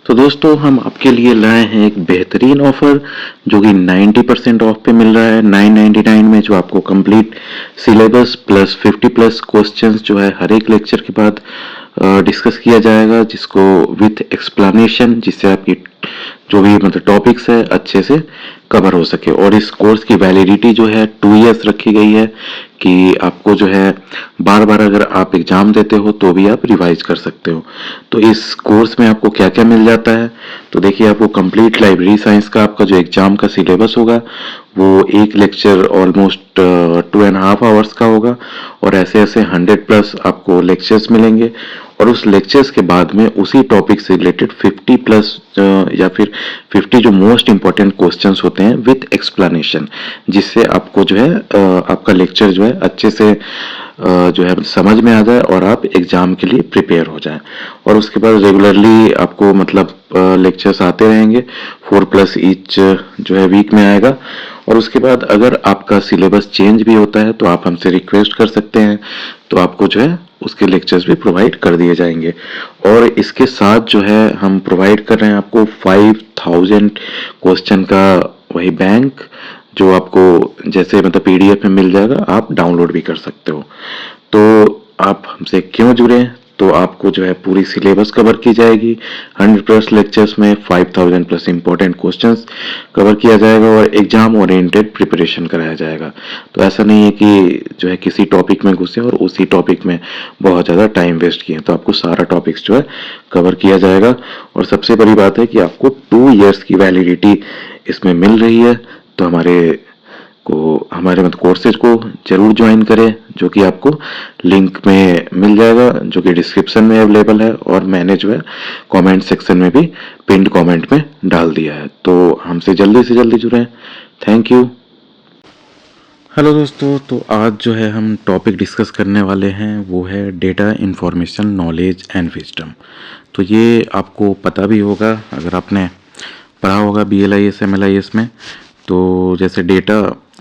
तो दोस्तों हम आपके लिए लाए हैं एक बेहतरीन ऑफर जो कि 90% ऑफ पे मिल रहा है 999 में, जो आपको complete syllabus plus 50 plus questions जो है हर एक लेक्चर के बाद डिस्कस किया जाएगा, जिसको विथ एक्सप्लेनेशन, जिससे आपकी जो भी मतलब टॉपिक्स है अच्छे से कवर हो सके। और इस कोर्स की वैलिडिटी जो है 2 इयर्स रखी गई है कि आपको जो है बार बार अगर आप एग्जाम देते हो तो भी आप रिवाइज कर सकते हो। तो इस कोर्स में आपको क्या क्या मिल जाता है, तो देखिए आपको कंप्लीट लाइब्रेरी साइंस का आपका जो एग्जाम का सिलेबस होगा वो एक लेक्चर ऑलमोस्ट 2.5 आवर्स का होगा, और ऐसे ऐसे 100 प्लस आपको लेक्चर्स मिलेंगे। और उस लेक्चर्स के बाद में उसी टॉपिक से रिलेटेड 50 प्लस या फिर 50 जो मोस्ट इंपॉर्टेंट क्वेश्चंस होते हैं विथ एक्सप्लेनेशन, जिससे आपको जो है आपका लेक्चर जो है अच्छे से जो है समझ में आ जाए और आप एग्जाम के लिए प्रिपेयर हो जाए। और उसके बाद रेगुलरली आपको मतलब लेक्चर्स आते रहेंगे, 4 प्लस ईच जो है वीक में आएगा। और उसके बाद अगर आपका सिलेबस चेंज भी होता है तो आप हमसे रिक्वेस्ट कर सकते हैं, तो आपको जो है उसके लेक्चर्स भी प्रोवाइड कर दिए जाएंगे। और इसके साथ जो है हम प्रोवाइड कर रहे हैं आपको 5000 क्वेश्चन का वही बैंक, जो आपको जैसे मतलब पीडीएफ में मिल जाएगा, आप डाउनलोड भी कर सकते हो। तो आप हमसे क्यों जुड़े, तो आपको जो है पूरी सिलेबस कवर की जाएगी, 100 प्लस लेक्चर्स में 5000 प्लस इंपॉर्टेंट क्वेश्चंस कवर किया जाएगा और एग्जाम ओरिएंटेड प्रिपरेशन कराया जाएगा। तो ऐसा नहीं है कि जो है किसी टॉपिक में घुसे और उसी टॉपिक में बहुत ज़्यादा टाइम वेस्ट किए, तो आपको सारा टॉपिक्स जो है कवर किया जाएगा। और सबसे बड़ी बात है कि आपको 2 इयर्स की वैलिडिटी इसमें मिल रही है। तो हमारे मतलब कोर्सेज को जरूर ज्वाइन करें, जो कि आपको लिंक में मिल जाएगा, जो कि डिस्क्रिप्शन में अवेलेबल है, और मैंने जो है कमेंट सेक्शन में भी पिंड कमेंट में डाल दिया है। तो हमसे जल्दी से जल्दी जुड़ें। Thank you. हेलो दोस्तों, तो आज जो है हम टॉपिक डिस्कस करने वाले हैं वो है data information knowledge and wisdom. तो ये आपको पता भी होगा अगर आपने पढ़ा होगा BLIS MLIS में। तो जैसे डेटा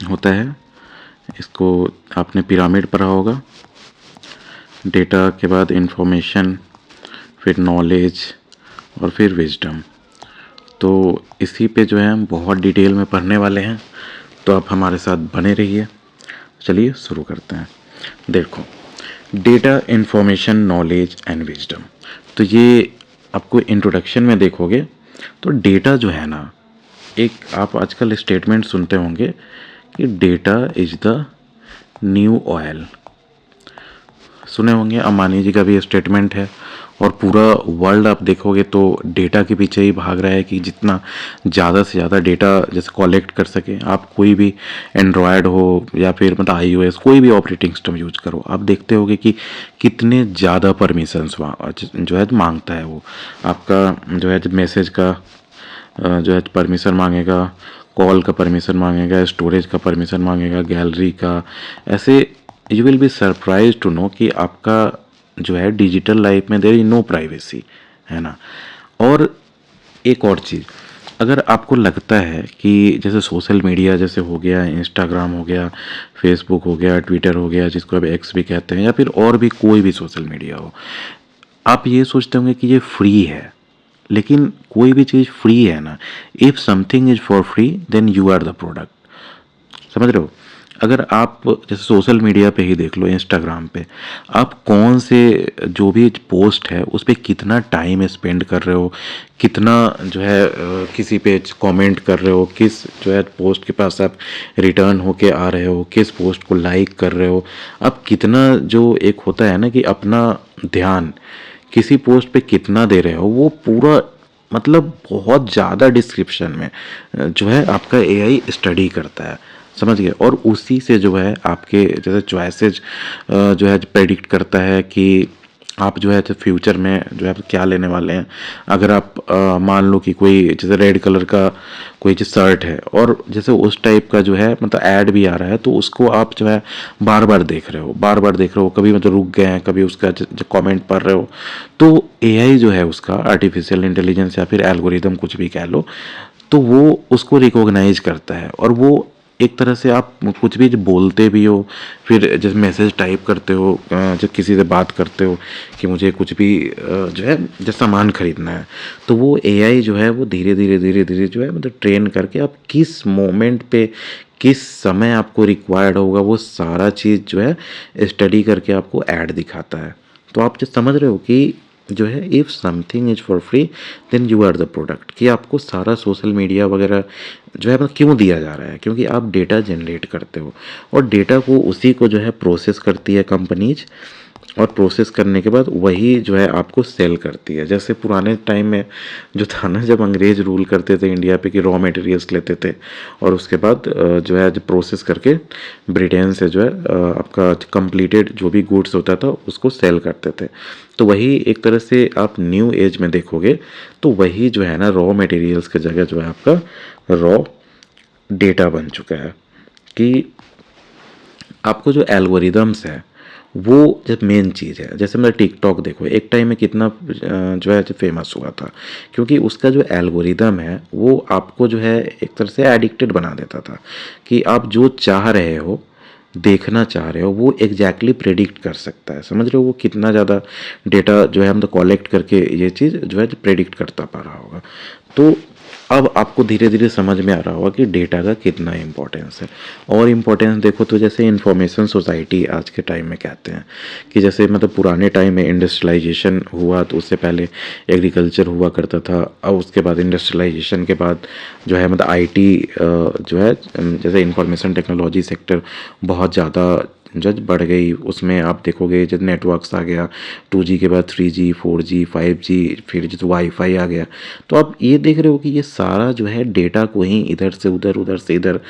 होता है, इसको आपने पिरामिड पढ़ा होगा, डेटा के बाद इंफॉर्मेशन, फिर नॉलेज और फिर विजडम। तो इसी पे जो है हम बहुत डिटेल में पढ़ने वाले हैं, तो आप हमारे साथ बने रहिए। चलिए शुरू करते हैं। देखो, data information knowledge and wisdom, तो ये आपको इंट्रोडक्शन में देखोगे तो डेटा जो है ना, एक आप आजकल स्टेटमेंट सुनते होंगे कि data is the new oil, सुने होंगे। अंबानी जी का भी स्टेटमेंट है। और पूरा वर्ल्ड आप देखोगे तो डेटा के पीछे ही भाग रहा है कि जितना ज़्यादा से ज़्यादा डेटा जैसे कलेक्ट कर सके। आप कोई भी एंड्रॉयड हो या फिर मतलब iOS, कोई भी ऑपरेटिंग सिस्टम यूज करो, आप देखते होगे कि कितने ज़्यादा परमिशंस जो है मांगता है वो। आपका जो है मैसेज का जो है परमिशन मांगेगा, कॉल का परमिशन मांगेगा, स्टोरेज का परमिशन मांगेगा, गैलरी का। ऐसे you will be surprise to know कि आपका जो है डिजिटल लाइफ में देयर इज नो प्राइवेसी, है ना। और एक और चीज़, अगर आपको लगता है कि जैसे सोशल मीडिया जैसे हो गया, इंस्टाग्राम हो गया, फेसबुक हो गया, ट्विटर हो गया, जिसको अब एक्स भी कहते हैं, या फिर और भी कोई भी सोशल मीडिया हो, आप ये सोचते होंगे कि ये फ्री है। लेकिन कोई भी चीज़ फ्री है ना, if something is for free then you are the product, समझ रहे हो। अगर आप जैसे सोशल मीडिया पे ही देख लो, इंस्टाग्राम पे आप कौन से जो भी पोस्ट है उस पर कितना टाइम स्पेंड कर रहे हो, कितना जो है किसी पे कमेंट कर रहे हो, किस जो है पोस्ट के पास आप रिटर्न होके आ रहे हो, किस पोस्ट को लाइक कर रहे हो, आप कितना जो एक होता है ना कि अपना ध्यान किसी पोस्ट पे कितना दे रहे हो, वो पूरा मतलब बहुत ज़्यादा डिस्क्रिप्शन में जो है आपका AI स्टडी करता है, समझ गए। और उसी से जो है आपके जैसे चॉइसेज जो है प्रेडिक्ट करता है कि आप जो है फ्यूचर में जो है क्या लेने वाले हैं। अगर आप मान लो कि कोई जैसे रेड कलर का कोई जो शर्ट है और जैसे उस टाइप का जो है मतलब ऐड भी आ रहा है, तो उसको आप जो है बार बार देख रहे हो, बार बार देख रहे हो, कभी मतलब रुक गए हैं, कभी उसका जो कमेंट पढ़ रहे हो, तो AI जो है उसका आर्टिफिशियल इंटेलिजेंस या फिर एल्गोरिदम कुछ भी कह लो, तो वो उसको रिकॉग्नाइज करता है और वो एक तरह से आप कुछ भी बोलते भी हो, फिर जैसे मैसेज टाइप करते हो, जब किसी से बात करते हो कि मुझे कुछ भी जो है जो सामान खरीदना है, तो वो एआई जो है वो धीरे धीरे धीरे धीरे जो है मतलब ट्रेन करके आप किस मोमेंट पे किस समय आपको रिक्वायर्ड होगा वो सारा चीज़ जो है स्टडी करके आपको ऐड दिखाता है। तो आप जो समझ रहे हो कि जो है if something is for free then you are the product, कि आपको सारा सोशल मीडिया वगैरह जो है मतलब क्यों दिया जा रहा है, क्योंकि आप डेटा जनरेट करते हो और डेटा को उसी को जो है प्रोसेस करती है कंपनीज, और प्रोसेस करने के बाद वही जो है आपको सेल करती है। जैसे पुराने टाइम में जो था ना, जब अंग्रेज रूल करते थे इंडिया पे, कि रॉ मटेरियल्स लेते थे और उसके बाद जो है प्रोसेस करके ब्रिटेन से जो है आपका कंप्लीटेड जो भी गुड्स होता था उसको सेल करते थे। तो वही एक तरह से आप न्यू एज में देखोगे तो वही जो है ना रॉ मटेरियल्स की जगह जो है आपका रॉ डेटा बन चुका है। कि आपको जो एल्गोरिदम्स है वो जब मेन चीज़ है। जैसे मतलब टिकटॉक देखो, एक टाइम में कितना जो है फेमस हुआ था, क्योंकि उसका जो एल्गोरिदम है वो आपको जो है एक तरह से एडिक्टेड बना देता था, कि आप जो चाह रहे हो देखना चाह रहे हो वो एग्जैक्टली प्रेडिक्ट कर सकता है। समझ रहे हो वो कितना ज़्यादा डेटा जो है हम तो कलेक्ट करके ये चीज़ जो है प्रेडिक्ट करता पा रहा होगा। तो अब आपको धीरे धीरे समझ में आ रहा होगा कि डेटा का कितना इम्पोर्टेंस है। और इम्पोर्टेंस देखो तो जैसे इंफॉर्मेशन सोसाइटी आज के टाइम में कहते हैं, कि जैसे मतलब पुराने टाइम में इंडस्ट्रियलाइजेशन हुआ तो उससे पहले एग्रीकल्चर हुआ करता था, और उसके बाद इंडस्ट्रियलाइजेशन के बाद जो है मतलब आईटी जो है जैसे इंफॉर्मेशन टेक्नोलॉजी सेक्टर बहुत ज़्यादा जज बढ़ गई। उसमें आप देखोगे जब नेटवर्क्स आ गया, 2G के बाद 3G 4G 5G, फिर जो वाईफाई आ गया, तो आप ये देख रहे हो कि ये सारा जो है डेटा को ही इधर से उधर उधर से इधर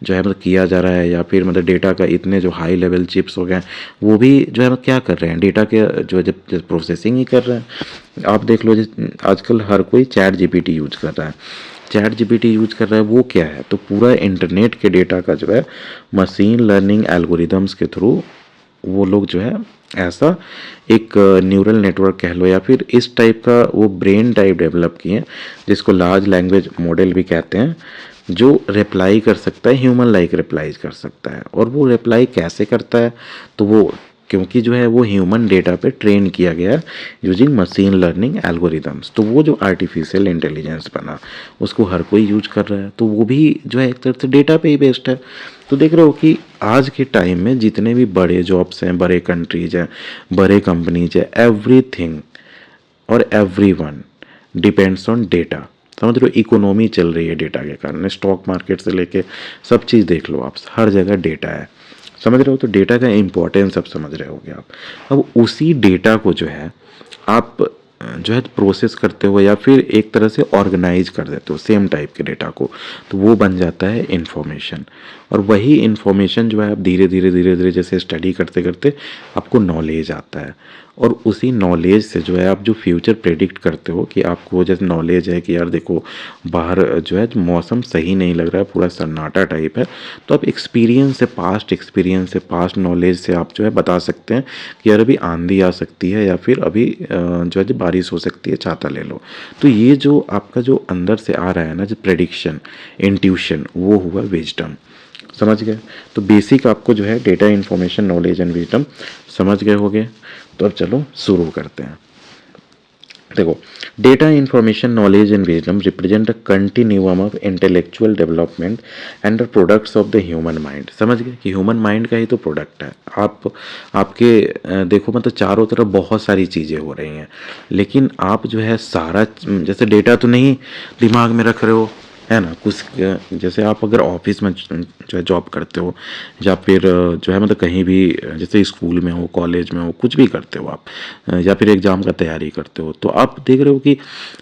जो है मतलब किया जा रहा है। या फिर मतलब डेटा का इतने जो हाई लेवल चिप्स हो गए वो भी जो है क्या कर रहे हैं, डेटा के जो है जब प्रोसेसिंग ही कर रहे हैं। आप देख लो आजकल हर कोई चैट जीपीटी यूज कर रहा है। चैट जीपीटी यूज कर रहा है वो क्या है, तो पूरा इंटरनेट के डेटा का जो है मशीन लर्निंग एल्गोरिदम्स के थ्रू वो लोग जो है ऐसा एक न्यूरल नेटवर्क कह लो या फिर इस टाइप का वो ब्रेन टाइप डेवलप किए, जिसको लार्ज लैंग्वेज मॉडल भी कहते हैं, जो रिप्लाई कर सकता है, ह्यूमन लाइक रिप्लाई कर सकता है। और वो रिप्लाई कैसे करता है, तो वो क्योंकि जो है वो ह्यूमन डेटा पे ट्रेन किया गया है यूजिंग मशीन लर्निंग एल्गोरिदम्स, तो वो जो आर्टिफिशियल इंटेलिजेंस बना उसको हर कोई यूज कर रहा है, तो वो भी जो है एक तरह से डेटा पे ही बेस्ड है। तो देख रहे हो कि आज के टाइम में जितने भी बड़े जॉब्स हैं, बड़े कंट्रीज हैं, बड़े कंपनीज हैं, एवरीथिंग और एवरीवन डिपेंड्स ऑन डेटा। समझ रहे हो, इकोनॉमी चल रही है डेटा के कारण, स्टॉक मार्केट से लेके सब चीज़ देख लो आप, हर जगह डेटा है। समझ रहे हो, तो डेटा का इम्पोर्टेंस अब समझ रहे होगे आप। अब उसी डेटा को जो है आप जो है प्रोसेस करते हो या फिर एक तरह से ऑर्गेनाइज कर देते हो सेम टाइप के डेटा को, तो वो बन जाता है इन्फॉर्मेशन। और वही इन्फॉर्मेशन जो है आप धीरे धीरे धीरे धीरे जैसे स्टडी करते करते आपको नॉलेज आता है, और उसी नॉलेज से जो है आप जो फ्यूचर प्रेडिक्ट करते हो, कि आपको जैसे नॉलेज है कि यार देखो बाहर जो है मौसम सही नहीं लग रहा है, पूरा सन्नाटा टाइप है, तो आप एक्सपीरियंस से पास्ट नॉलेज से आप जो है बता सकते हैं कि यार अभी आंधी आ सकती है या फिर अभी जो है बारिश हो सकती है, छाता ले लो। तो ये जो आपका जो अंदर से आ रहा है ना जो प्रेडिक्शन, इंट्यूशन, वो हुआ विजडम। समझ गए, तो बेसिक आपको जो है data, information, knowledge and wisdom समझ गए होंगे। तो अब चलो शुरू करते हैं। देखो, data, information, knowledge and wisdom represent a continuum of intellectual development and the products of the human mind. समझ गए कि ह्यूमन माइंड का ही तो प्रोडक्ट है। आप आपके देखो मतलब चारों तरफ बहुत सारी चीज़ें हो रही हैं, लेकिन आप जो है सारा जैसे डेटा तो नहीं दिमाग में रख रहे हो, है ना। कुछ जैसे आप अगर ऑफिस में जो है जॉब करते हो, या फिर जो है मतलब कहीं भी जैसे स्कूल में हो, कॉलेज में हो, कुछ भी करते हो आप, या फिर एग्ज़ाम का तैयारी करते हो, तो आप देख रहे हो कि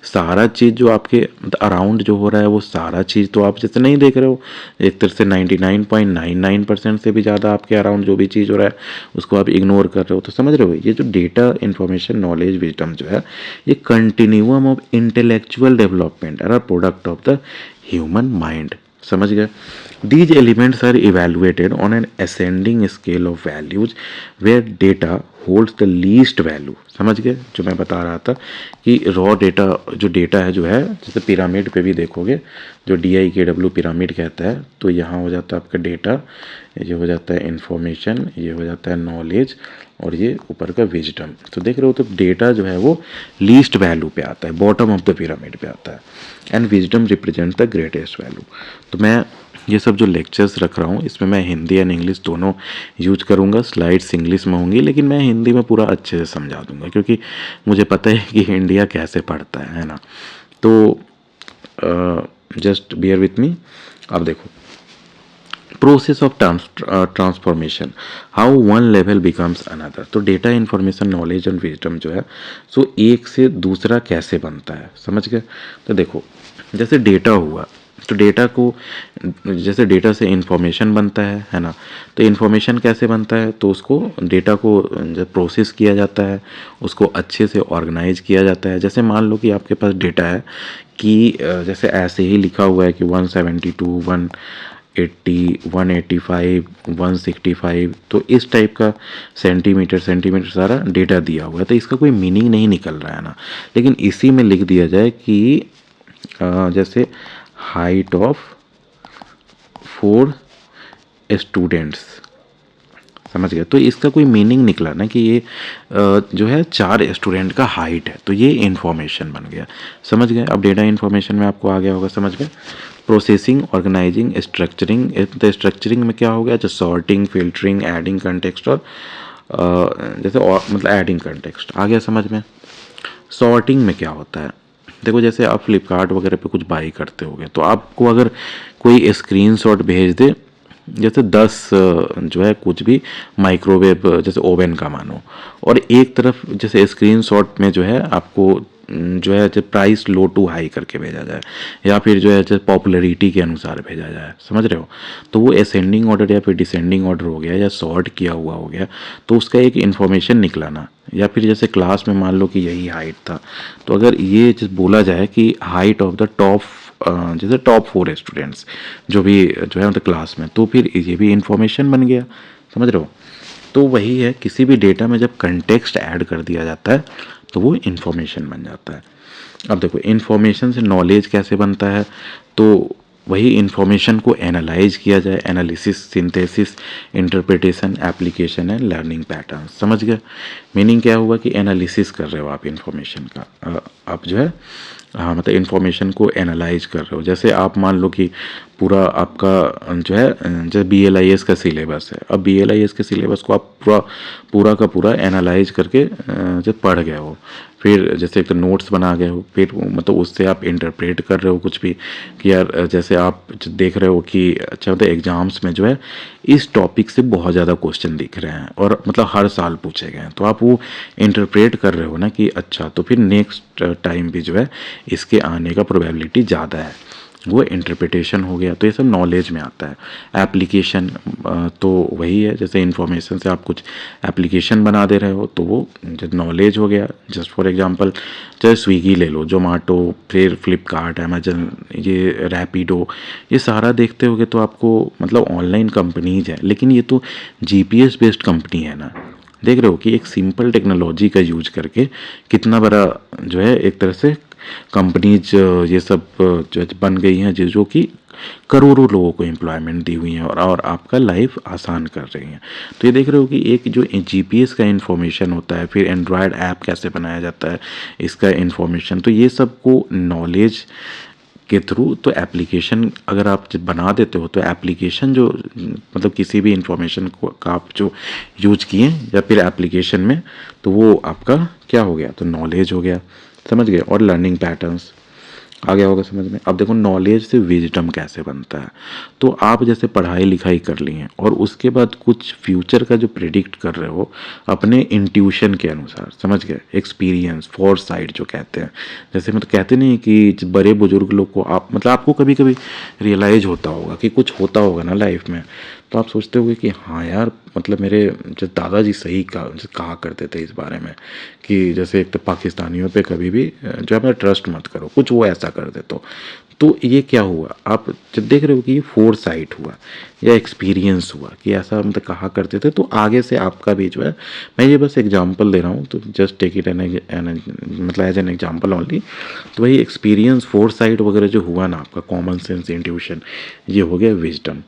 सारा चीज़ जो आपके अराउंड जो हो रहा है वो सारा चीज़ तो आप जैसे नहीं देख रहे हो। एक तरह से 99.99% से भी ज़्यादा आपके अराउंड जो भी चीज़ हो रहा है उसको आप इग्नोर कर रहे हो। तो समझ रहे हो, ये जो डेटा, इन्फॉर्मेशन, नॉलेज, विजडम जो है ये continuum of intellectual development are a product of the human mind. समझ गए। These elements are evaluated on an ascending scale of values where data holds the least value. समझ गए जो मैं बता रहा था कि रॉ डेटा जो डेटा है जो है, जैसे पिरामिड पे भी देखोगे जो DIKW पिरामिड कहता है, तो यहाँ हो जाता है आपका डेटा, ये हो जाता है इंफॉर्मेशन, ये हो जाता है नॉलेज, और ये ऊपर का विजडम। तो देख रहे हो तो डेटा जो है वो लीस्ट वैल्यू पे आता है, बॉटम ऑफ द पिरामिड पे आता है, and wisdom represent the greatest value. तो मैं ये सब जो लेक्चर्स रख रहा हूँ इसमें मैं हिंदी एंड इंग्लिश दोनों यूज करूँगा। स्लाइड्स इंग्लिश में होंगी लेकिन मैं हिंदी में पूरा अच्छे से समझा दूंगा, क्योंकि मुझे पता है कि इंडिया कैसे पढ़ता है ना। तो जस्ट बियर विथ मी। अब देखो, process of transformation, how one level becomes another. तो data information knowledge and wisdom जो है सो एक से दूसरा कैसे बनता है, समझ गए। तो देखो जैसे डेटा हुआ, तो डेटा को, जैसे डेटा से इन्फॉर्मेशन बनता है ना, तो इन्फॉर्मेशन कैसे बनता है, तो उसको डेटा को जब प्रोसेस किया जाता है उसको अच्छे से ऑर्गेनाइज किया जाता है। जैसे मान लो कि आपके पास डेटा है कि जैसे ऐसे ही लिखा हुआ है कि 172, 180, 185, 165, तो इस टाइप का सेंटीमीटर सेंटीमीटर सारा डेटा दिया हुआ है, तो इसका कोई मीनिंग नहीं निकल रहा है ना। लेकिन इसी में लिख दिया जाए कि जैसे हाइट ऑफ 4 स्टूडेंट्स, समझ गए, तो इसका कोई मीनिंग निकला ना कि ये जो है 4 स्टूडेंट का हाइट है, तो ये इन्फॉर्मेशन बन गया, समझ गए। अब डेटा इन्फॉर्मेशन में आपको आ गया होगा समझ गए। Processing, organising, structuring. तो स्ट्रक्चरिंग में क्या हो गया, जो सॉर्टिंग, फिल्टरिंग, एडिंग कंटेक्स्ट, और जैसे और मतलब एडिंग कंटेक्स्ट आ गया समझ में। सॉर्टिंग में क्या होता है, देखो जैसे आप फ्लिपकार्ट वगैरह पे कुछ बाई करते होगे, तो आपको अगर कोई स्क्रीनशॉट भेज दे, जैसे 10 जो है कुछ भी माइक्रोवेव जैसे ओवन का मानो, और एक तरफ जैसे स्क्रीनशॉट में जो है आपको जो है जैसे प्राइस लो टू हाई करके भेजा जाए, या फिर जो है जैसे पॉपुलैरिटी के अनुसार भेजा जाए, समझ रहे हो, तो वो असेंडिंग ऑर्डर या फिर डिसेंडिंग ऑर्डर हो गया या सॉर्ट किया हुआ हो गया, तो उसका एक इन्फॉर्मेशन निकला ना। या फिर जैसे क्लास में मान लो कि यही हाइट था, तो अगर ये जैसे बोला जाए कि हाइट ऑफ द टॉप जैसे टॉप 4 स्टूडेंट्स जो भी जो है मतलब क्लास में, तो फिर ये भी इंफॉर्मेशन बन गया, समझ रहे हो। तो वही है, किसी भी डेटा में जब कंटेक्स्ट ऐड कर दिया जाता है तो वो इंफॉर्मेशन बन जाता है। अब देखो इंफॉर्मेशन से नॉलेज कैसे बनता है, तो वही इंफॉर्मेशन को एनालाइज किया जाए, analysis, synthesis, interpretation, application and learning pattern, समझ गए। मीनिंग क्या हुआ कि एनालिसिस कर रहे हो आप इंफॉर्मेशन का, आप जो है हाँ मतलब इंफॉर्मेशन को एनालाइज कर रहे हो। जैसे आप मान लो कि पूरा आपका जो है जैसे BLIS का सिलेबस है, अब BLIS के सिलेबस को आप पूरा का पूरा एनालाइज करके जब पढ़ गए हो, फिर जैसे एक नोट्स बना गए हो, फिर मतलब उससे आप इंटरप्रेट कर रहे हो कुछ भी कि यार जैसे आप देख रहे हो कि अच्छा मतलब एग्जाम्स में जो है इस टॉपिक से बहुत ज़्यादा क्वेश्चन दिख रहे हैं और मतलब हर साल पूछे गए हैं, तो आप वो इंटरप्रेट कर रहे हो ना कि अच्छा तो फिर नेक्स्ट टाइम भी जो है इसके आने का प्रोबेबिलिटी ज़्यादा है, वो इंटरप्रिटेशन हो गया। तो ये सब नॉलेज में आता है। एप्लीकेशन तो वही है, जैसे इन्फॉर्मेशन से आप कुछ एप्लीकेशन बना दे रहे हो तो वो नॉलेज हो गया। जस्ट फॉर एग्जांपल चाहे स्विगी ले लो, जोमेटो, फिर फ्लिपकार्ट, अमेजन, ये रैपिडो, ये सारा देखते होगे तो आपको मतलब ऑनलाइन कंपनीज है, लेकिन ये तो GPS बेस्ड कंपनी है ना। देख रहे हो कि एक सिंपल टेक्नोलॉजी का यूज करके कितना बड़ा जो है एक तरह से कंपनीज ये सब जो है बन गई हैं, जो कि करोड़ों लोगों को एम्प्लॉयमेंट दी हुई हैं और आपका लाइफ आसान कर रही हैं। तो ये देख रहे हो कि एक जो GPS का इन्फॉर्मेशन होता है, फिर एंड्रॉयड ऐप कैसे बनाया जाता है इसका इन्फॉर्मेशन, तो ये सब को नॉलेज के थ्रू, तो एप्लीकेशन अगर आप जब बना देते हो तो एप्लीकेशन जो मतलब किसी भी इंफॉर्मेशन को का आप जो यूज किए या फिर एप्लीकेशन में, तो वो आपका क्या हो गया, तो नॉलेज हो गया, समझ गए। और लर्निंग पैटर्न्स आ गया होगा समझ में। अब देखो नॉलेज से विजडम कैसे बनता है, तो आप जैसे पढ़ाई लिखाई कर ली हैं और उसके बाद कुछ फ्यूचर का जो प्रेडिक्ट कर रहे हो अपने इंट्यूशन के अनुसार, समझ गए, एक्सपीरियंस, फोरसाइट जो कहते हैं, जैसे मतलब कहते नहीं कि बड़े बुजुर्ग लोग को आप मतलब आपको कभी कभी रियलाइज होता होगा कि कुछ होता होगा ना लाइफ में, तो आप सोचते होगे कि हाँ यार, मतलब मेरे जो दादाजी सही कहा करते थे इस बारे में कि जैसे एक तो पाकिस्तानियों पे कभी भी जो है मतलब ट्रस्ट मत करो, कुछ वो ऐसा कर दे तो ये क्या हुआ, आप जब देख रहे हो कि ये फोर साइट हुआ या एक्सपीरियंस हुआ कि ऐसा मतलब कहा करते थे, तो आगे से आपका भी जो है, मैं ये बस एग्जांपल दे रहा हूँ, तो जस्ट टेक इट मतलब एज एन एग्जांपल ओनली। तो वही एक्सपीरियंस फोर साइट वगैरह जो हुआ ना आपका, कॉमन सेंस, इंट्यूशन, ये हो गया विजडम।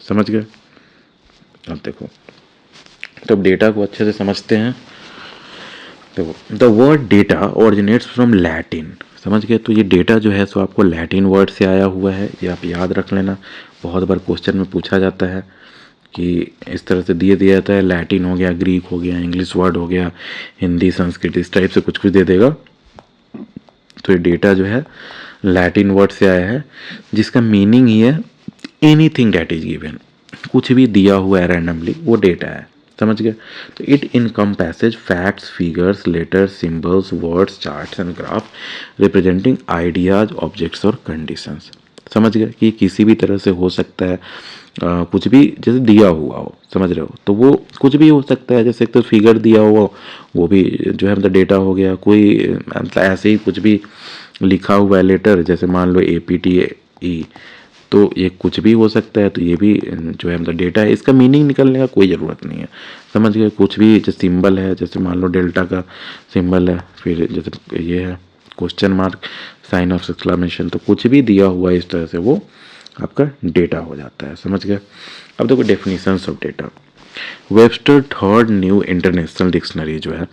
समझ गए? अब देखो, तो अब डेटा को अच्छे से समझते हैं। देखो, the word data originates from Latin. समझ गए? तो ये डेटा जो है सो आपको लैटिन वर्ड से आया हुआ है, ये आप याद रख लेना। बहुत बार क्वेश्चन में पूछा जाता है कि इस तरह से दिए दिया जाता है, लैटिन हो गया, ग्रीक हो गया, इंग्लिश वर्ड हो गया, हिंदी, संस्कृत, इस टाइप से कुछ कुछ दे देगा। तो ये डेटा जो है लैटिन वर्ड से आया है, जिसका मीनिंग ही है एनीथिंग दैट इज गिवन। कुछ भी दिया हुआ है रैंडमली, वो डेटा है। समझ गए? तो it encompasses facts, figures, letters, symbols, words, charts and graph representing ideas, objects और कंडीशंस। समझ गए कि किसी भी तरह से हो सकता है, कुछ भी जैसे दिया हुआ हो, समझ रहे हो, तो वो कुछ भी हो सकता है। जैसे एक तो फिगर दिया हुआ, वो भी जो है मतलब डेटा हो गया। कोई मतलब ऐसे ही कुछ भी लिखा हुआ है लेटर, जैसे मान लो APTE, तो ये कुछ भी हो सकता है, तो ये भी जो है मतलब डेटा है। इसका मीनिंग निकलने का कोई ज़रूरत नहीं है। समझ गए? कुछ भी जो सिंबल है, जैसे मान लो डेल्टा का सिंबल है, फिर जैसे ये है question mark, sign of exclamation, तो कुछ भी दिया हुआ है इस तरह से वो आपका डेटा हो जाता है। समझ गए? अब देखो definitions of data. Webster third new international dictionary जो है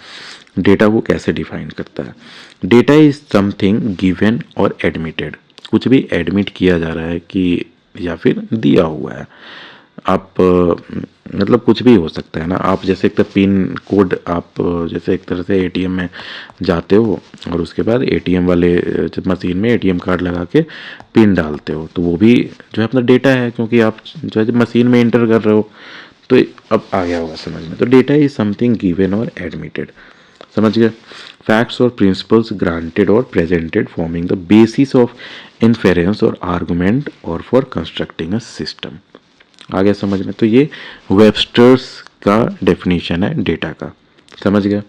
डेटा को कैसे डिफाइन करता है? डेटा इज समथिंग गिवन और एडमिटेड। कुछ भी एडमिट किया जा रहा है कि या फिर दिया हुआ है। आप मतलब कुछ भी हो सकता है ना। आप जैसे एक तो पिन कोड, आप जैसे एक तरह से ATM में जाते हो और उसके बाद ATM वाले मशीन में ATM कार्ड लगा के पिन डालते हो, तो वो भी जो है अपना डेटा है, क्योंकि आप जो है मशीन में एंटर कर रहे हो। तो अब आ गया होगा समझ में। तो डेटा इज समथिंग गिवन और एडमिटेड। समझ गए? फैक्ट्स और प्रिंसिपल्स ग्रांटेड और presented forming the basis of inference और आर्गुमेंट और फॉर कंस्ट्रक्टिंग अ सिस्टम। आ गया समझ में? तो ये वेबस्टर्स का डेफिनेशन है डेटा का। समझ गया?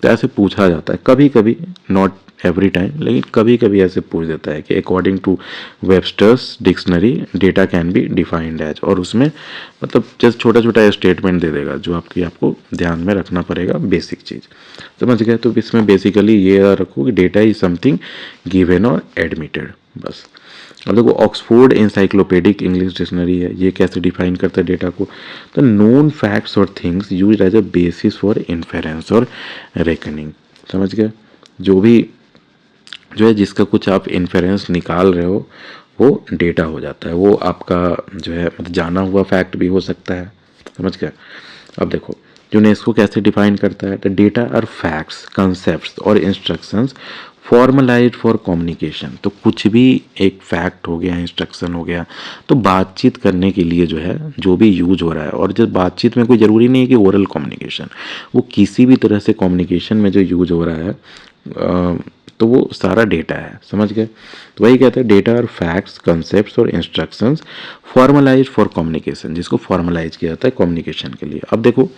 तो ऐसे पूछा जाता है कभी कभी, नॉट एवरी टाइम, लेकिन कभी कभी ऐसे पूछ देता है कि according to Webster's dictionary data can be defined as, और उसमें मतलब जस्ट छोटा छोटा स्टेटमेंट दे देगा जो आपको ध्यान में रखना पड़ेगा, बेसिक चीज़। समझ गए? तो इसमें बेसिकली ये रखो कि डेटा इज समथिंग गिवन और एडमिटेड, बस। अब देखो, ऑक्सफोर्ड इंसाइक्लोपीडिक इंग्लिश डिक्शनरी है, ये कैसे डिफाइन करता है डेटा को? तो नोन फैक्ट्स और things use as a basis for inference और रेकनिंग। समझ गए? जो भी जो है जिसका कुछ आप इन्फेरेंस निकाल रहे हो, वो डेटा हो जाता है। वो आपका जो है मतलब जाना हुआ फैक्ट भी हो सकता है। समझ गए? अब देखो, यूनेस्को कैसे डिफाइन करता है? The data are facts, concepts और इंस्ट्रक्शंस फॉर्मलाइज्ड फॉर कम्युनिकेशन। तो कुछ भी एक फैक्ट हो गया, इंस्ट्रक्शन हो गया, तो बातचीत करने के लिए जो है जो भी यूज हो रहा है। और जब बातचीत में कोई ज़रूरी नहीं है कि ओरल कम्युनिकेशन, वो किसी भी तरह से कम्युनिकेशन में जो यूज हो रहा है, तो वो सारा डेटा है। समझ गए? तो वही कहते हैं डेटा और फैक्ट्स, कंसेप्ट्स और इंस्ट्रक्शंस फॉर्मलाइज्ड फॉर कम्युनिकेशन, जिसको फॉर्मलाइज किया जाता है कम्युनिकेशन के लिए। अब देखो,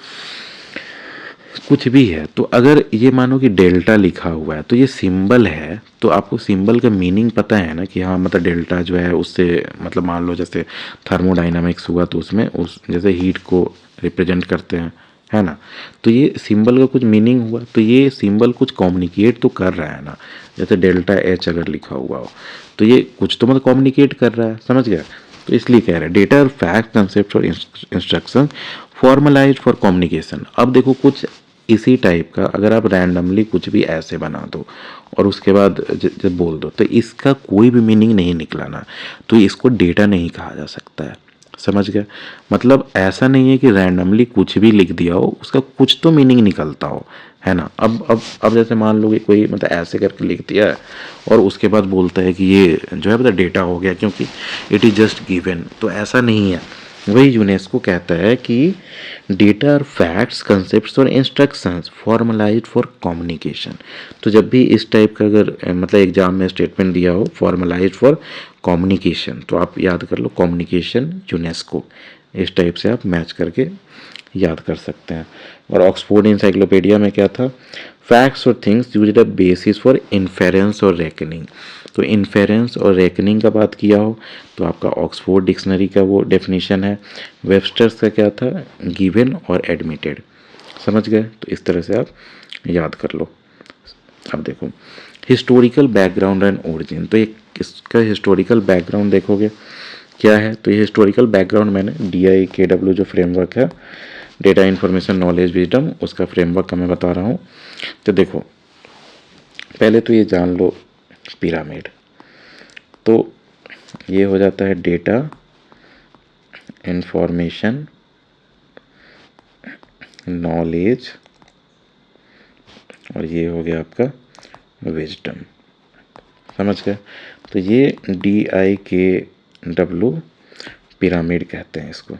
कुछ भी है, तो अगर ये मानो कि डेल्टा लिखा हुआ है, तो ये सिंबल है, तो आपको सिंबल का मीनिंग पता है ना कि हाँ मतलब डेल्टा जो है उससे मतलब मान लो जैसे थर्मोडाइनामिक्स हुआ, तो उसमें उस जैसे हीट को रिप्रेजेंट करते हैं, है ना। तो ये सिंबल का कुछ मीनिंग हुआ, तो ये सिंबल कुछ कम्युनिकेट तो कर रहा है ना। जैसे डेल्टा H अगर लिखा हुआ हो, तो ये कुछ तो मतलब कम्युनिकेट कर रहा है। समझ गया? तो इसलिए कह रहे हैं डेटा और फैक्ट, कंसेप्ट और इंस्ट्रक्शन फॉर्मलाइज्ड फॉर कम्युनिकेशन। अब देखो, कुछ इसी टाइप का अगर आप रैंडमली कुछ भी ऐसे बना दो और उसके बाद जब बोल दो, तो इसका कोई भी मीनिंग नहीं निकलाना, तो इसको डेटा नहीं कहा जा सकता है। समझ गए? मतलब ऐसा नहीं है कि रैंडमली कुछ भी लिख दिया हो, उसका कुछ तो मीनिंग निकलता हो, है ना। अब जैसे मान लो कि कोई मतलब ऐसे करके लिख दिया है और उसके बाद बोलता है कि ये जो है मतलब डेटा हो गया क्योंकि इट इज़ जस्ट गिवन, तो ऐसा नहीं है। वही यूनेस्को कहता है कि डेटा और फैक्ट्स, कंसेप्ट्स और इंस्ट्रक्शंस फॉर्मलाइज्ड फॉर कम्युनिकेशन। तो जब भी इस टाइप का अगर मतलब एग्जाम में स्टेटमेंट दिया हो फॉर्मलाइज्ड फॉर कम्युनिकेशन, तो आप याद कर लो कम्युनिकेशन यूनेस्को, इस टाइप से आप मैच करके याद कर सकते हैं। और ऑक्सफोर्ड इंसाइक्लोपीडिया में क्या था, फैक्ट्स और things used a basis for inference और रेकनिंग। तो इन्फेरेंस और रेकनिंग का बात किया हो तो आपका ऑक्सफोर्ड डिक्शनरी का वो डेफिनेशन है। वेबस्टर्स का क्या था, गिवन और एडमिटेड। समझ गए, तो इस तरह से आप याद कर लो। अब देखो हिस्टोरिकल बैकग्राउंड एंड ओरिजिन, तो एक इसका हिस्टोरिकल बैकग्राउंड देखोगे क्या है, तो ये हिस्टोरिकल बैकग्राउंड मैंने DIKW जो फ्रेमवर्क है, डेटा इन्फॉर्मेशन नॉलेज विजडम, उसका फ्रेमवर्क का मैं बता रहा हूँ। तो देखो पहले तो ये जान लो पिरामिड, तो ये हो जाता है डेटा इन्फॉर्मेशन नॉलेज और ये हो गया आपका विजडम। समझ गए, तो ये DIKW पिरामिड कहते हैं इसको।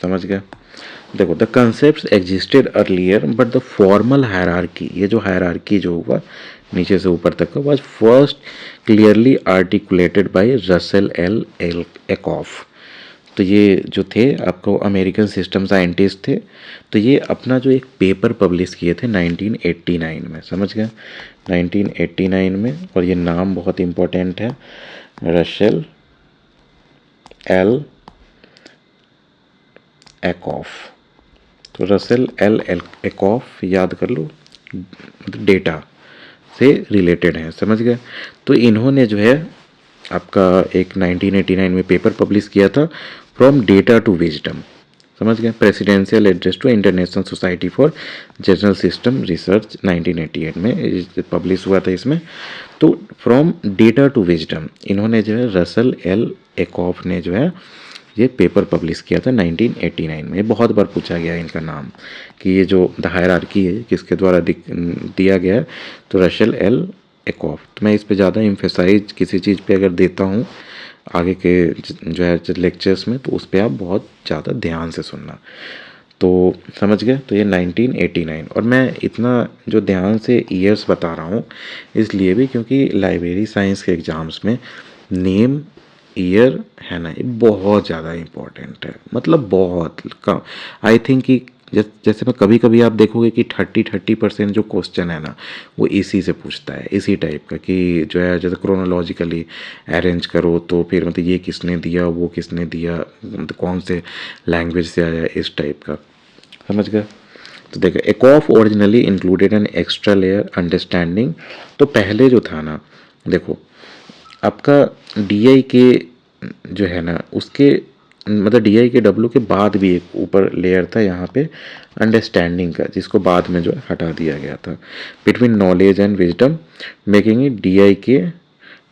समझ गए, देखो the concept existed earlier but the formal hierarchy, ये जो हायरार्की जो हुआ नीचे से ऊपर तक का was first clearly articulated by Russell L Ackoff. तो ये जो थे आपको अमेरिकन सिस्टम साइंटिस्ट थे, तो ये अपना जो एक पेपर पब्लिश किए थे 1989 में। समझ गए, 1989 में, और ये नाम बहुत इम्पोर्टेंट है, रसेल एल एकॉफ। तो रसेल एल एकॉफ याद कर लो, डेटा से रिलेटेड है। समझ गए, तो इन्होंने जो है आपका एक 1989 में पेपर पब्लिश किया था, फ्रॉम डेटा टू विजडम। समझ गए, presidential address to international society for general system research 1988 में पब्लिश हुआ था इसमें। तो फ्रॉम डेटा टू विजडम इन्होंने जो है रसेल एल एकॉफ ने जो है ये पेपर पब्लिश किया था 1989 में। ये बहुत बार पूछा गया है इनका नाम कि ये जो द हायरार्की है किसके द्वारा दिया गया है, तो रसेल एल एकॉफ। तो मैं इस पे ज़्यादा एम्फेसाइज किसी चीज़ पे अगर देता हूँ आगे के जो है लेक्चर्स में, तो उस पर आप बहुत ज़्यादा ध्यान से सुनना। तो समझ गए, तो ये 1989, और मैं इतना जो ध्यान से ईयर्स बता रहा हूँ इसलिए भी क्योंकि लाइब्रेरी साइंस के एग्ज़ाम्स में नेम ईयर है ना, ये बहुत ज़्यादा इम्पोर्टेंट है, मतलब बहुत कम। आई थिंक कि जैसे मैं कभी कभी आप देखोगे कि 30% जो क्वेश्चन है ना वो इसी से पूछता है, इसी टाइप का, कि जो है जैसे क्रोनोलॉजिकली अरेंज करो तो फिर मतलब ये किसने दिया, वो किसने दिया, मतलब कौन से लैंग्वेज से आया, इस टाइप का। समझ गए, तो देखो Ackoff originally included an extra layer understanding. तो पहले जो था ना, देखो आपका DIK जो है ना उसके मतलब DIKW के बाद भी एक ऊपर लेयर था यहाँ पे अंडरस्टैंडिंग का, जिसको बाद में जो है हटा दिया गया था, between knowledge and wisdom, making it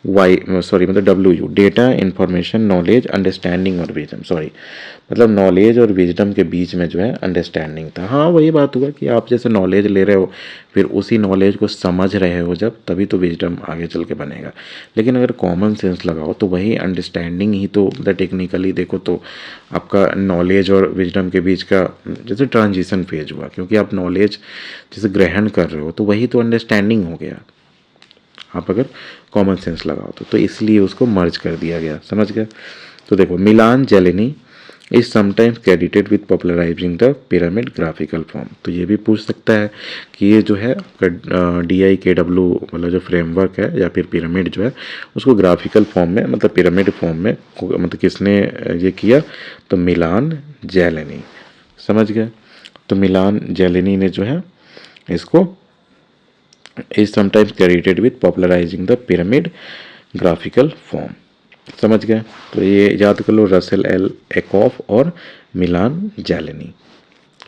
मतलब WU, data information knowledge understanding और विजडम, सॉरी मतलब नॉलेज और विजडम के बीच में जो है अंडरस्टैंडिंग था। हाँ वही बात हुआ कि आप जैसे नॉलेज ले रहे हो फिर उसी नॉलेज को समझ रहे हो जब, तभी तो विजडम आगे चल के बनेगा। लेकिन अगर कॉमन सेंस लगाओ तो वही अंडरस्टैंडिंग ही तो मतलब टेक्निकली देखो तो आपका नॉलेज और विजडम के बीच का जैसे ट्रांजिशन फेज हुआ, क्योंकि आप नॉलेज जैसे ग्रहण कर रहे हो तो वही तो अंडरस्टैंडिंग हो गया, आप अगर कॉमन सेंस लगाओ तो इसलिए उसको मर्ज कर दिया गया। समझ गए, तो देखो Milan Zeleny is sometimes credited with popularising the pyramid graphical form. तो ये भी पूछ सकता है कि ये जो है DIKW मतलब जो फ्रेमवर्क है या फिर पिरामिड जो है उसको ग्राफिकल फॉर्म में मतलब पिरामिड फॉर्म में मतलब किसने ये किया, तो मिलान जेलेनी। समझ गए, तो मिलान जेलेनी ने जो है इसको is sometimes credited with popularizing the pyramid graphical form। समझ गए, तो ये याद कर लो रसेल एल एकॉफ और मिलान जेलेनी।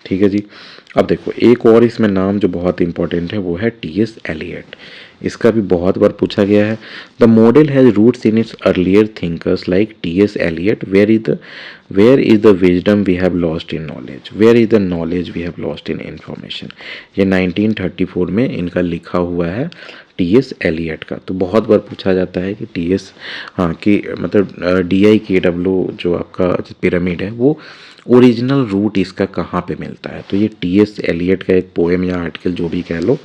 ठीक है जी, अब देखो एक और इसमें नाम जो बहुत इंपॉर्टेंट है वो है TS एलियट। इसका भी बहुत बार पूछा गया है। The model has roots in its earlier thinkers like TS Eliot, where is the wisdom we have lost in knowledge, where is the knowledge we have lost in information. ये 1934 में इनका लिखा हुआ है TS एलियट का। तो बहुत बार पूछा जाता है कि TS हाँ कि मतलब DIKW जो आपका पिरामिड है वो ओरिजिनल रूट इसका कहाँ पे मिलता है, तो ये टी.एस. एलियट का एक पोएम या आर्टिकल जो भी कह लो,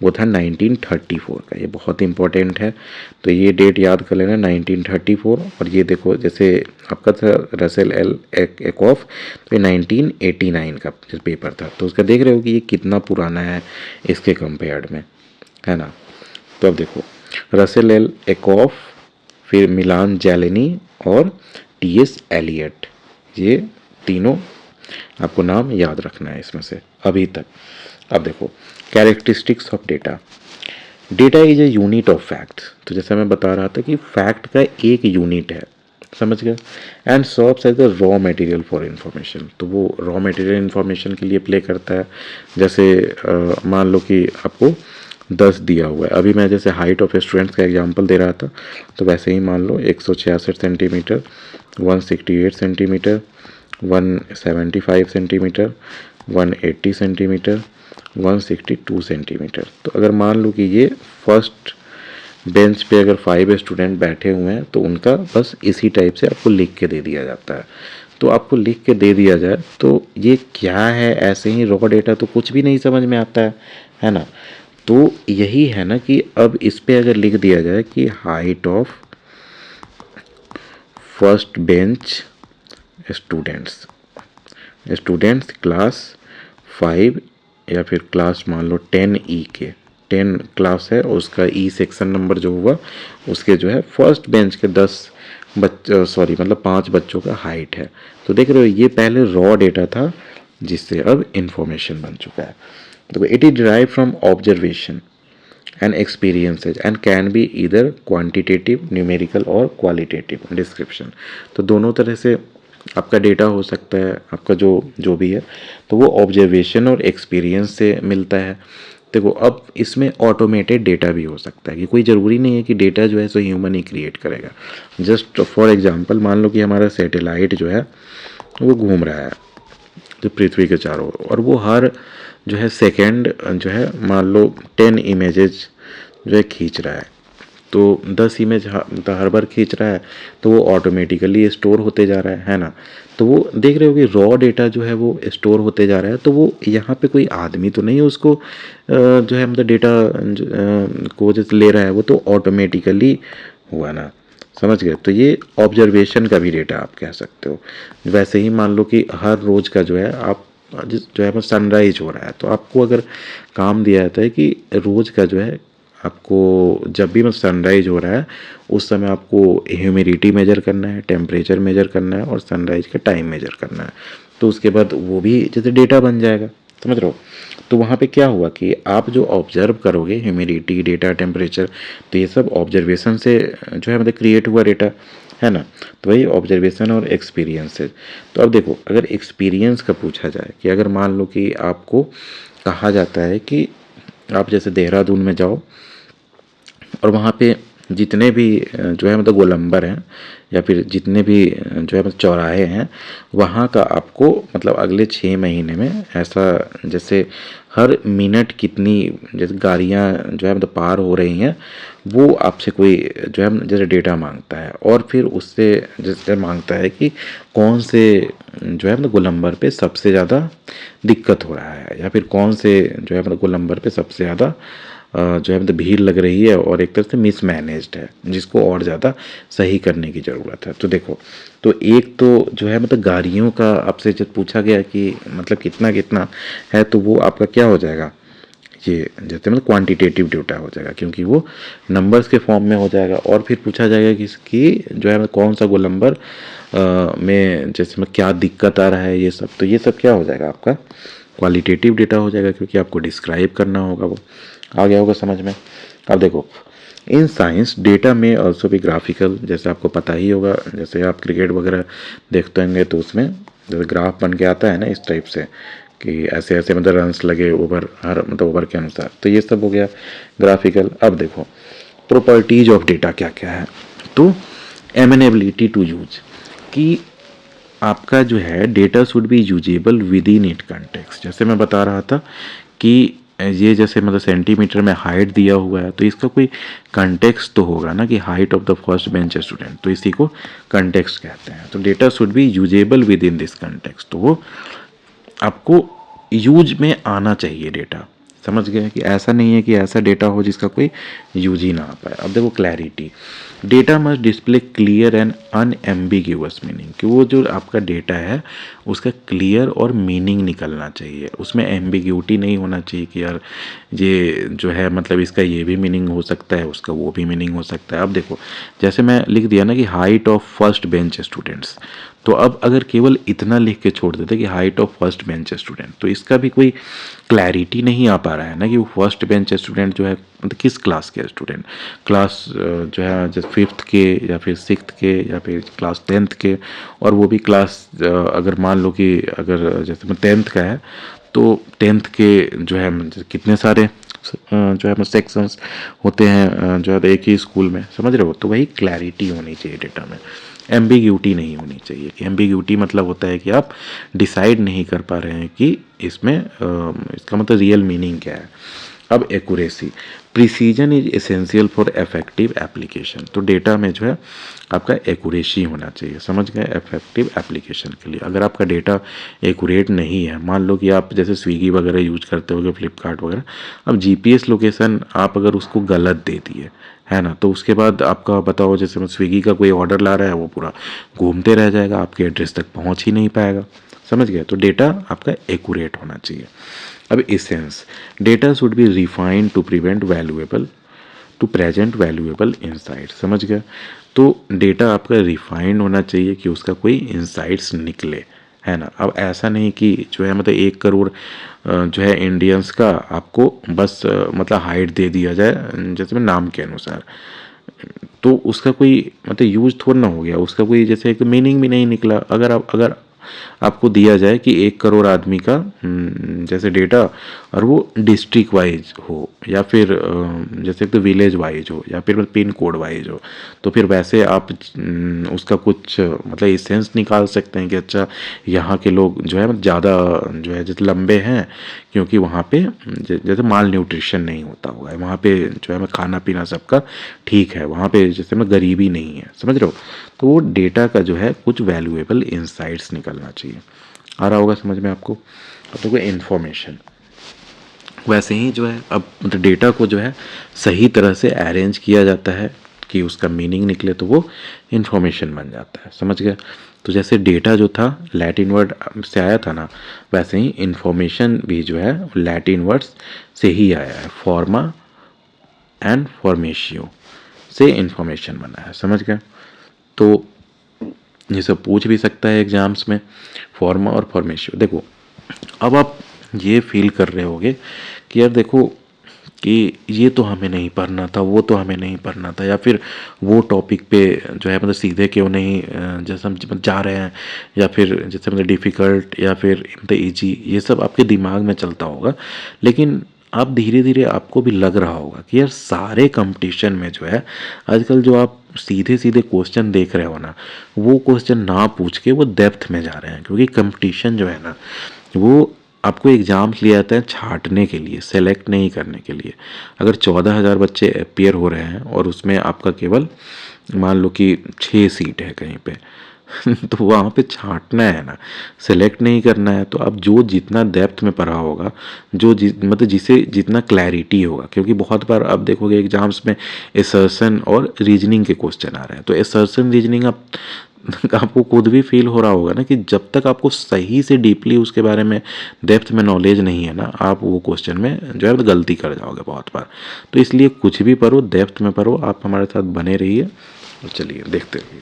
वो था 1934 का। ये बहुत इंपॉर्टेंट है, तो ये डेट याद कर लेना 1934। और ये देखो जैसे आपका था रसेल एल एकॉफ, तो ये 1989 का जो पेपर था, तो उसका देख रहे हो कि ये कितना पुराना है इसके कंपेयर्ड में, है ना। तो अब देखो रसेल एल एकॉफ, फिर मिलान जेलेनी और टी.एस. एलियट, ये तीनों आपको नाम याद रखना है इसमें से अभी तक। अब देखो characteristics of data. Data is a unit of fact, तो जैसे मैं बता रहा था कि फैक्ट का एक यूनिट है, समझ गए। And serves as the raw material for information, तो वो रॉ मटेरियल इंफॉर्मेशन के लिए प्ले करता है। जैसे मान लो कि आपको 10 दिया हुआ है, अभी मैं जैसे हाइट ऑफ स्टूडेंट्स का एग्जांपल दे रहा था, तो वैसे ही मान लो 166 centimetre, 168 centimetre, 175 centimetre, 180 centimetre, 162 centimetre. तो अगर मान लो कि ये फर्स्ट बेंच पे अगर 5 स्टूडेंट बैठे हुए हैं, तो उनका बस इसी टाइप से आपको लिख के दे दिया जाता है। तो आपको लिख के दे दिया जाए तो ये क्या है, ऐसे ही रॉ डेटा तो कुछ भी नहीं समझ में आता है ना। तो यही है ना कि अब इस पे अगर लिख दिया जाए कि height of first bench students class 5, या फिर क्लास मान लो 10E के, 10 क्लास है और उसका ई सेक्शन नंबर जो हुआ उसके जो है फर्स्ट बेंच के 5 बच्चों का हाइट है। तो देख रहे हो ये पहले रॉ डेटा था जिससे अब इंफॉर्मेशन बन चुका है। तो it is derive from observation and experiences and can be either quantitative, numerical और qualitative description। तो दोनों तरह से आपका डेटा हो सकता है, आपका जो भी है, तो वो ऑब्जर्वेशन और एक्सपीरियंस से मिलता है। देखो अब इसमें ऑटोमेटेड डेटा भी हो सकता है, कि कोई ज़रूरी नहीं है कि डेटा जो है सो ह्यूमन ही क्रिएट करेगा। जस्ट फॉर एग्जांपल मान लो कि हमारा सैटेलाइट जो है वो घूम रहा है जो पृथ्वी के चारों ओर, और वो हर जो है सेकेंड जो है मान लो 10 इमेजेस जो है खींच रहा है, तो 10 इमेज हर बार खींच रहा है, तो वो ऑटोमेटिकली स्टोर होते जा रहा है ना। तो वो देख रहे हो कि रॉ डेटा जो है वो स्टोर होते जा रहा है, तो वो यहाँ पे कोई आदमी तो नहीं उसको जो है मतलब डेटा को जो ले रहा है, वो तो ऑटोमेटिकली हुआ ना, समझ गए। तो ये ऑब्जर्वेशन का भी डेटा आप कह सकते हो। वैसे ही मान लो कि हर रोज़ का जो है आप जो है सनराइज हो रहा है, तो आपको अगर काम दिया जाता है कि रोज़ का जो है आपको जब भी सनराइज हो रहा है उस समय आपको ह्यूमिडिटी मेजर करना है, टेम्परेचर मेजर करना है और सनराइज का टाइम मेजर करना है, तो उसके बाद वो भी जैसे डेटा बन जाएगा, समझ रहे हो। तो वहाँ पे क्या हुआ कि आप जो ऑब्जर्व करोगे ह्यूमिडिटी, डेटा, टेम्परेचर, तो ये सब ऑब्जर्वेशन से जो है मतलब क्रिएट हुआ डेटा, है ना। तो वही ऑब्जर्वेशन और एक्सपीरियंस है। तो अब देखो अगर एक्सपीरियंस का पूछा जाए कि अगर मान लो कि आपको कहा जाता है कि आप जैसे देहरादून में जाओ और वहाँ पे जितने भी जो है मतलब गोलंबर हैं या फिर जितने भी जो है मतलब चौराहे हैं, वहाँ का आपको मतलब अगले 6 महीने में ऐसा जैसे हर मिनट कितनी जैसे गाड़ियाँ जो है मतलब पार हो रही हैं, वो आपसे कोई जो है जैसे डेटा मांगता है, और फिर उससे जैसे मांगता है कि कौन से जो है मतलब गोलंबर पे सबसे ज़्यादा दिक्कत हो रहा है, या फिर कौन से जो है मतलब गोलंबर पे सबसे ज़्यादा जो है मतलब भीड़ लग रही है और एक तरह से मिसमैनेज्ड है, जिसको और ज़्यादा सही करने की ज़रूरत है। तो देखो तो एक तो जो है मतलब गाड़ियों का आपसे जब पूछा गया कि मतलब कितना कितना है, तो वो आपका क्या हो जाएगा, ये जैसे मतलब क्वांटिटेटिव डेटा हो जाएगा, क्योंकि वो नंबर्स के फॉर्म में हो जाएगा। और फिर पूछा जाएगा कि इसकी जो है कौन सा गोलंबर में जैसे में क्या दिक्कत आ रहा है, ये सब, तो ये सब क्या हो जाएगा आपका क्वालिटेटिव डेटा हो जाएगा, क्योंकि आपको डिस्क्राइब करना होगा। वो आ गया होगा समझ में। अब देखो इन साइंस डेटा में ऑल्सो भी ग्राफिकल, जैसे आपको पता ही होगा, जैसे आप क्रिकेट वगैरह देखते होंगे तो उसमें जैसे ग्राफ बन के आता है ना इस टाइप से कि ऐसे ऐसे मतलब रन्स लगे ओवर, हर मतलब ओवर के अनुसार, तो ये सब हो गया ग्राफिकल। अब देखो प्रॉपर्टीज ऑफ डेटा क्या क्या है, तो एमेनेबिलिटी टू यूज, कि आपका जो है data should B usable with in it context. जैसे मैं बता रहा था कि ये जैसे मतलब सेंटीमीटर में हाइट दिया हुआ है, तो इसका कोई कंटेक्स्ट तो होगा ना कि height of the first bench student, तो इसी को कंटेक्स्ट कहते हैं। तो data should B usable with in this context, तो वो आपको यूज में आना चाहिए डेटा। समझ गए कि ऐसा नहीं है कि ऐसा डेटा हो जिसका कोई यूज ही ना आ पाए। अब देखो clarity, data must display clear and unambiguous meaning, कि वो जो आपका डेटा है उसका क्लियर और मीनिंग निकलना चाहिए, उसमें एम्बिग्यूटी नहीं होना चाहिए कि यार ये जो है मतलब इसका ये भी मीनिंग हो सकता है, उसका वो भी मीनिंग हो सकता है। अब देखो जैसे मैं लिख दिया ना कि height of first bench students, तो अब अगर केवल इतना लिख के छोड़ देते कि height of first bench student, तो इसका भी कोई क्लैरिटी नहीं आ पा रहा है ना कि वो फर्स्ट बेंच स्टूडेंट जो है मतलब किस क्लास के स्टूडेंट, क्लास जो है जैसे 5th के या फिर 6th के या फिर क्लास 10th के, और वो भी क्लास अगर मान लो कि अगर जैसे मैं 10th का है तो 10th के जो है कितने सारे जो है सेक्शंस होते हैं जो है एक ही स्कूल में, समझ रहे हो। तो वही क्लैरिटी होनी चाहिए डेटा में, एम्बिग्यूटी नहीं होनी चाहिए। एम्बिग्यूटी मतलब होता है कि आप डिसाइड नहीं कर पा रहे हैं कि इसमें इसका मतलब रियल मीनिंग क्या है। अब accuracy, precision is essential for effective application, तो डेटा में जो है आपका एक्यूरेसी होना चाहिए, समझ गए, इफेक्टिव एप्लीकेशन के लिए। अगर आपका डेटा एक्यूरेट नहीं है, मान लो कि आप जैसे स्विगी वगैरह यूज करते होगे, फ्लिपकार्ट वगैरह, अब जीपीएस लोकेशन आप अगर उसको गलत दे दिए है ना, तो उसके बाद आपका बताओ जैसे स्विगी का कोई ऑर्डर ला रहा है वो पूरा घूमते रह जाएगा, आपके एड्रेस तक पहुंच ही नहीं पाएगा, समझ गए। तो डेटा आपका एक्यूरेट होना चाहिए। अब essence, data should be refined to prevent valuable to present valuable insight, समझ गए। तो डेटा आपका रिफाइंड होना चाहिए कि उसका कोई इंसाइट्स निकले, है ना। अब ऐसा नहीं कि जो है मतलब 1 करोड़ जो है इंडियंस का आपको बस मतलब हाइट दे दिया जाए जैसे मैं नाम के अनुसार, तो उसका कोई मतलब यूज थोड़ा ना हो गया, उसका कोई जैसे एक मीनिंग भी नहीं निकला। अगर आपको दिया जाए कि 1 करोड़ आदमी का जैसे डेटा, और वो डिस्ट्रिक्ट वाइज हो या फिर जैसे तो विलेज वाइज हो या फिर पिन कोड वाइज हो, तो फिर वैसे आप उसका कुछ मतलब एसेंस निकाल सकते हैं कि अच्छा यहाँ के लोग जो है ज़्यादा जो है जैसे लंबे हैं क्योंकि वहाँ पे जैसे माल न्यूट्रिशन नहीं होता होगा, वहाँ पे जो है खाना पीना सबका ठीक है, वहाँ पे जैसे में गरीबी नहीं है, समझ रहे हो। तो वो डेटा का जो है कुछ वैल्यूएबल इंसाइट्स निकलना चाहिए। आ रहा होगा समझ में आपको। अब देखो इन्फॉर्मेशन, वैसे ही जो है अब मतलब डेटा को जो है सही तरह से अरेंज किया जाता है कि उसका मीनिंग निकले, तो वो इन्फॉर्मेशन बन जाता है, समझ गए। तो जैसे डेटा जो था लैटिन वर्ड से आया था ना, वैसे ही इन्फॉर्मेशन भी जो है लैटिन वर्ड्स से ही आया है, फॉर्मा एंड फॉर्मेशियो से इन्फॉर्मेशन बना है, समझ गए। तो ये सब पूछ भी सकता है एग्जाम्स में, फॉर्मा और फॉर्मेशियो। देखो अब आप ये फील कर रहे होगे कि यार देखो कि ये तो हमें नहीं पढ़ना था, वो तो हमें नहीं पढ़ना था, या फिर वो टॉपिक पे जो है मतलब सीधे क्यों नहीं जैसे हम जा रहे हैं, या फिर जैसे मतलब डिफ़िकल्ट या फिर मतलब ईजी, ये सब आपके दिमाग में चलता होगा। लेकिन आप धीरे धीरे आपको भी लग रहा होगा कि यार सारे कंपटीशन में जो है आजकल जो आप सीधे सीधे क्वेश्चन देख रहे हो ना, वो क्वेश्चन ना पूछ के वो डेप्थ में जा रहे हैं, क्योंकि कंपटीशन जो है ना वो आपको एग्ज़ाम्स लिया जाता है छांटने के लिए, सेलेक्ट नहीं करने के लिए। अगर 14,000 बच्चे अपियर हो रहे हैं और उसमें आपका केवल मान लो कि 6 सीट है कहीं पे तो वहाँ पे छांटना है ना, सेलेक्ट नहीं करना है। तो अब जो जितना डेप्थ में पढ़ा होगा, जो मतलब जिसे जितना क्लैरिटी होगा, क्योंकि बहुत बार आप देखोगे एग्जाम्स में एसर्शन और रीजनिंग के क्वेश्चन आ रहे हैं, तो एसर्शन रीजनिंग आप आपको खुद भी फील हो रहा होगा ना कि जब तक आपको सही से डीपली उसके बारे में डेप्थ में नॉलेज नहीं है ना, आप वो क्वेश्चन में जो है गलती कर जाओगे बहुत बार। तो इसलिए कुछ भी पढ़ो डेप्थ में पढ़ो, आप हमारे साथ बने रहिए और चलिए देखते रहिए।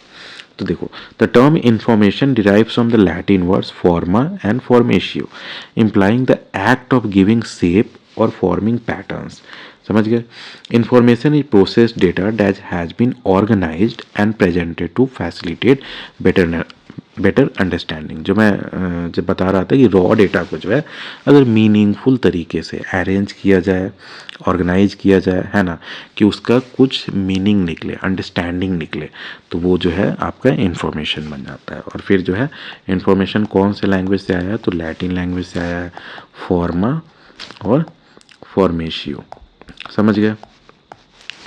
तो देखो the term information derives from the Latin words forma and formatio implying the act of giving shape और फॉर्मिंग पैटर्न्स, समझ गए। Information is process data that has been organised and presented to facilitate better understanding. जो मैं जब बता रहा था कि रॉ डेटा को जो है अगर मीनिंगफुल तरीके से अरेंज किया जाए, ऑर्गेनाइज किया जाए, है ना, कि उसका कुछ मीनिंग निकले, अंडरस्टैंडिंग निकले, तो वो जो है आपका इन्फॉर्मेशन बन जाता है। और फिर जो है इन्फॉर्मेशन कौन से लैंग्वेज से आया है, तो लैटिन लैंग्वेज से आया है, फॉर्मा और फॉर्मेशियो, समझ गए।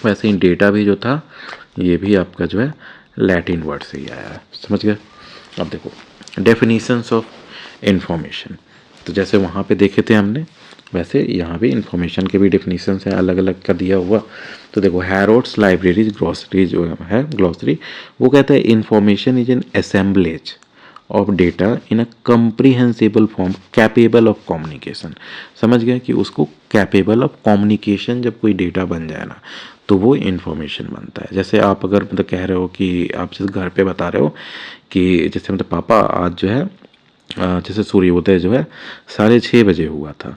वैसे ही डेटा भी जो था ये भी आपका जो है लैटिन वर्ड से ही आया है, समझ गए। अब देखो डेफिनेशंस ऑफ इंफॉर्मेशन, तो जैसे वहाँ पे देखे थे हमने वैसे यहाँ भी इंफॉर्मेशन के भी डेफिनेशंस हैं अलग अलग का दिया हुआ। तो देखो हैरोड्स लाइब्रेरीज ग्लॉसरी जो है ग्लॉसरी, वो कहता है information is an assemblage of data in a comprehensible form capable of communication. समझ गए कि उसको कैपेबल ऑफ कम्युनिकेशन जब कोई डेटा बन जाए ना तो वो इन्फॉर्मेशन बनता है। जैसे आप अगर मतलब कह रहे हो कि आप जैसे घर पे बता रहे हो कि जैसे मतलब पापा आज जो है जैसे सूर्योदय जो है 6:30 बजे हुआ था,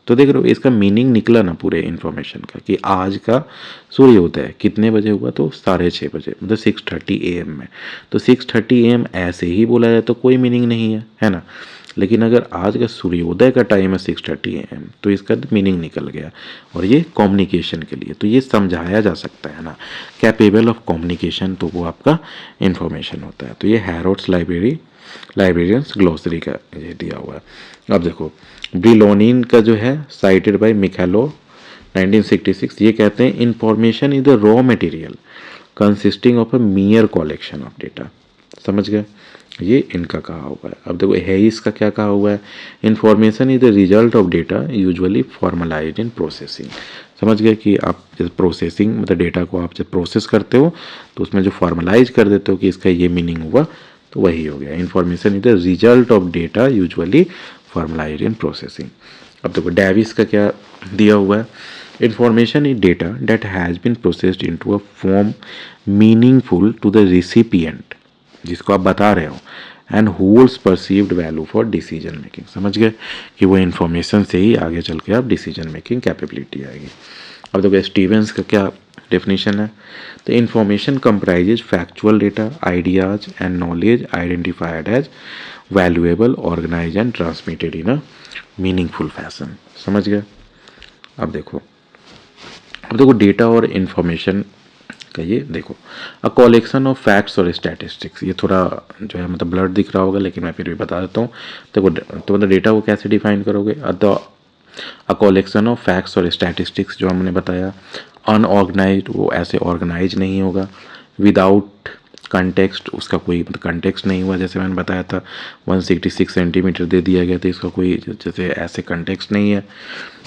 तो देख रहे हो इसका मीनिंग निकला ना पूरे इन्फॉर्मेशन का कि आज का सूर्योदय कितने बजे हुआ, तो 6:30 बजे, मतलब 6:30 AM में। तो 6:30 AM ऐसे ही बोला जाए तो कोई मीनिंग नहीं है ना। लेकिन अगर आज का सूर्योदय का टाइम है 6:30 AM तो इसका मीनिंग निकल गया, और ये कम्युनिकेशन के लिए तो ये समझाया जा सकता है ना, कैपेबल ऑफ कम्युनिकेशन, तो वो आपका इन्फॉर्मेशन होता है। तो ये हैरोड्स लाइब्रेरियंस ग्लॉसरी का ये दिया हुआ है। अब देखो ब्रिलोनिन का जो है साइटेड बाय मिखालो 1966, ये कहते हैं information is the raw material consisting of a मियर collection of data. समझ गए, ये इनका कहा हुआ है। अब देखो हेइस का क्या कहा हुआ है, information is the result of data usually formalized in processing. समझ गए कि आप जब प्रोसेसिंग मतलब डेटा को आप जब प्रोसेस करते हो तो उसमें जो फॉर्मलाइज कर देते हो कि इसका ये मीनिंग हुआ, तो वही हो गया information is the result of data usually formalized in processing. अब देखो डेविस का क्या दिया हुआ है, information is data that has been processed into a form meaningful to the recipient, जिसको आप बता रहे हो, and holds perceived value for decision making. समझ गए कि वो इन्फॉर्मेशन से ही आगे चल के आप डिसीजन मेकिंग कैपेबिलिटी आएगी। अब देखो स्टीवेंस का क्या डेफिनेशन है, तो information comprises factual data ideas and knowledge identified as valuable organize and transmitted in a meaningful fashion. समझ गए। अब देखो डेटा और इन्फॉर्मेशन का ये देखो अ कलेक्शन ऑफ फैक्ट्स और स्टैटिस्टिक्स, ये थोड़ा जो है मतलब ब्लड दिख रहा होगा लेकिन मैं फिर भी बता देता हूँ। देखो तो मतलब डेटा को कैसे डिफाइन करोगे, अ कलेक्शन ऑफ फैक्ट्स और स्टैटिस्टिक्स जो हमने बताया, अनऑर्गेनाइज्ड वो ऐसे ऑर्गेनाइज नहीं होगा, विदाउट कंटेक्स्ट उसका कोई कंटेक्स्ट नहीं हुआ, जैसे मैंने बताया था 166 सेंटीमीटर दे दिया गया तो इसका कोई जैसे ऐसे कंटेक्स्ट नहीं है।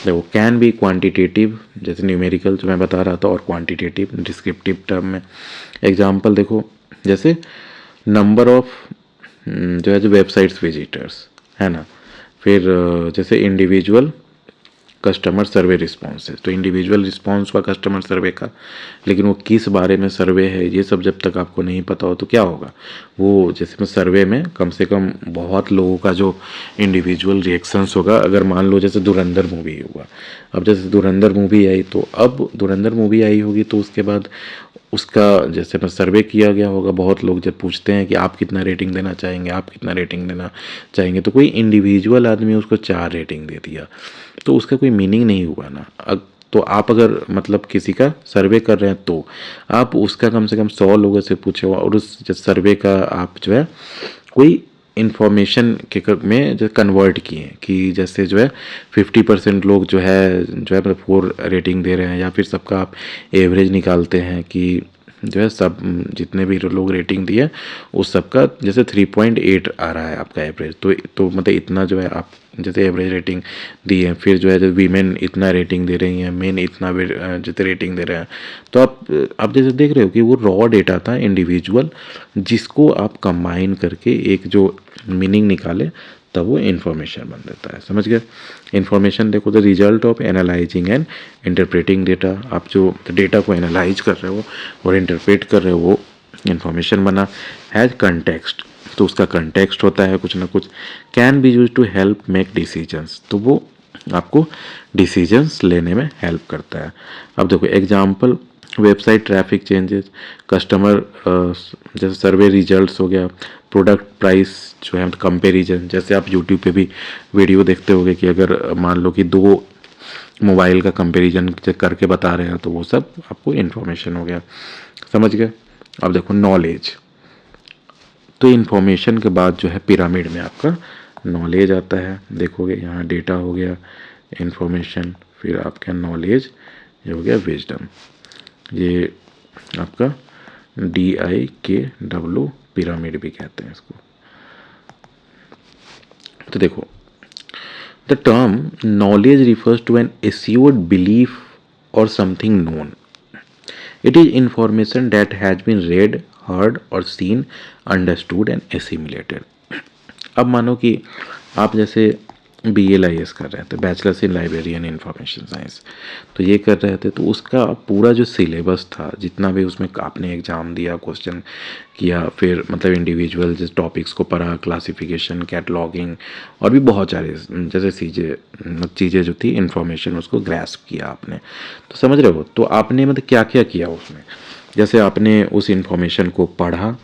देखो कैन बी क्वांटिटेटिव, जैसे न्यूमेरिकल जो मैं बता रहा था, और क्वांटिटेटिव डिस्क्रिप्टिव टर्म में। एग्जांपल देखो जैसे नंबर ऑफ जो है जो वेबसाइट्स विजिटर्स है ना, फिर जैसे इंडिविजुअल कस्टमर सर्वे रिस्पॉन्सेज, तो इंडिविजुअल रिस्पॉन्स हुआ कस्टमर सर्वे का, लेकिन वो किस बारे में सर्वे है ये सब जब तक आपको नहीं पता हो तो क्या होगा, वो जैसे मैं सर्वे में कम से कम बहुत लोगों का जो इंडिविजुअल रिएक्शंस होगा। अगर मान लो जैसे धुरंधर मूवी हुआ, अब जैसे धुरंधर मूवी आई तो अब धुरंधर मूवी आई होगी तो उसके बाद उसका जैसे मैं सर्वे किया गया होगा, बहुत लोग जब पूछते हैं कि आप कितना रेटिंग देना चाहेंगे, आप कितना रेटिंग देना चाहेंगे, तो कोई इंडिविजुअल आदमी उसको 4 रेटिंग दे दिया तो उसका कोई मीनिंग नहीं हुआ ना। तो आप अगर मतलब किसी का सर्वे कर रहे हैं तो आप उसका कम से कम 100 लोगों से पूछे और उस सर्वे का आप जो है कोई इन्फॉर्मेशन के में जो कन्वर्ट किए कि जैसे जो है 50% लोग जो है मतलब 4 रेटिंग दे रहे हैं, या फिर सबका आप एवरेज निकालते हैं कि जो है सब जितने भी लोग रेटिंग दिए उस सबका जैसे 3.8 आ रहा है आपका एवरेज, तो मतलब इतना जो है आप जैसे एवरेज रेटिंग दी है। फिर जो है जैसे वीमेन इतना रेटिंग दे रही हैं, मेन इतना जैसे रेटिंग दे रहे हैं, तो आप जैसे देख रहे हो कि वो रॉ डेटा था इंडिविजुअल, जिसको आप कंबाइन करके एक जो मीनिंग निकाले तब वो इन्फॉर्मेशन बन देता है। समझ गए। इन्फॉर्मेशन देखो the result of analysing and interpreting data, आप जो डेटा को एनालाइज कर रहे हो और इंटरप्रेट कर रहे हो वो इन्फॉर्मेशन बना। हैज कंटेक्स्ट, तो उसका कंटेक्स्ट होता है कुछ ना कुछ। Can be use to help make decisions, तो वो आपको डिसीजंस लेने में हेल्प करता है। अब देखो example website traffic changes, customer जैसे सर्वे रिजल्ट्स हो गया, प्रोडक्ट प्राइस जो है कंपेरिजन, जैसे आप यूट्यूब पे भी वीडियो देखते होगे कि अगर मान लो कि 2 मोबाइल का कंपेरिजन करके बता रहे हैं तो वो सब आपको इन्फॉर्मेशन हो गया। समझ गए। अब देखो नॉलेज, तो इन्फॉर्मेशन के बाद जो है पिरामिड में आपका नॉलेज आता है। देखोगे यहाँ डेटा हो गया, इन्फॉर्मेशन, फिर आपका नॉलेज, ये हो गया विजडम, ये आपका DIKW पिरामिड भी कहते हैं इसको। तो देखो, the term knowledge refers to an assured belief और something known. It is information that has been read, heard or seen, understood and assimilated. अब मानो कि आप जैसे BLIS कर रहे थे, bachelors in librarian information science, तो ये कर रहे थे, तो उसका पूरा जो सिलेबस था, जितना भी उसमें आपने एग्ज़ाम दिया, क्वेश्चन किया, फिर मतलब इंडिविजुअल जिस टॉपिक्स को पढ़ा, क्लासिफिकेशन, कैटलॉगिंग और भी बहुत सारे जैसे चीज़ें जो थी, इन्फॉर्मेशन उसको ग्रैस्प किया आपने, तो समझ रहे हो। तो आपने मतलब क्या क्या किया उसमें, जैसे आपने उस इन्फॉर्मेशन को पढ़ा,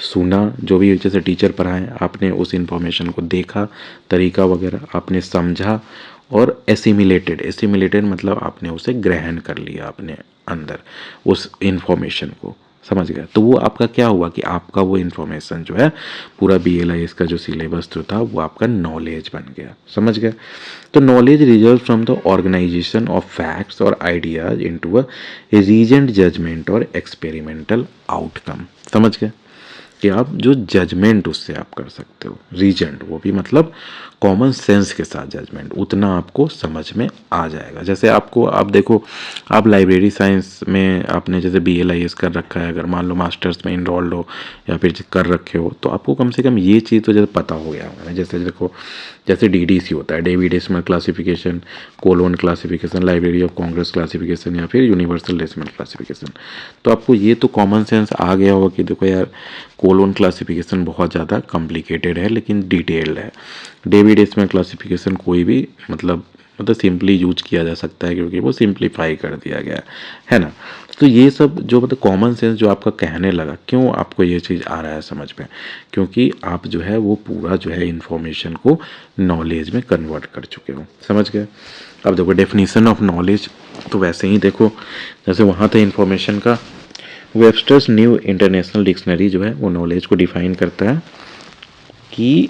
सुना, जो भी जैसे टीचर पढ़ाएं, आपने उस इन्फॉर्मेशन को देखा, तरीका वगैरह आपने समझा, और एसिमिलेटेड मतलब आपने उसे ग्रहण कर लिया अपने अंदर उस इन्फॉर्मेशन को, समझ गए। तो वो आपका क्या हुआ कि आपका वो इन्फॉर्मेशन जो है पूरा BLIS का जो सिलेबस जो था वो आपका नॉलेज बन गया, समझ गए। तो knowledge result from the organisation of facts और ideas into a reasoned judgement और एक्सपेरिमेंटल आउटकम, समझ गए कि आप जो जजमेंट उससे आप कर सकते हो, रीजन वो भी मतलब कॉमन सेंस के साथ जजमेंट, उतना आपको समझ में आ जाएगा। जैसे आपको, आप देखो, आप लाइब्रेरी साइंस में आपने जैसे BLIS कर रखा है, अगर मान लो मास्टर्स में इनरोल्ड हो या फिर कर रखे हो, तो आपको कम से कम ये चीज़ तो जैसे पता हो गया होगा। जैसे देखो, जैसे DDC होता है, David decimal classification, colon classification, library of Congress classification या फिर यूनिवर्सल डेसिमल क्लासिफिकेशन, तो आपको ये तो कॉमन सेंस आ गया होगा कि देखो यार, कोलोन क्लासिफिकेशन बहुत ज़्यादा कॉम्प्लिकेटेड है लेकिन डिटेल्ड है। डेविड डेसिमल क्लासिफिकेशन कोई भी मतलब सिंपली यूज किया जा सकता है क्योंकि वो सिंप्लीफाई कर दिया गया है ना। तो ये सब जो मतलब कॉमन सेंस जो आपका कहने लगा, क्यों आपको ये चीज़ आ रहा है समझ में, क्योंकि आप जो है वो पूरा जो है इन्फॉर्मेशन को नॉलेज में कन्वर्ट कर चुके हो, समझ गए। अब देखो डेफिनेशन ऑफ नॉलेज, तो वैसे ही देखो जैसे वहाँ था इन्फॉर्मेशन का, वेबस्टर्स न्यू इंटरनेशनल डिक्शनरी जो है वो नॉलेज को डिफाइन करता है कि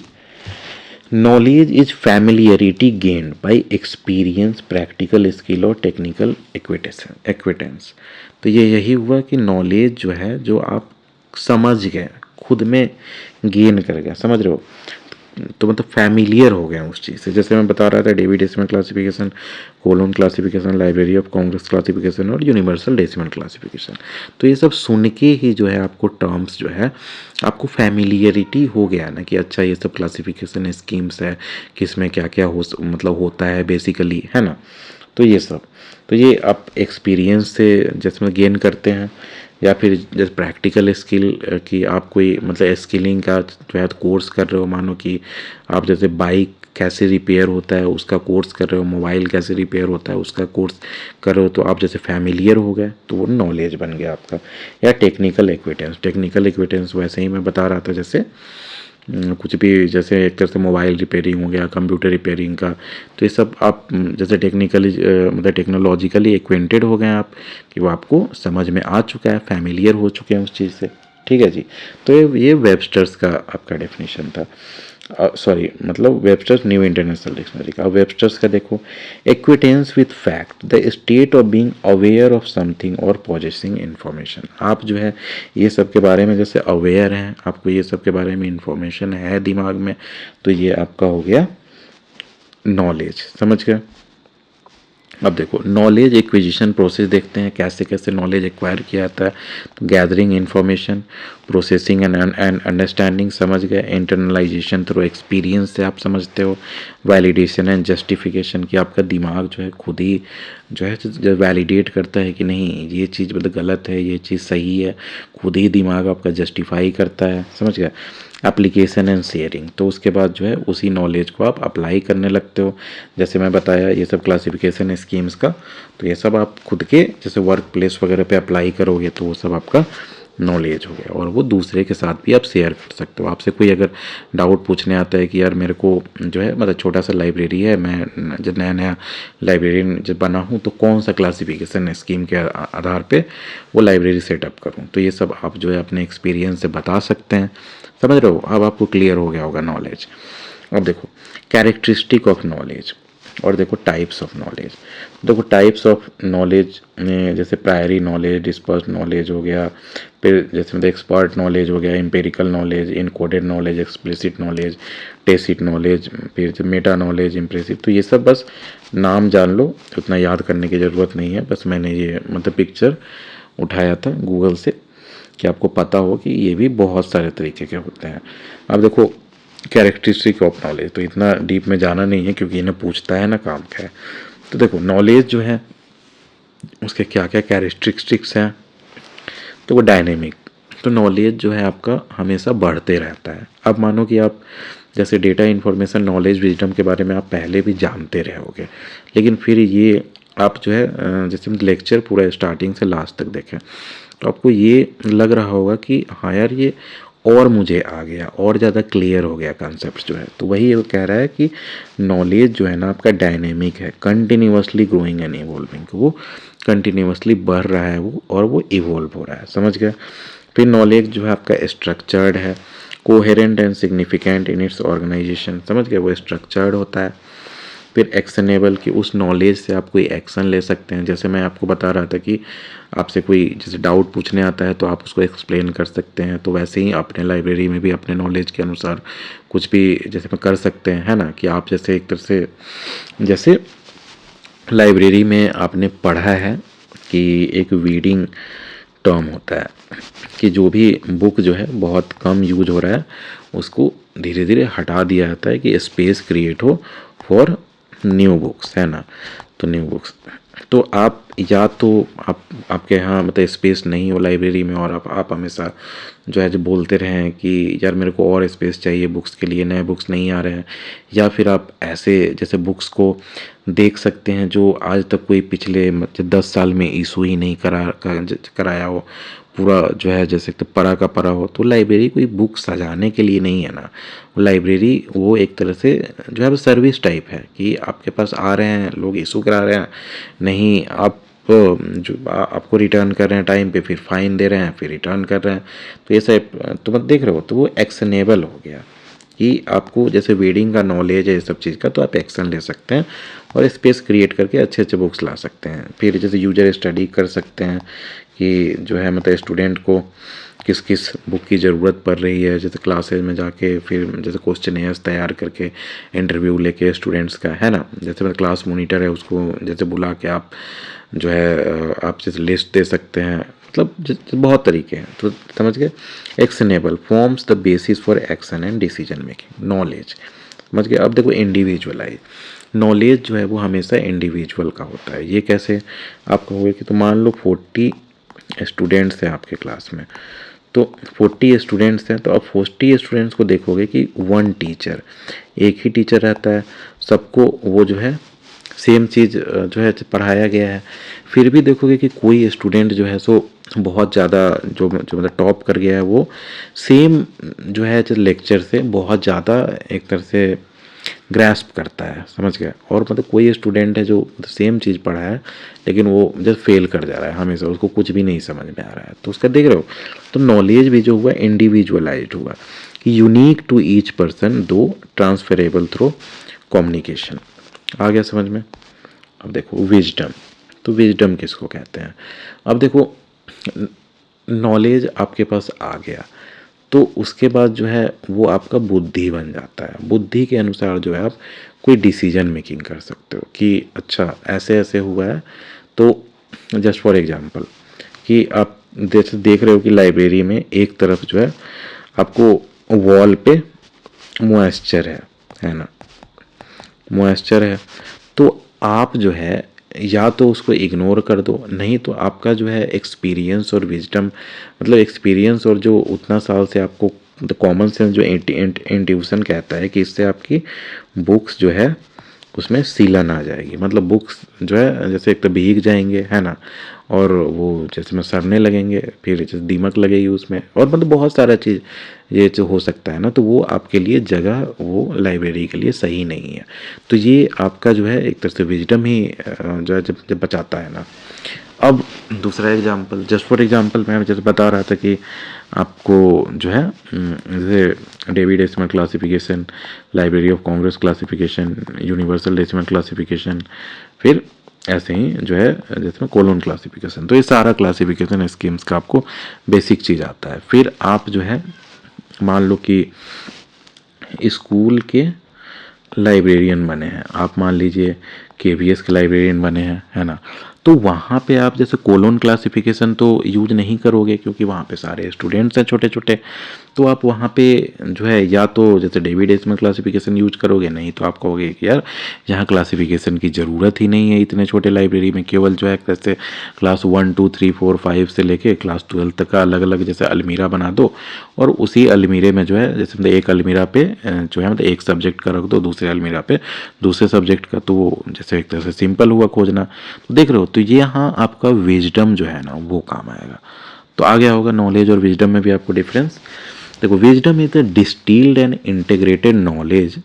knowledge is familiarity gained by experience, practical skill और टेक्निकल एक्विटेंस। तो ये यही हुआ कि नॉलेज जो है, जो आप समझ गए, खुद में गेन कर गए, समझ रहे हो, तो मतलब फैमिलियर हो गए उस चीज़ से। जैसे मैं बता रहा था, David decimal classification, colon classification, library of Congress classification और यूनिवर्सल डेसिमल क्लासिफिकेशन, तो ये सब सुन के ही जो है आपको टर्म्स जो है आपको फैमिलियरिटी हो गया ना कि अच्छा ये सब क्लासिफिकेशन स्कीम्स है, किसमें क्या क्या मतलब होता है बेसिकली, है ना। तो ये सब, तो ये आप एक्सपीरियंस से जिसमें गेन करते हैं, या फिर जैसे प्रैक्टिकल स्किल की आप कोई मतलब स्किलिंग का जो है कोर्स कर रहे हो, मानो कि आप जैसे बाइक कैसे रिपेयर होता है उसका कोर्स कर रहे हो, मोबाइल कैसे रिपेयर होता है उसका कोर्स कर रहे हो, तो आप जैसे फैमिलियर हो गए तो वो नॉलेज बन गया आपका। या टेक्निकल एक्विटेंस वैसे ही मैं बता रहा था, जैसे कुछ भी जैसे एक तरह से मोबाइल रिपेयरिंग हो गया, कंप्यूटर रिपेयरिंग का, तो ये सब आप जैसे टेक्निकली मतलब टेक्नोलॉजिकली एक्वेंटेड हो गए आप, कि वो आपको समझ में आ चुका है, फैमिलियर हो चुके हैं उस चीज़ से, ठीक है जी। तो ये वेबस्टर्स का आपका डेफिनेशन था, सॉरी मतलब वेबस्टर्स न्यू इंटरनेशनल डिक्शनरी का। वेबस्टर्स का देखो, acquaintance with fact, the state of being aware of something और पॉजेसिंग इन्फॉर्मेशन। आप जो है ये सब के बारे में जैसे अवेयर हैं, आपको ये सब के बारे में इंफॉर्मेशन है दिमाग में, तो ये आपका हो गया नॉलेज, समझ गए। अब देखो नॉलेज एक्विजिशन प्रोसेस देखते हैं, कैसे कैसे नॉलेज एक्वायर किया जाता है। तो gathering information, processing and understanding, समझ गए। इंटरनलाइजेशन थ्रू एक्सपीरियंस से आप समझते हो। वैलिडेशन एंड जस्टिफिकेशन, कि आपका दिमाग जो है खुद ही जो है जब वैलिडेट करता है कि नहीं ये चीज़ मतलब गलत है, ये चीज़ सही है, खुद ही दिमाग आपका जस्टिफाई करता है, समझ गए। एप्लीकेशन एंड शेयरिंग, तो उसके बाद जो है उसी नॉलेज को आप अप्लाई करने लगते हो। जैसे मैं बताया ये सब क्लासिफिकेशन स्कीम्स का, तो ये सब आप खुद के जैसे वर्क प्लेस वगैरह पे अप्लाई करोगे तो वो सब आपका नॉलेज हो गया, और वो दूसरे के साथ भी आप शेयर कर सकते हो। आपसे कोई अगर डाउट पूछने आता है कि यार मेरे को जो है मतलब छोटा सा लाइब्रेरी है, मैं जब नया नया लाइब्रेरियन जब बना हूँ, तो कौन सा क्लासिफिकेशन स्कीम के आधार पे वो लाइब्रेरी सेटअप करूँ, तो ये सब आप जो है अपने एक्सपीरियंस से बता सकते हैं, समझ रहे हो। अब आपको क्लियर हो गया होगा नॉलेज। अब देखो कैरेक्टरिस्टिक ऑफ नॉलेज, और देखो टाइप्स ऑफ नॉलेज। देखो टाइप्स ऑफ नॉलेज में जैसे प्रायरी नॉलेज, डिस्पर्स नॉलेज हो गया, फिर जैसे मतलब एक्सपर्ट नॉलेज हो गया, empirical knowledge, encoded knowledge, explicit knowledge, tacit knowledge, फिर मेटा नॉलेज, इम्प्रेसिव। तो ये सब बस नाम जान लो, उतना याद करने की ज़रूरत नहीं है। बस मैंने ये मतलब पिक्चर उठाया था गूगल से कि आपको पता हो कि ये भी बहुत सारे तरीके के होते हैं। अब देखो कैरेक्टरिस्टिक ऑफ नॉलेज, तो इतना डीप में जाना नहीं है क्योंकि इन्हें पूछता है ना काम क्या है। तो देखो नॉलेज जो है उसके क्या क्या कैरेक्टरिस्टिक्स हैं, तो वो डायनेमिक। तो नॉलेज जो है आपका हमेशा बढ़ते रहता है। अब मानो कि आप जैसे डेटा इन्फॉर्मेशन नॉलेज विजडम के बारे में आप पहले भी जानते रहे होगे, लेकिन फिर ये आप जो है जैसे लेक्चर पूरा स्टार्टिंग से लास्ट तक देखें तो आपको ये लग रहा होगा कि हाँ यार ये और मुझे आ गया और ज़्यादा क्लियर हो गया कॉन्सेप्ट जो है। तो वही वो कह रहा है कि नॉलेज जो है ना आपका डायनेमिक है, कंटिन्यूअसली ग्रोइंग एंड इवॉल्विंग। वो कंटिन्यूअसली बढ़ रहा है वो, और वो इवॉल्व हो रहा है, समझ गया। फिर नॉलेज जो है आपका स्ट्रक्चर्ड है, coherent and significant in its organization, समझ गए, वो स्ट्रक्चर्ड होता है। फिर एक्शनेबल, कि उस नॉलेज से आप कोई एक्शन ले सकते हैं। जैसे मैं आपको बता रहा था कि आपसे कोई जैसे डाउट पूछने आता है तो आप उसको एक्सप्लेन कर सकते हैं, तो वैसे ही अपने लाइब्रेरी में भी अपने नॉलेज के अनुसार कुछ भी जैसे में कर सकते हैं, है ना। कि आप जैसे एक तरह से जैसे लाइब्रेरी में आपने पढ़ा है कि एक रीडिंग टर्म होता है कि जो भी बुक जो है बहुत कम यूज हो रहा है उसको धीरे धीरे हटा दिया जाता है कि स्पेस क्रिएट हो फॉर न्यू बुक्स, है ना। तो न्यू बुक्स, तो आप या तो आपके यहाँ मतलब स्पेस नहीं हो लाइब्रेरी में और आप हमेशा जो है जो बोलते रहें कि यार मेरे को और स्पेस चाहिए बुक्स के लिए, नए बुक्स नहीं आ रहे हैं, या फिर आप ऐसे जैसे बुक्स को देख सकते हैं जो आज तक कोई पिछले मतलब 10 साल में इशू ही नहीं कराया हो, पूरा जो है जैसे तो परा का परा हो। तो लाइब्रेरी कोई बुक सजाने के लिए नहीं है ना, लाइब्रेरी वो एक तरह से जो है सर्विस टाइप है कि आपके पास आ रहे हैं लोग, इशू करा रहे हैं, नहीं आप जो आपको रिटर्न कर रहे हैं टाइम पे, फिर फाइन दे रहे हैं, फिर रिटर्न कर रहे हैं। तो ये सब तो मत देख रहे हो, तो वो एक्शनेबल हो गया कि आपको जैसे रीडिंग का नॉलेज है ये सब चीज़ का, तो आप एक्शन ले सकते हैं और स्पेस क्रिएट करके अच्छे अच्छे बुक्स ला सकते हैं। फिर जैसे यूजर स्टडी कर सकते हैं कि जो है मतलब स्टूडेंट को किस किस बुक की ज़रूरत पड़ रही है, जैसे क्लासेज में जाके फिर जैसे क्वेश्चनेयर्स तैयार करके इंटरव्यू लेके स्टूडेंट्स का, है ना। जैसे मतलब क्लास मॉनिटर है उसको जैसे बुला के आप जो है आप जैसे लिस्ट दे सकते हैं, मतलब बहुत तरीके हैं। तो समझ गए, actionable forms the basis for action and decision making knowledge, समझ गए। अब देखो इंडिविजुअलाइज नॉलेज जो है वो हमेशा इंडिविजुअल का होता है। ये कैसे, आप कहोगे कि तो मान लो 40 स्टूडेंट्स हैं आपके क्लास में, तो 40 स्टूडेंट्स हैं, तो आप 40 स्टूडेंट्स को देखोगे कि वन टीचर, एक ही टीचर रहता है, सबको वो जो है सेम चीज़ जो है पढ़ाया गया है। फिर भी देखोगे कि कोई स्टूडेंट जो है सो बहुत ज़्यादा जो मतलब टॉप कर गया है, वो सेम जो है लेक्चर से बहुत ज़्यादा एक तरह से ग्रैस्प करता है, समझ गया। और मतलब कोई स्टूडेंट है जो सेम चीज़ पढ़ा है लेकिन वो जब फेल कर जा रहा है हमेशा, उसको कुछ भी नहीं समझ में आ रहा है, तो उसका देख रहे हो। तो नॉलेज भी जो हुआ इंडिविजुअलाइज्ड हुआ, यूनिक टू ईच पर्सन दो ट्रांसफरेबल थ्रू कम्युनिकेशन। आ गया समझ में। अब देखो विजडम, तो विजडम किसको कहते हैं। अब देखो नॉलेज आपके पास आ गया तो उसके बाद जो है वो आपका बुद्धि बन जाता है। बुद्धि के अनुसार जो है आप कोई डिसीजन मेकिंग कर सकते हो कि अच्छा ऐसे ऐसे हुआ है। तो जस्ट फॉर एग्जांपल कि आप जैसे देख रहे हो कि लाइब्रेरी में एक तरफ जो है आपको वॉल पे मॉइस्चर है ना, मॉइस्चर है। तो आप जो है या तो उसको इग्नोर कर दो, नहीं तो आपका जो है एक्सपीरियंस और विजडम, मतलब एक्सपीरियंस और जो उतना साल से आपको कॉमन सेंस जो इंट्यूशन कहता है कि इससे आपकी बुक्स जो है उसमें सीलन आ जाएगी, मतलब बुक्स जो है जैसे एक तो भीग जाएंगे, है ना, और वो जैसे में सड़ने लगेंगे, फिर जैसे दीमक लगेगी उसमें, और मतलब बहुत सारा चीज़ ये जो हो सकता है ना। तो वो आपके लिए जगह वो लाइब्रेरी के लिए सही नहीं है। तो ये आपका जो है एक तरह से विजडम ही जो है जब जब बचाता है ना। अब दूसरा एग्जाम्पल, जस्ट फॉर एग्जाम्पल मैं जैसे बता रहा था कि आपको जो है जैसे David decimal classification, library of Congress classification, universal decimal classification, फिर ऐसे ही जो है जैसे में कोलोन क्लासिफिकेशन, तो ये सारा क्लासिफिकेशन स्कीम्स का आपको बेसिक चीज़ आता है। फिर आप जो है मान लो कि स्कूल के लाइब्रेरियन बने हैं, आप मान लीजिए केवीएस के लाइब्रेरियन बने हैं, है ना, तो वहाँ पे आप जैसे कोलोन क्लासिफिकेशन तो यूज नहीं करोगे क्योंकि वहाँ पे सारे स्टूडेंट्स हैं छोटे छोटे, तो आप वहाँ पे जो है या तो जैसे डेविड डेसिमल क्लासिफिकेशन यूज करोगे, नहीं तो आप कहोगे कि यार यहाँ क्लासिफिकेशन की ज़रूरत ही नहीं है इतने छोटे लाइब्रेरी में, केवल जो है जैसे क्लास 1 2 3 4 5 से लेके क्लास 12 तक का अलग अलग जैसे अलमीरा बना दो, और उसी अलमीरे में जो है जैसे मतलब एक अलमीरा पे जो है मतलब एक सब्जेक्ट का रख दो, दूसरे अलमीरा पे दूसरे सब्जेक्ट का, तो वो जैसे एक तरह से सिंपल हुआ खोजना। तो देख रहे हो, तो ये यहाँ आपका विजडम जो है ना वो काम आएगा। तो आ गया होगा नॉलेज और विजडम में भी आपको डिफरेंस। देखो, wisdom is the distilled and integrated knowledge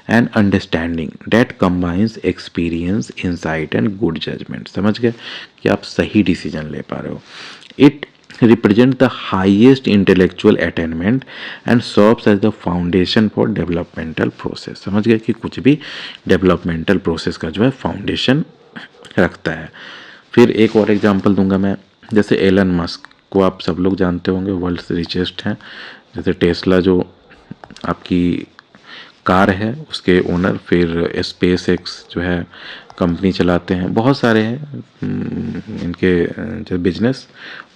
and understanding that combines experience, insight and good judgement. समझ गए कि आप सही डिसीजन ले पा रहे हो। It represent the highest intellectual attainment and serves as the foundation for developmental process। समझ गए कि कुछ भी developmental process का जो है फाउंडेशन रखता है। फिर एक और एग्जांपल दूंगा मैं, जैसे एलन मस्क को आप सब लोग जानते होंगे, वर्ल्ड रिचेस्ट हैं। जैसे टेस्ला जो आपकी कार है उसके ओनर, फिर स्पेस एक्स जो है कंपनी चलाते हैं, बहुत सारे हैं इनके जो बिजनेस,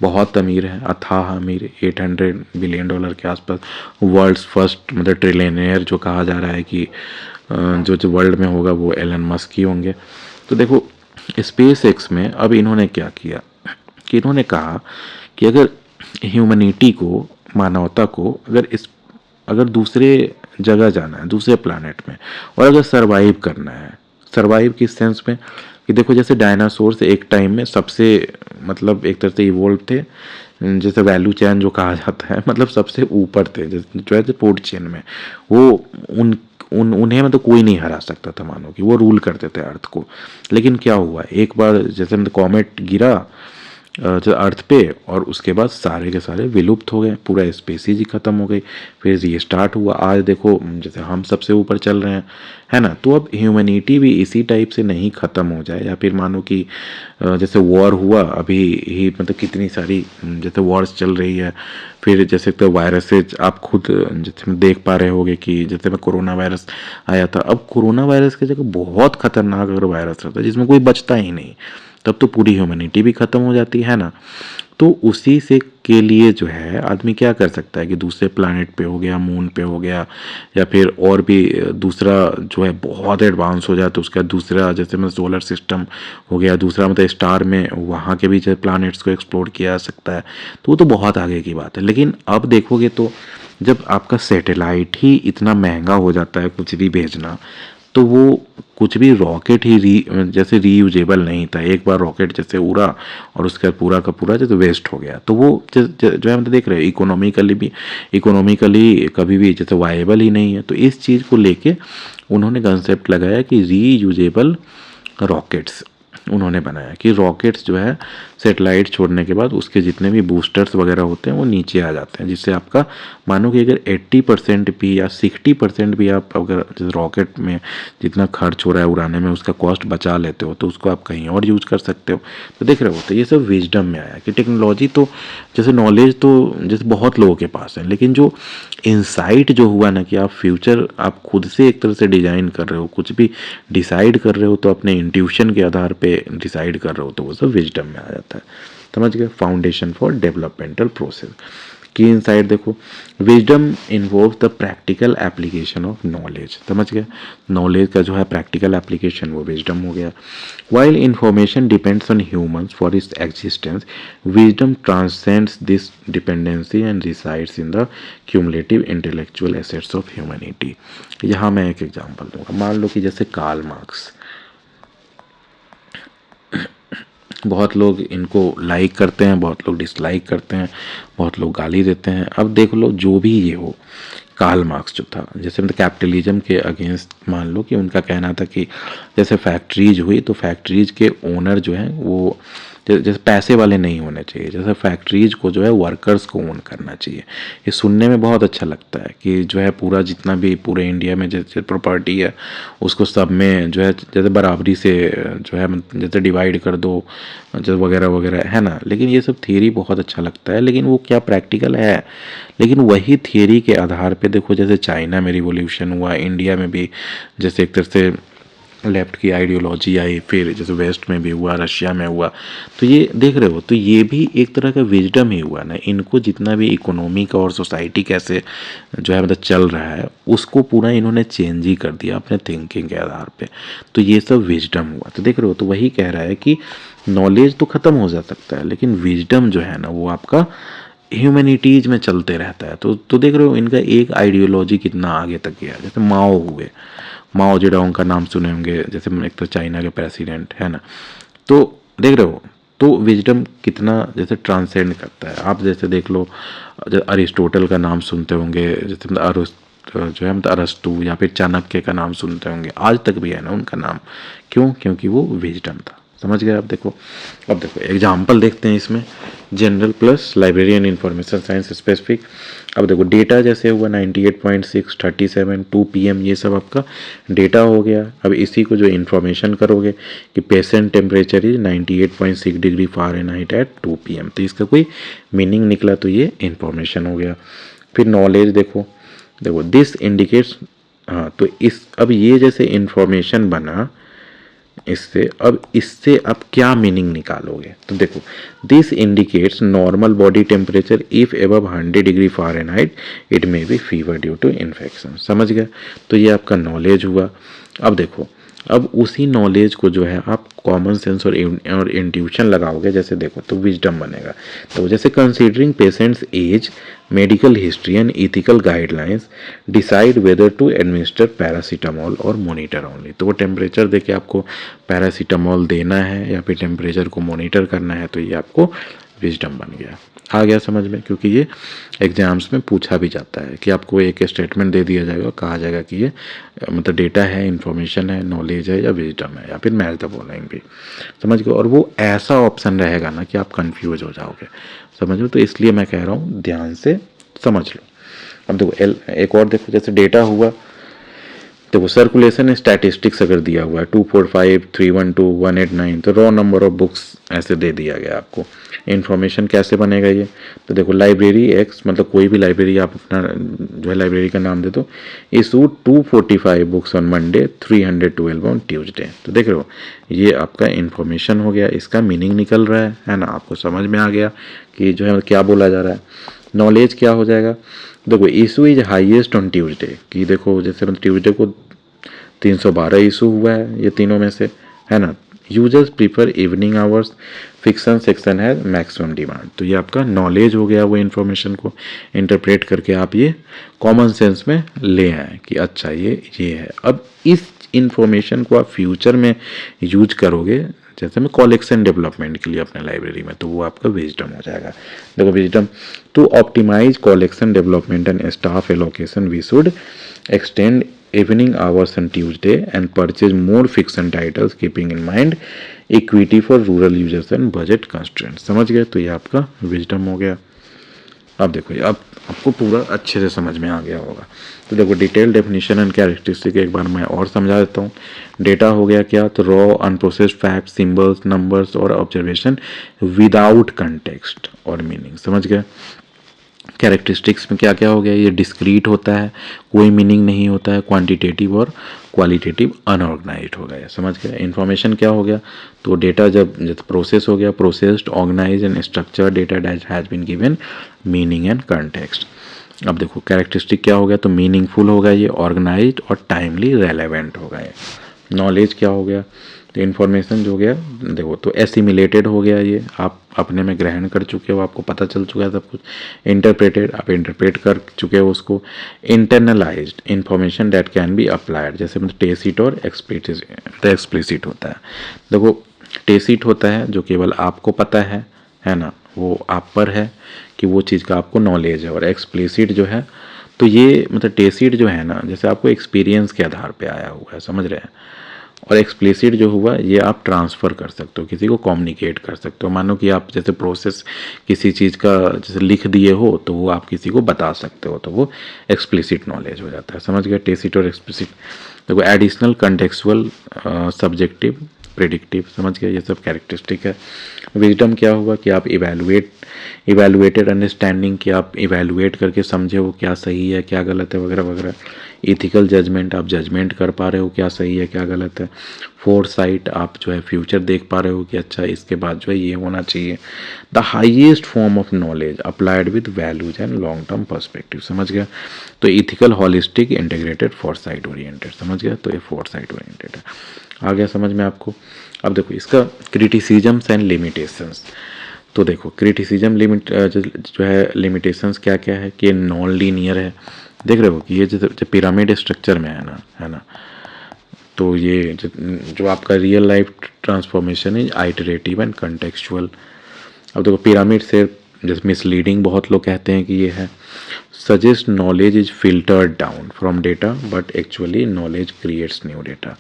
बहुत अमीर है, अथाह अमीर, $800 बिलियन के आसपास, वर्ल्ड्स फर्स्ट मतलब ट्रिलियनियर जो कहा जा रहा है कि जो वर्ल्ड में होगा वो एलन मस्क ही होंगे। तो देखो, स्पेस एक्स में अब इन्होंने क्या किया कि इन्होंने कहा कि अगर ह्यूमैनिटी को, मानवता को अगर दूसरे जगह जाना है, दूसरे प्लानट में, और अगर सरवाइव करना है, सरवाइव किस सेंस में कि देखो जैसे डायनासोर से एक टाइम में सबसे मतलब एक तरह से इवोल्व थे, जैसे वैल्यू चेन जो कहा जाता है, मतलब सबसे ऊपर थे जो है फूड चेन में, वो उन्हें मतलब कोई नहीं हरा सकता था, मानो कि वो रूल करते थे अर्थ को। लेकिन क्या हुआ, एक बार जैसे मतलब कॉमेट गिरा जो अर्थ पे, और उसके बाद सारे के सारे विलुप्त हो गए, पूरा स्पेसीज ही खत्म हो गई। फिर रीस्टार्ट हुआ, आज देखो जैसे हम सबसे ऊपर चल रहे हैं, है ना। तो अब ह्यूमैनिटी भी इसी टाइप से नहीं ख़त्म हो जाए, या फिर मानो कि जैसे वॉर हुआ अभी ही, मतलब कितनी सारी जैसे वॉर्स चल रही है, फिर जैसे तो वायरसेज आप खुद जैसे देख पा रहे होगे कि जैसे में कोरोना वायरस आया था, अब कोरोना वायरस की जगह बहुत खतरनाक अगर वायरस रहता है जिसमें कोई बचता ही नहीं, तब तो पूरी ह्यूमैनिटी भी ख़त्म हो जाती है ना। तो उसी से के लिए जो है आदमी क्या कर सकता है कि दूसरे प्लैनेट पे हो गया, मून पे हो गया, या फिर और भी दूसरा जो है बहुत एडवांस हो जाए तो उसका दूसरा जैसे मतलब सोलर सिस्टम हो गया, दूसरा मतलब स्टार में वहाँ के भी जो प्लैनेट्स को एक्सप्लोर किया जा सकता है। तो वो तो बहुत आगे की बात है। लेकिन अब देखोगे तो जब आपका सैटेलाइट ही इतना महंगा हो जाता है कुछ भी भेजना, तो वो कुछ भी रॉकेट ही जैसे रीयूजेबल नहीं था। एक बार रॉकेट जैसे उड़ा और उसका पूरा का पूरा जैसे वेस्ट हो गया, तो वो जो है मतलब देख रहे हो इकोनॉमिकली कभी भी जैसे वायबल ही नहीं है। तो इस चीज़ को लेके उन्होंने कंसेप्ट लगाया कि रीयूजेबल रॉकेट्स उन्होंने बनाया, कि रॉकेट्स जो है सेटेलाइट छोड़ने के बाद उसके जितने भी बूस्टर्स वगैरह होते हैं वो नीचे आ जाते हैं, जिससे आपका मानो कि अगर 80% भी या 60% भी आप अगर रॉकेट में जितना खर्च हो रहा है उड़ाने में उसका कॉस्ट बचा लेते हो, तो उसको आप कहीं और यूज कर सकते हो। तो देख रहे हो, तो ये सब विजडम में आया कि टेक्नोलॉजी तो जैसे नॉलेज तो जैसे बहुत लोगों के पास है, लेकिन जो इंसाइट जो हुआ ना कि आप फ्यूचर आप खुद से एक तरह से डिजाइन कर रहे हो, कुछ भी डिसाइड कर रहे हो तो अपने इंट्यूशन के आधार पे डिसाइड कर रहे हो, तो वो सब विजडम में आ जाता है। समझ गए, फाउंडेशन फॉर डेवलपमेंटल प्रोसेस की इनसाइट। देखो, wisdom involve the practical application of knowledge. समझ गए, नॉलेज का जो है प्रैक्टिकल एप्लीकेशन वो विजडम हो गया। While information depends on humans for its existence, wisdom transcends this dependency and resides in the cumulative intellectual assets of humanity. यहाँ मैं एक एग्जांपल दूंगा, मान लो कि जैसे कार्ल मार्क्स, बहुत लोग इनको लाइक करते हैं, बहुत लोग डिसलाइक करते हैं, बहुत लोग गाली देते हैं। अब देख लो, जो भी ये हो, कार्ल मार्क्स जो था जैसे मतलब कैपिटलिज्म के अगेंस्ट, मान लो कि उनका कहना था कि जैसे फैक्ट्रीज हुई तो फैक्ट्रीज के ओनर जो हैं वो जैसे पैसे वाले नहीं होने चाहिए, जैसे फैक्ट्रीज को जो है वर्कर्स को ओन करना चाहिए। ये सुनने में बहुत अच्छा लगता है कि जो है पूरा जितना भी पूरे इंडिया में जैसे प्रॉपर्टी है उसको सब में जो है जैसे बराबरी से जो है जैसे डिवाइड कर दो जैसे वगैरह वगैरह, है ना। लेकिन ये सब थियरी बहुत अच्छा लगता है, लेकिन वो क्या प्रैक्टिकल है। लेकिन वही थियरी के आधार पे देखो जैसे चाइना में रिवॉल्यूशन हुआ, इंडिया में भी जैसे एक तरह से लेफ्ट की आइडियोलॉजी आई, फिर जैसे वेस्ट में भी हुआ, रशिया में हुआ। तो ये देख रहे हो, तो ये भी एक तरह का विजडम ही हुआ ना। इनको जितना भी इकोनॉमी का और सोसाइटी कैसे जो है मतलब चल रहा है उसको पूरा इन्होंने चेंज ही कर दिया अपने थिंकिंग के आधार पे। तो ये सब विजडम हुआ। तो देख रहे हो, तो वही कह रहा है कि नॉलेज तो ख़त्म हो जा सकता है लेकिन विजडम जो है ना वो आपका ह्यूमैनिटीज में चलते रहता है। तो देख रहे हो इनका एक आइडियोलॉजी कितना आगे तक गया। जैसे माओ हुए, माओ जेडोंग का नाम सुने होंगे, जैसे एक तो चाइना के प्रेसिडेंट है ना। तो देख रहे हो, तो विजडम कितना जैसे ट्रांसेंड करता है। आप जैसे देख लो, अरिस्टोटल का नाम सुनते होंगे, जैसे जो है मतलब अरस्तु या फिर चाणक्य का नाम सुनते होंगे, आज तक भी है ना उनका नाम। क्यों? क्योंकि वो विजडम था। समझ गए आप? देखो, अब देखो एग्जाम्पल देखते हैं इसमें, general plus librarian information science specific. अब देखो डेटा जैसे हुआ 98.6, 37, 2 PM, ये सब आपका डेटा हो गया। अब इसी को जो इन्फॉर्मेशन करोगे कि patient temperature is 98.6 degree Fahrenheit at 2 PM, तो इसका कोई मीनिंग निकला तो ये इन्फॉर्मेशन हो गया। फिर नॉलेज देखो, देखो दिस इंडिकेट्स, हाँ तो इस अब ये जैसे इन्फॉर्मेशन बना इससे अब क्या मीनिंग निकालोगे। तो देखो, this indicates normal body temperature if above 100 degree Fahrenheit it may be fever due to infection. समझ गए? तो ये आपका नॉलेज हुआ। अब देखो, अब उसी नॉलेज को जो है आप कॉमन सेंस और इंट्यूशन लगाओगे, जैसे देखो तो विजडम बनेगा। तो जैसे considering patients age, medical history and ethical guidelines decide whether to administer paracetamol और मोनीटर ओनली। तो वो टेम्परेचर देके आपको पैरासीटामोल देना है या फिर टेम्परेचर को मोनीटर करना है, तो ये आपको विजडम बन गया। आ गया समझ में? क्योंकि ये एग्जाम्स में पूछा भी जाता है कि आपको एक स्टेटमेंट दे दिया जाएगा, कहा जाएगा कि ये मतलब डेटा है, इंफॉर्मेशन है, नॉलेज है या विजडम है या फिर मैच द फॉलोइंग भी। समझ गए? और वो ऐसा ऑप्शन रहेगा ना कि आप कंफ्यूज हो जाओगे। समझ लो, तो इसलिए मैं कह रहा हूँ ध्यान से समझ लो। अब देखो एक और देखो, जैसे डेटा हुआ, देखो सर्कुलेशन स्टैटिस्टिक्स अगर दिया हुआ है 245, 312, 189, तो रॉ नंबर ऑफ बुक्स ऐसे दे दिया गया आपको। इन्फॉर्मेशन कैसे बनेगा ये? तो देखो लाइब्रेरी एक्स, मतलब कोई भी लाइब्रेरी आप अपना जो है लाइब्रेरी का नाम दे दो, issue 245 books on Monday, 312 on Tuesday. तो देख रहे हो, ये आपका इन्फॉर्मेशन हो गया, इसका मीनिंग निकल रहा है ना। आपको समझ में आ गया कि जो है क्या बोला जा रहा है। नॉलेज क्या हो जाएगा? देखो issue is highest on Tuesday, कि देखो जैसे मतलब ट्यूजडे को 312 इशू हुआ है ये तीनों में से, है ना। Users prefer evening hours, fiction section है मैक्सिमम डिमांड। तो ये आपका नॉलेज हो गया, वो इन्फॉर्मेशन को इंटरप्रेट करके आप ये कॉमन सेंस में ले आए कि अच्छा ये है। अब इस इन्फॉर्मेशन को आप फ्यूचर में यूज करोगे, जैसे में कलेक्शन डेवलपमेंट के लिए अपने लाइब्रेरी में, तो वो आपका विजडम हो जाएगा। देखो wisdom, to optimize collection development and staff allocation we should extend evening hours on Tuesday and purchase more fiction titles keeping in mind equity for rural users and budget constraints। समझ गए? तो ये आपका wisdom हो गया। अब देखो, अब आपको पूरा अच्छे से समझ में आ गया होगा। तो देखो डिटेल डेफिनेशन एंड कैरेक्टरिस्टिक एक बार मैं और समझा देता हूँ। डेटा हो गया क्या? तो raw unprocessed fact, symbols, numbers और ऑब्जर्वेशन विदाउट कंटेक्स्ट और मीनिंग। समझ गए? कैरेक्टरिस्टिक्स में क्या क्या हो गया? ये डिस्क्रीट होता है, कोई मीनिंग नहीं होता है, क्वांटिटेटिव और क्वालिटेटिव अनऑर्गेनाइज्ड हो गया। समझ गया? इन्फॉर्मेशन क्या हो गया? तो डेटा जब प्रोसेस हो गया, processed, organize and structure data that has been given meaning and context. अब देखो कैरेक्टरिस्टिक क्या हो गया? तो मीनिंगफुल हो गया ये, ऑर्गेनाइज्ड और टाइमली रेलेवेंट हो गया। नॉलेज क्या हो गया? तो इन्फॉर्मेशन जो हो गया, देखो तो एसिमिलेटेड हो गया, ये आप अपने में ग्रहण कर चुके हो, आपको पता चल चुका है सब कुछ। इंटरप्रेटेड, आप इंटरप्रेट कर चुके हो उसको। Internalised, information that can be applied, जैसे मतलब टेसिट और एक्सप्लिसिट होता है। देखो टेसिट होता है जो केवल आपको पता है ना, वो आप पर है कि वो चीज़ का आपको नॉलेज है। और एक्सप्लिसिट जो है, तो ये मतलब टेसिट जो है ना, जैसे आपको एक्सपीरियंस के आधार पे आया हुआ है। समझ रहे हैं? और एक्सप्लिसिट जो हुआ ये आप ट्रांसफ़र कर सकते हो, किसी को कम्युनिकेट कर सकते हो। मानो कि आप जैसे प्रोसेस किसी चीज़ का जैसे लिख दिए हो तो वो आप किसी को बता सकते हो, तो वो एक्सप्लिसिट नॉलेज हो जाता है। समझ गए, टेसिट और एक्सप्लिसिट। देखो एडिशनल, कंटेक्चुअल, सब्जेक्टिव, प्रेडिक्टिव, समझ गए, ये सब कैरेक्टरिस्टिक है। विजडम क्या हुआ कि आप इवेलुएटेड अंडरस्टैंडिंग, कि आप इवेलुएट करके समझे हो क्या सही है क्या गलत है वगैरह वगैरह। इथिकल जजमेंट, आप जजमेंट कर पा रहे हो क्या सही है क्या गलत है। फोरसाइट, आप जो है फ्यूचर देख पा रहे हो कि अच्छा इसके बाद जो है ये होना चाहिए। The highest form of knowledge applied with values and long term perspective, समझ गया। तो ethical, holistic, integrated, foresight oriented, समझ गया। तो ये फोरसाइट ओरिएंटेड है। आ गया समझ में आपको। अब देखो इसका क्रिटिसिजम्स एंड लिमिटेशंस। तो देखो क्रिटिसिज्म लिमिट जो है लिमिटेशंस क्या क्या है कि नॉन लीनियर है। देख रहे हो कि ये जो पिरामिड स्ट्रक्चर में है ना, तो ये जो आपका रियल लाइफ ट्रांसफॉर्मेशन है आइटरेटिव एंड कंटेक्चुअल। अब देखो पिरामिड से जैसे मिसलीडिंग बहुत लोग कहते हैं कि ये है। Suggest knowledge is filtered down from data but actually knowledge creates new data.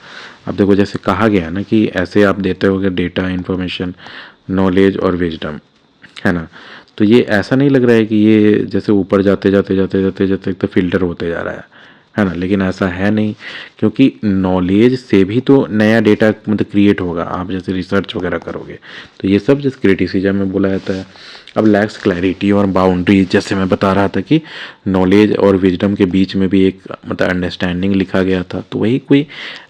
अब देखो जैसे कहा गया ना कि ऐसे आप देते हो डेटा, इंफॉर्मेशन, नॉलेज और विजडम, है ना, तो ये ऐसा नहीं लग रहा है कि ये जैसे ऊपर जाते जाते जाते जाते जाते तो फिल्टर होते जा रहा है ना, लेकिन ऐसा है नहीं, क्योंकि नॉलेज से भी तो नया डेटा मतलब क्रिएट होगा। आप जैसे रिसर्च वगैरह करोगे तो ये सब जैसे क्रिटिसिज्म में बोला जाता है। अब लैक्स क्लैरिटी और बाउंड्रीज, जैसे मैं बता रहा था कि नॉलेज और विजडम के बीच में भी एक मतलब अंडरस्टैंडिंग लिखा गया था, तो वही कोई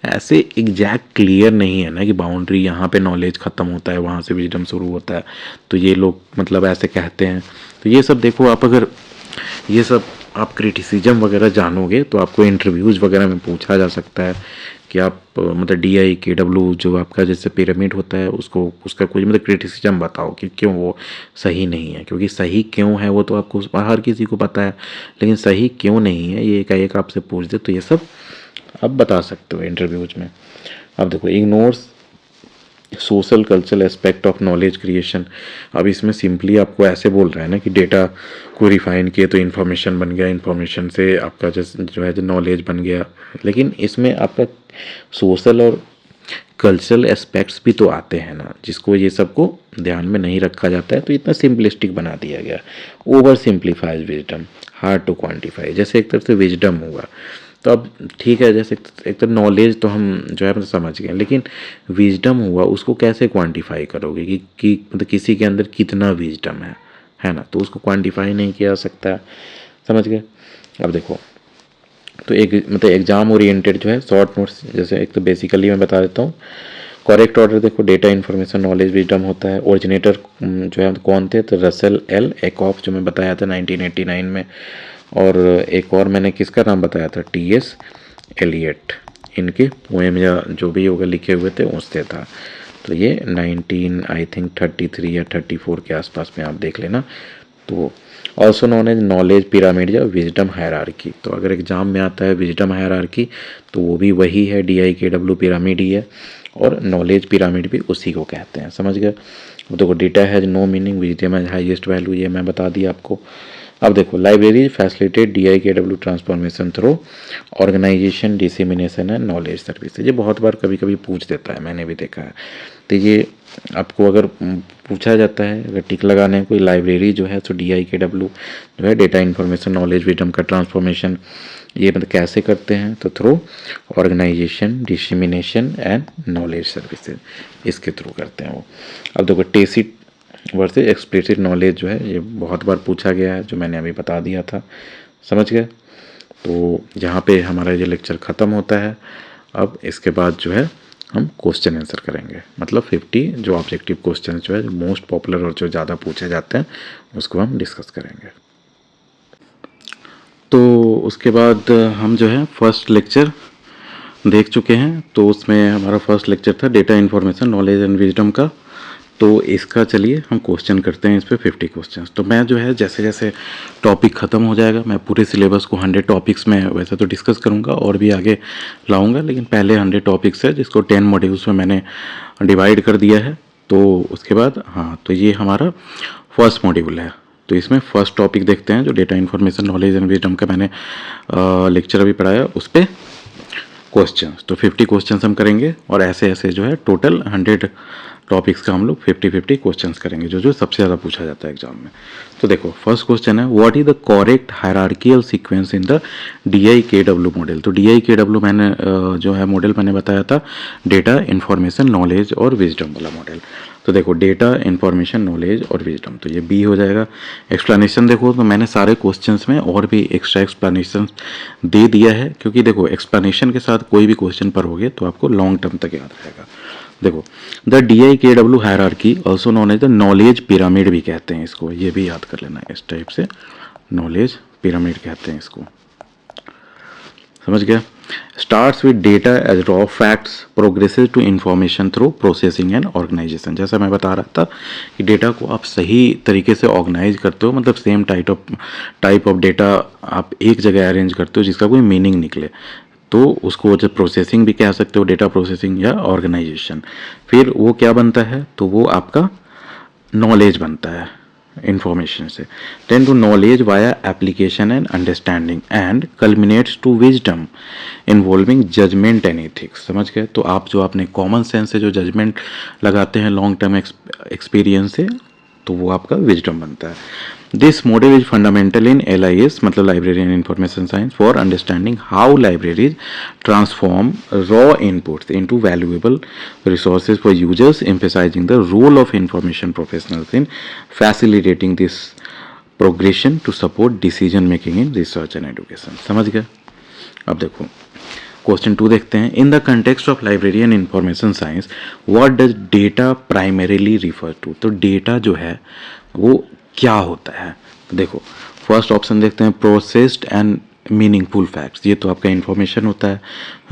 ऐसे एग्जैक्ट क्लियर नहीं है ना कि बाउंड्री यहाँ पे नॉलेज ख़त्म होता है वहाँ से विजडम शुरू होता है, तो ये लोग मतलब ऐसे कहते हैं। तो ये सब देखो, आप अगर ये सब आप क्रिटिसिज्म वगैरह जानोगे तो आपको इंटरव्यूज़ वगैरह में पूछा जा सकता है कि आप मतलब DIKW जो आपका जैसे पिरामिड होता है उसको उसका कोई मतलब क्रिटिसिज्म बताओ कि क्यों वो सही नहीं है। क्योंकि सही क्यों है वो तो आपको हर किसी को पता है, लेकिन सही क्यों नहीं है ये एक आपसे पूछ दे तो ये सब आप बता सकते हो इंटरव्यूज में। अब देखो ignores social cultural aspect of knowledge creation. अब इसमें सिंपली आपको ऐसे बोल रहा है ना कि डेटा को रिफाइन किए तो इन्फॉर्मेशन बन गया, इन्फॉर्मेशन से आपका जो है नॉलेज बन गया, लेकिन इसमें आपका सोशल और कल्चरल एस्पेक्ट्स भी तो आते हैं ना, जिसको ये सबको ध्यान में नहीं रखा जाता है, तो इतना सिंपलिस्टिक बना दिया गया। Over simplifies wisdom, hard to quantify. जैसे एक तरफ से विजडम हुआ तो अब ठीक है, जैसे एक तो नॉलेज तो हम जो है मतलब समझ गए, लेकिन विजडम हुआ उसको कैसे क्वांटिफाई करोगे कि मतलब किसी के अंदर कितना विजडम है ना, तो उसको क्वांटिफाई नहीं किया जा सकता, समझ गए। अब देखो तो एक मतलब एग्जाम ओरिएंटेड जो है शॉर्ट नोट्स, जैसे एक तो बेसिकली मैं बता देता हूँ। करेक्ट ऑर्डर देखो, डेटा, इन्फॉर्मेशन, नॉलेज, विजडम होता है। ओरिजिनेटर जो है कौन थे, तो रसेल एल एकॉफ जो मैं बताया था 1989 में, और एक और मैंने किसका नाम बताया था, TS एलियट। इनके पोएम या जो भी होगा लिखे हुए थे उससे था। तो ये 19 आई थिंक 33 या 34 के आसपास में आप देख लेना। तो also known as knowledge pyramid या विजडम हायरार्की। तो अगर एग्जाम में आता है विजडम हायरार्की तो वो भी वही है, DIKW पिरामिड ही है, और नॉलेज पिरामिड भी उसी को कहते हैं, समझ गए। देखो data has no meaning, wisdom has highest value, ये मैं बता दिया आपको। अब देखो library facilitate DIKW transformation through organization, dissemination and knowledge services. ये बहुत बार कभी कभी पूछ देता है, मैंने भी देखा है। तो ये आपको अगर पूछा जाता है, अगर टिक लगाना है कोई लाइब्रेरी जो है तो DIKW जो है डेटा, इन्फॉर्मेशन, नॉलेज, विजडम का ट्रांसफॉर्मेशन ये मतलब कैसे करते हैं, तो through organization, dissemination and knowledge services, इसके थ्रू करते हैं वो। अब देखो टेसिट वर्सेस एक्सप्लिसिट नॉलेज जो है ये बहुत बार पूछा गया है, जो मैंने अभी बता दिया था, समझ गए। तो यहाँ पे हमारा ये लेक्चर ख़त्म होता है। अब इसके बाद जो है हम क्वेश्चन आंसर करेंगे, मतलब 50 जो ऑब्जेक्टिव क्वेश्चन जो है मोस्ट पॉपुलर और जो ज़्यादा पूछे जाते हैं उसको हम डिस्कस करेंगे। तो उसके बाद हम जो है फर्स्ट लेक्चर देख चुके हैं, तो उसमें हमारा फर्स्ट लेक्चर था data, information, knowledge and wisdom का। तो इसका चलिए हम क्वेश्चन करते हैं, इस पर 50 क्वेश्चन। तो मैं जो है जैसे जैसे टॉपिक ख़त्म हो जाएगा मैं पूरे सिलेबस को 100 टॉपिक्स में वैसे तो डिस्कस करूँगा और भी आगे लाऊंगा, लेकिन पहले 100 टॉपिक्स है जिसको 10 मॉड्यूल्स में मैंने डिवाइड कर दिया है। तो उसके बाद हाँ, तो ये हमारा फर्स्ट मॉड्यूल है। तो इसमें फर्स्ट टॉपिक देखते हैं जो data, information, knowledge and wisdom का मैंने लेक्चर अभी पढ़ाया, उस पर क्वेश्चंस। तो 50 क्वेश्चंस हम करेंगे और ऐसे ऐसे जो है टोटल 100 टॉपिक्स का हम लोग 50-50 क्वेश्चंस करेंगे जो जो सबसे ज़्यादा पूछा जाता है एग्जाम में। तो देखो फर्स्ट क्वेश्चन है, what is the correct hierarchical sequence in the DIKW model. तो DIKW मैंने जो है मॉडल मैंने बताया था डेटा, इंफॉर्मेशन, नॉलेज और विजडम वाला मॉडल। तो देखो डेटा, इंफॉर्मेशन, नॉलेज और विजडम, तो ये बी हो जाएगा। एक्सप्लेनेशन देखो तो मैंने सारे क्वेश्चंस में और भी एक्स्ट्रा एक्सप्लेनेशन दे दिया है, क्योंकि देखो एक्सप्लेनेशन के साथ कोई भी क्वेश्चन पढ़ोगे तो आपको लॉन्ग टर्म तक याद रहेगा। देखो the DIKW hierarchy also known as the knowledge pyramid भी कहते हैं इसको, ये भी याद कर लेना है, इस टाइप से नॉलेज पिरामिड कहते हैं इसको, समझ गया। Starts with data as raw facts, progresses to information through processing and organization. जैसा मैं बता रहा था कि डेटा को आप सही तरीके से ऑर्गेनाइज करते हो, मतलब सेम टाइप ऑफ डेटा आप एक जगह अरेंज करते हो जिसका कोई मीनिंग निकले, तो उसको जब प्रोसेसिंग भी कह सकते हो, डेटा प्रोसेसिंग या ऑर्गेनाइजेशन। फिर वो क्या बनता है, तो वो आपका नॉलेज बनता है इंफॉर्मेशन से। Then to knowledge via application and understanding and culminates to wisdom involving judgement and ethics. समझ गए। तो आप जो अपने कॉमन सेंस से जो जजमेंट लगाते हैं लॉन्ग टर्म एक्सपीरियंस से, तो वो आपका विजडम बनता है। This model is fundamental in LIS मतलब library and information science for understanding how libraries transform raw inputs into valuable resources for users, emphasizing the role of information professionals in facilitating this progression to support decision making in research and education। समझ गए। अब देखो question 2 देखते हैं। In the context of library and information science what does data primarily refer to. तो data जो है वो क्या होता है। तो देखो फर्स्ट ऑप्शन देखते हैं, प्रोसेस्ड एंड मीनिंगफुल फैक्ट्स, ये तो आपका इंफॉर्मेशन होता है।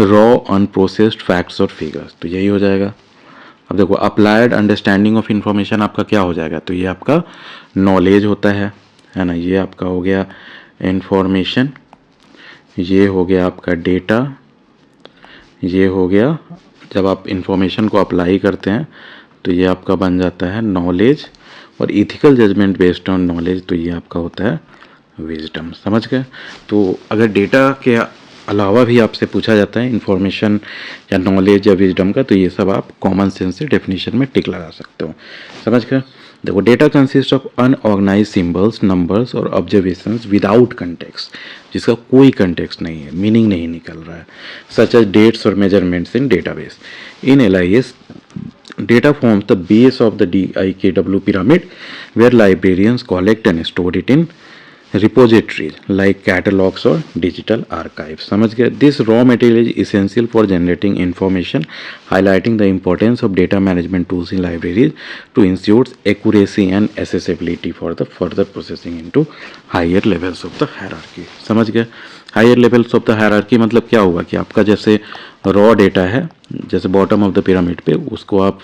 रॉ अनप्रोसेस्ड फैक्ट्स और फिगर्स, तो यही हो जाएगा। अब देखो अप्लाइड अंडरस्टैंडिंग ऑफ इंफॉर्मेशन आपका क्या हो जाएगा, तो ये आपका नॉलेज होता है ना। ये आपका हो गया इंफॉर्मेशन, ये हो गया आपका डेटा, ये हो गया जब आप इंफॉर्मेशन को अप्लाई करते हैं तो ये आपका बन जाता है नॉलेज, और ethical judgement based on knowledge, तो ये आपका होता है विजडम। समझ गए। तो अगर डेटा के अलावा भी आपसे पूछा जाता है इंफॉर्मेशन या नॉलेज या विजडम का, तो ये सब आप कॉमन सेंस से डेफिनेशन में टिक लगा सकते हो। समझ गए। देखो data consist of unorganized symbols, numbers और ऑब्जर्वेशंस विदाउट कंटेक्स्ट, जिसका कोई कंटेक्स्ट नहीं है, मीनिंग नहीं निकल रहा है, सच एज डेट्स और measurements in database. In LIS data forms the base of the DIKW pyramid, where librarians collect and store it in repositories like catalogs or digital archives। समझ गए। This raw material is essential for generating information, highlighting the importance of data management tools in libraries to ensure accuracy and accessibility for the further processing into higher levels of the hierarchy। समझ गए। Higher levels of the hierarchy मतलब क्या होगा कि आपका जैसे raw data है, जैसे बॉटम ऑफ द पिरामिड पे, उसको आप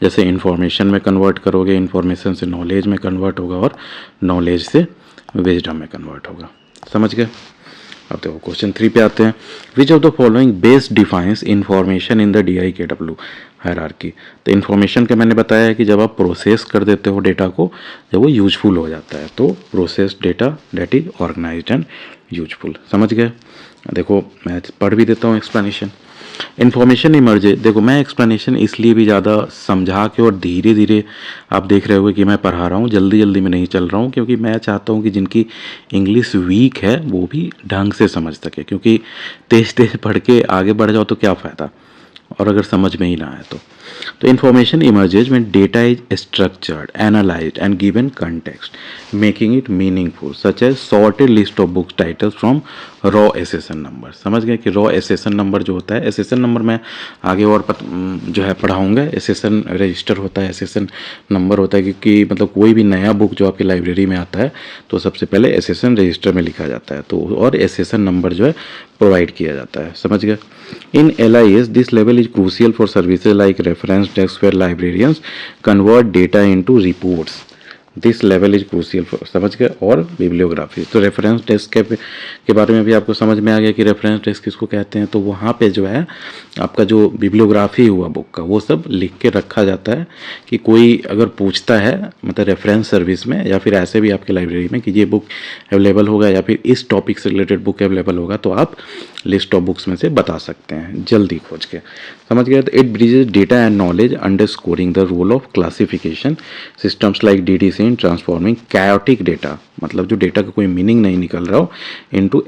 जैसे इंफॉर्मेशन में कन्वर्ट करोगे, इंफॉर्मेशन से नॉलेज में कन्वर्ट होगा और नॉलेज से विजडम में कन्वर्ट होगा। समझ गए। अब देखो क्वेश्चन 3 पे आते हैं। Which of the following best defines information in the DIKW hierarchy. तो इन्फॉर्मेशन का मैंने बताया है कि जब आप प्रोसेस कर देते हो डेटा को, जब वो यूजफुल हो जाता है, तो process data that is organized and useful. समझ गए। देखो मैं पढ़ भी देता हूँ एक्सप्लेनेशन। इन्फॉर्मेशन इमर्ज, देखो मैं एक्सप्लेनेशन इसलिए भी ज़्यादा समझा के और धीरे धीरे, आप देख रहे होगे कि मैं पढ़ा रहा हूँ, जल्दी जल्दी में नहीं चल रहा हूँ, क्योंकि मैं चाहता हूँ कि जिनकी इंग्लिश वीक है वो भी ढंग से समझ सके, क्योंकि तेज तेज पढ़ के आगे बढ़ जाओ तो क्या फ़ायदा, और अगर समझ में ही ना आए तो information emerges when data is structured, analysed and given context, making it meaningful, such as sorted list of books titles from raw accession number. समझ गए कि रॉ एसेसन नंबर जो होता है, एसेसन नंबर मैं आगे और जो है पढ़ाऊंगा। एसेसन रजिस्टर होता है, एसेसन नंबर होता है, क्योंकि मतलब कोई भी नया बुक जो आपकी लाइब्रेरी में आता है तो सबसे पहले एसेसन रजिस्टर में लिखा जाता है, तो और एसेसन नंबर जो है प्रोवाइड किया जाता है। समझ गए। In LIS, this level is crucial for services like reference desks where librarians convert data into reports, this level is crucial for, समझ गए। और बिब्लियोग्राफी, तो रेफरेंस डेस्क के बारे में भी आपको समझ में आ गया कि रेफरेंस डेस्क किसको कहते हैं। तो वहाँ पे जो है आपका जो बिब्लियोग्राफी हुआ बुक का वो सब लिख के रखा जाता है कि कोई अगर पूछता है मतलब रेफरेंस सर्विस में या फिर ऐसे भी आपके लाइब्रेरी में कि ये बुक अवेलेबल होगा या फिर इस टॉपिक से रिलेटेड बुक अवेलेबल होगा, तो आप लिस्ट ऑफ बुक्स में से बता सकते हैं जल्दी खोज के, समझ गए। तो it bridges data and knowledge underscoring the role of classification systems like DDC in transforming chaotic data, मतलब जो डेटा का कोई मीनिंग नहीं निकल रहा हो, into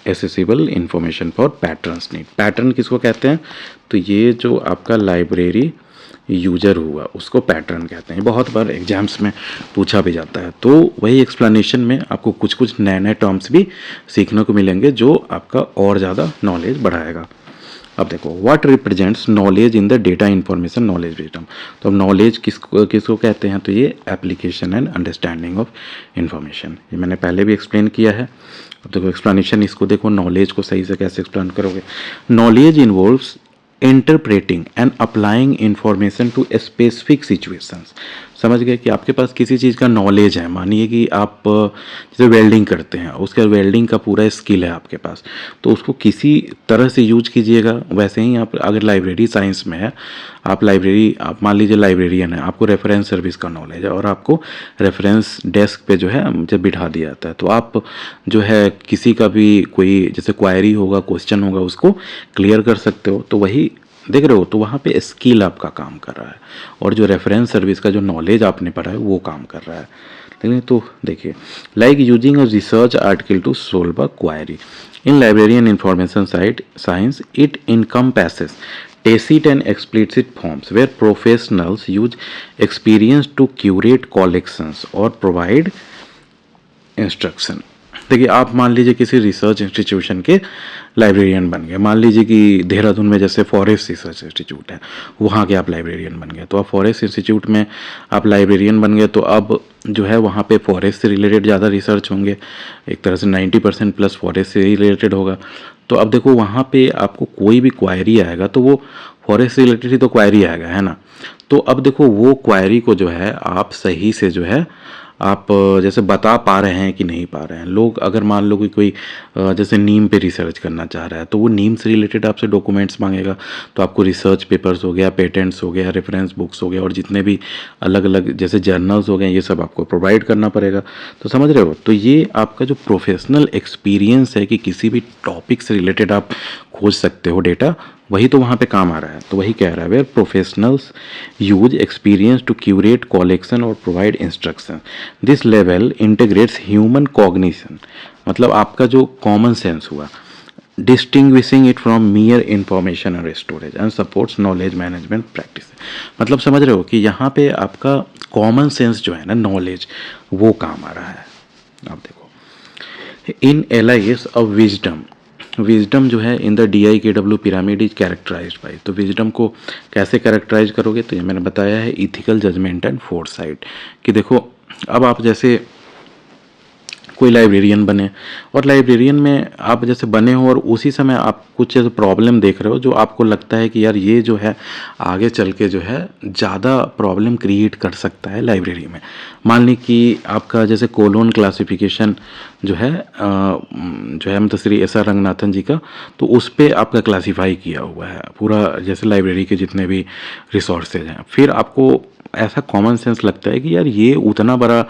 accessible information for patterns need. Pattern किसको कहते हैं, तो ये जो आपका लाइब्रेरी यूजर हुआ उसको पैटर्न कहते हैं। बहुत बार एग्जाम्स में पूछा भी जाता है। तो वही एक्सप्लेनेशन में आपको कुछ कुछ नए नए टर्म्स भी सीखने को मिलेंगे जो आपका और ज़्यादा नॉलेज बढ़ाएगा। अब देखो what represents knowledge in the data information knowledge wisdom. तो अब नॉलेज किसको कहते हैं, तो ये application and understanding of information, ये मैंने पहले भी एक्सप्लेन किया है। अब देखो एक्सप्लेनेशन, इसको देखो नॉलेज को सही से कैसे एक्सप्लेन करोगे। Knowledge involves interpreting and applying information to specific situations. समझ गए कि आपके पास किसी चीज़ का नॉलेज है, मानिए कि आप जैसे वेल्डिंग करते हैं, उसका वेल्डिंग का पूरा स्किल है आपके पास, तो उसको किसी तरह से यूज कीजिएगा। वैसे ही आप अगर लाइब्रेरी साइंस में है, आप मान लीजिए लाइब्रेरियन है, आपको रेफरेंस सर्विस का नॉलेज है और आपको रेफरेंस डेस्क पे जो है जब बिठा दिया जाता है, तो आप जो है किसी का भी कोई जैसे क्वायरी होगा, क्वेश्चन होगा, उसको क्लियर कर सकते हो। तो वही देख रहे हो, तो वहाँ पे स्किल आपका काम कर रहा है और जो रेफरेंस सर्विस का जो नॉलेज आपने पढ़ा है वो काम कर रहा है। लेकिन तो देखिए like using a research article to solve a query in librarian information science, it encompasses tacit and explicit forms where professionals use experience to curate collections or provide instruction. देखिए आप मान लीजिए किसी रिसर्च इंस्टीट्यूशन के librarian बन गए, मान लीजिए कि देहरादून में जैसे फॉरेस्ट रिसर्च इंस्टीट्यूट है, वहाँ के आप लाइब्रेरियन बन गए। तो आप फॉरेस्ट इंस्टीट्यूट में आप लाइब्रेरियन बन गए, तो अब जो है वहाँ पे फॉरेस्ट से रिलेटेड ज़्यादा रिसर्च होंगे, एक तरह से 90% प्लस फॉरेस्ट से ही रिलेटेड होगा। तो अब देखो वहाँ पे आपको कोई भी क्वायरी आएगा तो वो फॉरेस्ट से रिलेटेड ही तो क्वायरी आएगा, है ना। तो अब देखो वो क्वायरी को जो है आप सही से जो है आप जैसे बता पा रहे हैं कि नहीं पा रहे हैं। लोग अगर मान लो कि कोई जैसे नीम पे रिसर्च करना चाह रहा है, तो वो नीम से रिलेटेड आपसे डॉक्यूमेंट्स मांगेगा, तो आपको रिसर्च पेपर्स हो गया, पेटेंट्स हो गया, रेफरेंस बुक्स हो गया और जितने भी अलग अलग जैसे जर्नल्स हो गए, ये सब आपको प्रोवाइड करना पड़ेगा। तो समझ रहे हो, तो ये आपका जो प्रोफेशनल एक्सपीरियंस है कि किसी भी टॉपिक से रिलेटेड आप खोज सकते हो डेटा, वही तो वहाँ पे काम आ रहा है। तो वही कह रहा है where professionals use experience to curate collection और provide instruction, this level integrates human cognition, मतलब आपका जो कॉमन सेंस हुआ, distinguishing it from mere information and storage and supports knowledge management practice. मतलब समझ रहे हो कि यहाँ पे आपका कॉमन सेंस जो है ना, नॉलेज, वो काम आ रहा है। आप देखो इन LIS ऑफ विजडम जो है in the DIKW pyramid is characterized by. तो विजडम को कैसे कैरेक्टराइज करोगे, तो ये मैंने बताया है इथिकल जजमेंट एंड फोरसाइट। कि देखो अब आप जैसे कोई लाइब्रेरियन बने और लाइब्रेरियन में आप जैसे बने हो और उसी समय आप कुछ ऐसे प्रॉब्लम देख रहे हो जो आपको लगता है कि यार ये जो है आगे चल के जो है ज़्यादा प्रॉब्लम क्रिएट कर सकता है लाइब्रेरी में। मान ली कि आपका जैसे कोलोन क्लासिफिकेशन जो है मतलब श्री SR रंगनाथन जी का, तो उस पर आपका क्लासीफाई किया हुआ है पूरा जैसे लाइब्रेरी के जितने भी रिसोर्सेज हैं। फिर आपको ऐसा कॉमन सेंस लगता है कि यार ये उतना बड़ा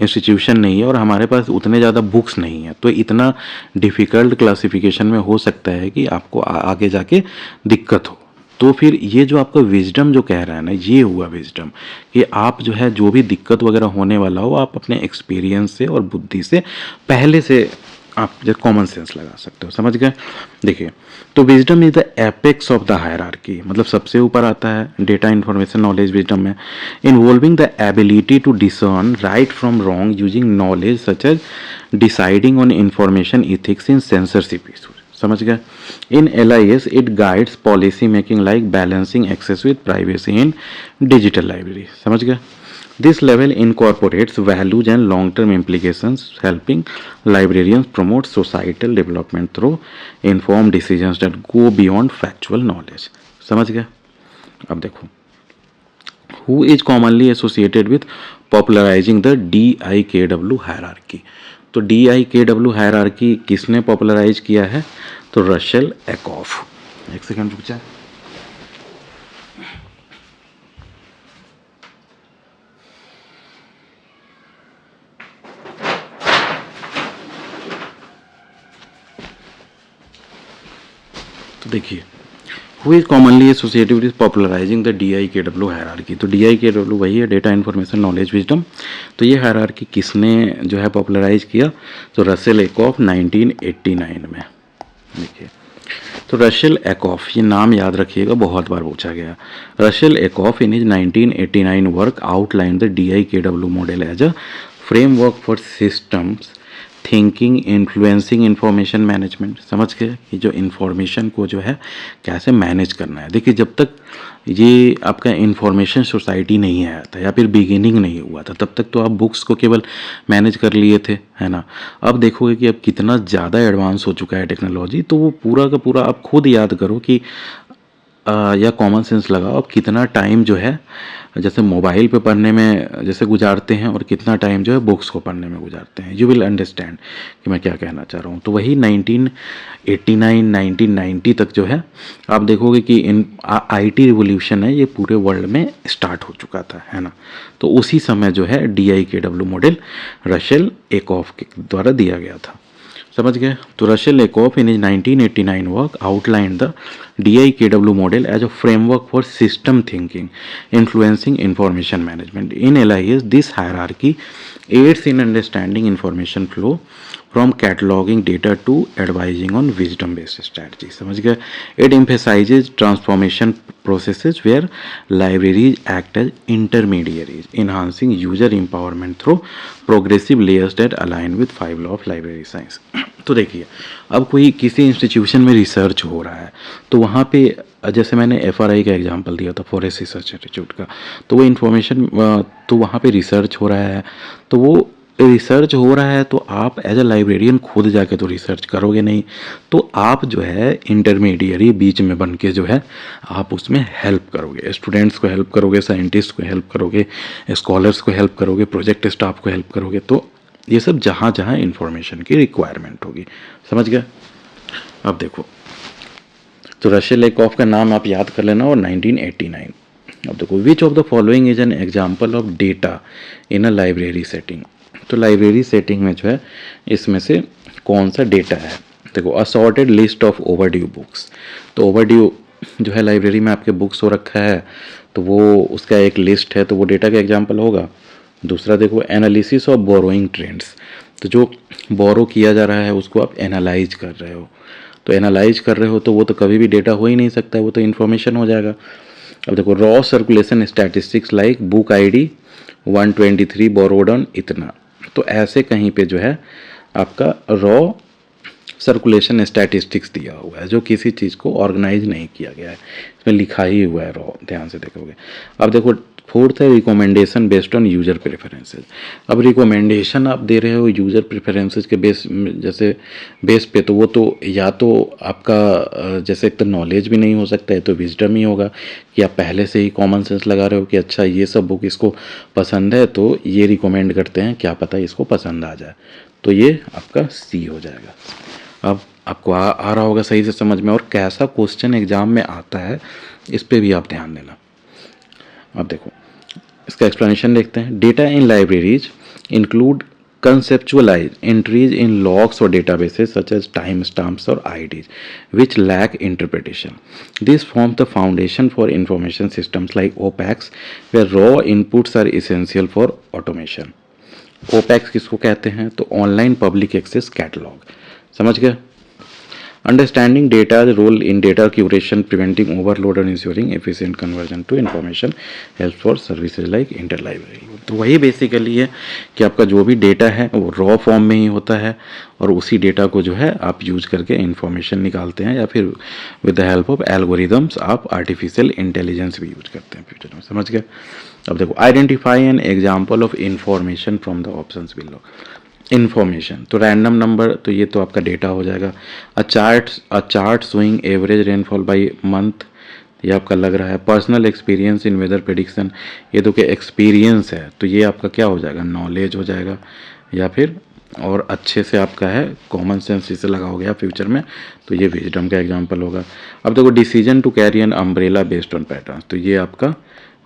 इंस्टीट्यूशन नहीं है और हमारे पास उतने ज़्यादा बुक्स नहीं है, तो इतना डिफ़िकल्ट क्लासिफिकेशन में हो सकता है कि आपको आगे जाके दिक्कत हो। तो फिर ये जो आपका विजडम जो कह रहा है ना, ये हुआ विजडम कि आप जो है जो भी दिक्कत वगैरह होने वाला हो, आप अपने एक्सपीरियंस से और बुद्धि से पहले से आप जो कॉमन सेंस लगा सकते हो। समझ गए। देखिए तो wisdom is the apex of the hierarchy, मतलब सबसे ऊपर आता है डेटा इंफॉर्मेशन नॉलेज विजडम में, involving the ability to discern right from wrong using knowledge such as deciding on information ethics in censorship issues. समझ गए। In LIS it guides policy making like balancing access with privacy in digital library. समझ गए। This level incorporates values and long-term implications, helping librarians promote societal development through informed decisions that go beyond factual knowledge. समझ गए। अब देखो who is commonly associated with popularising the DIKW hierarchy. तो DIKW hierarchy किसने popularise किया है? तो Russell एकॉफ। एक सेकंड रुक जा। तो देखिए, who is commonly associated with popularising the DIKW hierarchy. तो DIKW वही है, डेटा इन्फॉर्मेशन नॉलेज विजडम। तो ये हायरार्की किसने जो है पॉपुलराइज किया? तो रसेल एकॉफ 1989 में। देखिए, तो रशेल एकॉफ, ये नाम याद रखिएगा, बहुत बार पूछा गया। Russell Ackoff in is 1989 work outline the DIKW model as a framework for systems thinking influencing information management. समझ गए कि जो इंफॉर्मेशन को जो है कैसे मैनेज करना है। देखिए, जब तक ये आपका इंफॉर्मेशन सोसाइटी नहीं आया था या फिर बिगिनिंग नहीं हुआ था, तब तक तो आप बुक्स को केवल मैनेज कर लिए थे, है ना। अब देखोगे कि अब कितना ज़्यादा एडवांस हो चुका है टेक्नोलॉजी, तो वो पूरा का पूरा आप खुद याद करो कि या कॉमन सेंस लगाओ, अब कितना टाइम जो है जैसे मोबाइल पे पढ़ने में जैसे गुजारते हैं और कितना टाइम जो है बुक्स को पढ़ने में गुजारते हैं। यू विल अंडरस्टैंड कि मैं क्या कहना चाह रहा हूँ। तो वही 1989 1990 तक जो है आप देखोगे कि इन IT रिवोल्यूशन है, ये पूरे वर्ल्ड में स्टार्ट हो चुका था, है ना। तो उसी समय जो है DIKW मॉडल रशेल एकॉफ के द्वारा दिया गया था। समझ गए। तो Russell Ackoff in 1989 work outline the DIKW model as a framework for system thinking, influencing information management. In LIS, this hierarchy aids in understanding information flow from cataloging data to advising on wisdom-based strategy. समझ गए। It emphasizes transformation processes where libraries act as intermediaries, enhancing user empowerment through progressive layers that align with 5 law of library science. तो देखिए, अब कोई किसी institution में research हो रहा है, तो वहाँ पे जैसे मैंने FRI का एग्जांपल दिया था, फॉरेस्ट रिसर्च इंस्टीट्यूट का, तो वो इन्फॉर्मेशन तो वहाँ पे रिसर्च हो रहा है, तो वो रिसर्च हो रहा है, तो आप एज अ लाइब्रेरियन खुद जाके तो रिसर्च करोगे नहीं, तो आप जो है इंटरमीडियरी बीच में बन के जो है आप उसमें हेल्प करोगे, स्टूडेंट्स को हेल्प करोगे, साइंटिस्ट को हेल्प करोगे, स्कॉलर्स को हेल्प करोगे, प्रोजेक्ट स्टाफ को हेल्प करोगे। तो ये सब जहाँ जहाँ इंफॉर्मेशन की रिक्वायरमेंट होगी। समझ गया। अब देखो, तो रशेल एकॉफ का नाम आप याद कर लेना और 1989। अब देखो, which of the following is an example of data in a library setting. तो लाइब्रेरी सेटिंग में जो है इसमें से कौन सा डेटा है? देखो, assorted list of overdue books. तो ओवरड्यू जो है लाइब्रेरी में आपके बुक्स हो रखा है, तो वो उसका एक लिस्ट है, तो वो डेटा का एग्जाम्पल होगा। दूसरा देखो, एनालिसिस ऑफ बोरोइंग ट्रेंड्स। तो जो बोरो किया जा रहा है उसको आप एनालाइज कर रहे हो, तो एनालाइज कर रहे हो तो वो तो कभी भी डेटा हो ही नहीं सकता, वो तो इन्फॉर्मेशन हो जाएगा। अब देखो, raw circulation statistics like book ID 123 borrowed on इतना। तो ऐसे कहीं पे जो है आपका रॉ सर्कुलेशन स्टैटिस्टिक्स दिया हुआ है, जो किसी चीज़ को ऑर्गेनाइज नहीं किया गया है, इसमें लिखा ही हुआ है रॉ, ध्यान से देखोगे। अब देखो, फोर्थ है recommendation based on user preferences. अब रिकमेंडेशन आप दे रहे हो यूज़र प्रेफरेंसेस के जैसे बेस पे, तो वो तो या तो आपका जैसे एक तो नॉलेज भी नहीं हो सकता है, तो विजडम ही होगा कि आप पहले से ही कॉमन सेंस लगा रहे हो कि अच्छा ये सब बुक इसको पसंद है, तो ये रिकमेंड करते हैं, क्या पता इसको पसंद आ जाए, तो ये आपका C हो जाएगा। अब आपको आ रहा होगा सही से समझ में, और कैसा क्वेश्चन एग्जाम में आता है इस पे भी आप ध्यान देना। अब देखो, इसका एक्सप्लेनेशन देखते हैं। Data in libraries include conceptualize entries in logs or databases such as timestamps or IDs which lack interpretation. This forms the foundation for information systems like OPACs where raw inputs are essential for automation. OPACs किसको कहते हैं? तो online public access catalogue. समझ गए। Understanding data's role in data curation, preventing overload and ensuring efficient conversion to information helps for services like interlibrary. तो वही basically है कि आपका जो भी डेटा है वो रॉ फॉर्म में ही होता है, और उसी डेटा को जो है आप यूज करके इंफॉर्मेशन निकालते हैं, या फिर with the help of algorithms आप आर्टिफिशियल इंटेलिजेंस भी यूज करते हैं फ्यूचर में। समझ गए। अब देखो, identify an example of information from the options below. Information, तो रैंडम नंबर, तो ये तो आपका डेटा हो जाएगा। A chart showing average rainfall by month, ये आपका लग रहा है। Personal experience in weather prediction, ये तो क्या एक्सपीरियंस है, तो ये आपका क्या हो जाएगा, नॉलेज हो जाएगा, या फिर और अच्छे से आपका है कॉमन सेंस इसे लगाओगे आप फ्यूचर में, तो ये विजडम का एग्जांपल होगा। अब देखो decision to carry an umbrella based on pattern, तो ये आपका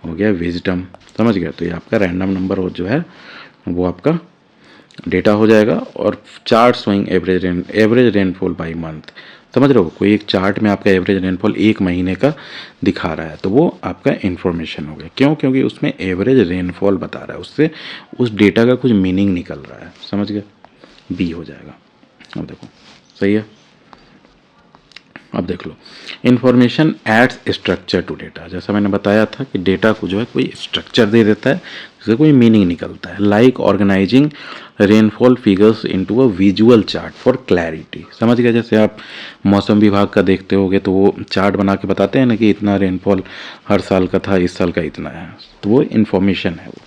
हो गया विजडम, समझ गया। तो ये आपका रैंडम नंबर हो जो है वो आपका डेटा हो जाएगा। और chart showing average rainfall by month, समझ रहे हो, कोई एक चार्ट में आपका एवरेज रेनफॉल एक महीने का दिखा रहा है, तो वो आपका इन्फॉर्मेशन हो गया। क्यों? क्योंकि उसमें एवरेज रेनफॉल बता रहा है, उससे उस डेटा का कुछ मीनिंग निकल रहा है, समझ गए, बी हो जाएगा। अब देखो सही है। अब देख लो, information adds structure to data, जैसा मैंने बताया था कि डेटा को जो है कोई स्ट्रक्चर दे देता है जिससे कोई मीनिंग निकलता है। Like organizing rainfall figures into a visual chart for clarity, समझ गए। जैसे आप मौसम विभाग का देखते होगे तो वो चार्ट बना के बताते हैं ना कि इतना रेनफॉल हर साल का था, इस साल का इतना है, तो वो इन्फॉर्मेशन है वो।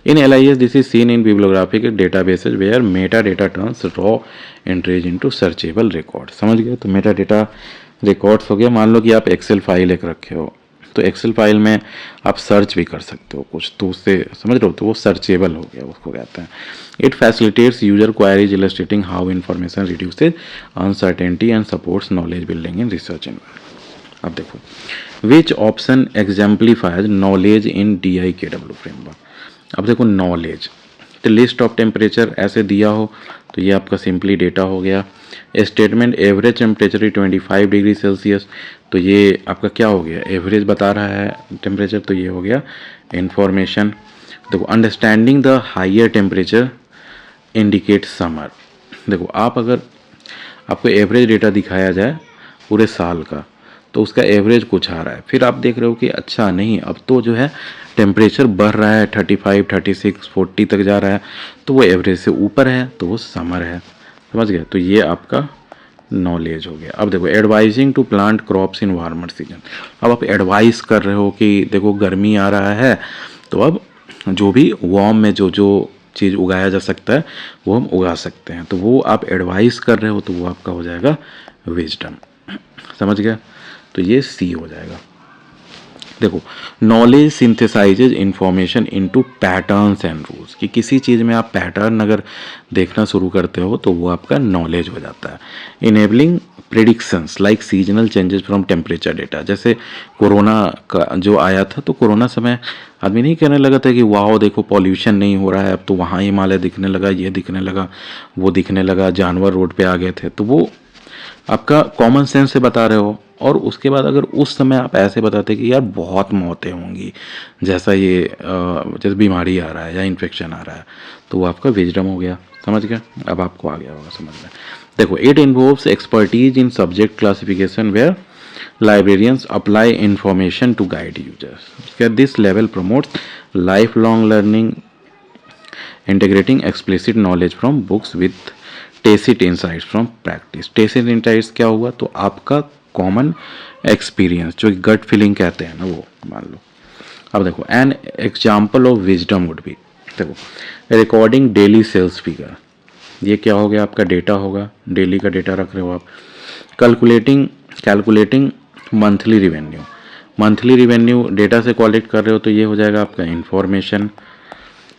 In LIS, this is seen in bibliographic databases where metadata turns raw entries into searchable records, समझ गए। तो मेटाडेटा रिकॉर्ड्स हो गया। मान लो कि आप एक्सेल फाइल एक रखे हो, तो एक्सेल फाइल में आप सर्च भी कर सकते हो कुछ, तो उससे समझ रहे हो, तो वो सर्चेबल हो गया, उसको कहते हैं। It facilitates user queries illustrating how information reduces uncertainty and supports knowledge building in research environment. अब देखो which option exemplifies knowledge in DIKW framework. अब देखो नॉलेज, तो लिस्ट ऑफ टेम्परेचर ऐसे दिया हो तो ये आपका सिंपली डेटा हो गया। Statement average temperature 25 degree Celsius, तो ये आपका क्या हो गया, एवरेज बता रहा है टेम्परेचर, तो ये हो गया इंफॉर्मेशन। देखो understanding the higher temperature indicate summer, देखो आप अगर आपको एवरेज डेटा दिखाया जाए पूरे साल का, तो उसका एवरेज कुछ आ रहा है, फिर आप देख रहे हो कि अच्छा नहीं, अब तो जो है टेम्परेचर बढ़ रहा है, 35, 36, 40 तक जा रहा है, तो वो एवरेज से ऊपर है, तो वो समर है, समझ गए। तो ये आपका नॉलेज हो गया। अब देखो advising to plant crops in warmer season, अब आप एडवाइस कर रहे हो कि देखो गर्मी आ रहा है, तो अब जो भी वार्म में जो जो चीज़ उगाया जा सकता है वो हम उगा सकते हैं, तो वो आप एडवाइस कर रहे हो, तो वो आपका हो जाएगा विजडम, समझ गया। तो ये सी हो जाएगा। देखो knowledge सिंथेसाइजेज information into patterns and rules, कि किसी चीज़ में आप पैटर्न अगर देखना शुरू करते हो तो वो आपका नॉलेज हो जाता है। Enabling predictions like seasonal changes from temperature data, जैसे कोरोना का जो आया था, तो कोरोना समय आदमी नहीं कहने लगा था कि वाह देखो पॉल्यूशन नहीं हो रहा है, अब तो वहाँ हिमालय दिखने लगा, ये दिखने लगा, वो दिखने लगा, जानवर रोड पे आ गए थे, तो वो आपका कॉमन सेंस से बता रहे हो। और उसके बाद अगर उस समय आप ऐसे बताते कि यार बहुत मौतें होंगी, जैसा ये जैसे बीमारी आ रहा है या इन्फेक्शन आ रहा है, तो वो आपका विजडम हो गया, समझ गया। अब आपको आ गया होगा समझ में। देखो it involves expertise in subject classification where librarians apply information to guide users. This level promotes lifelong learning, integrating explicit knowledge from books with tacit insights from practice. Tacit insights क्या हुआ, तो आपका कॉमन एक्सपीरियंस, जो gut feeling कहते हैं ना, वो मान लो। अब देखो N example of wisdom would be, देखो रिकॉर्डिंग डेली सेल्स फिगर, ये क्या हो गया, आपका डेटा होगा, डेली का डेटा रख रहे हो आप। Calculating monthly revenue, monthly revenue data से कलेक्ट कर रहे हो, तो ये हो जाएगा आपका information.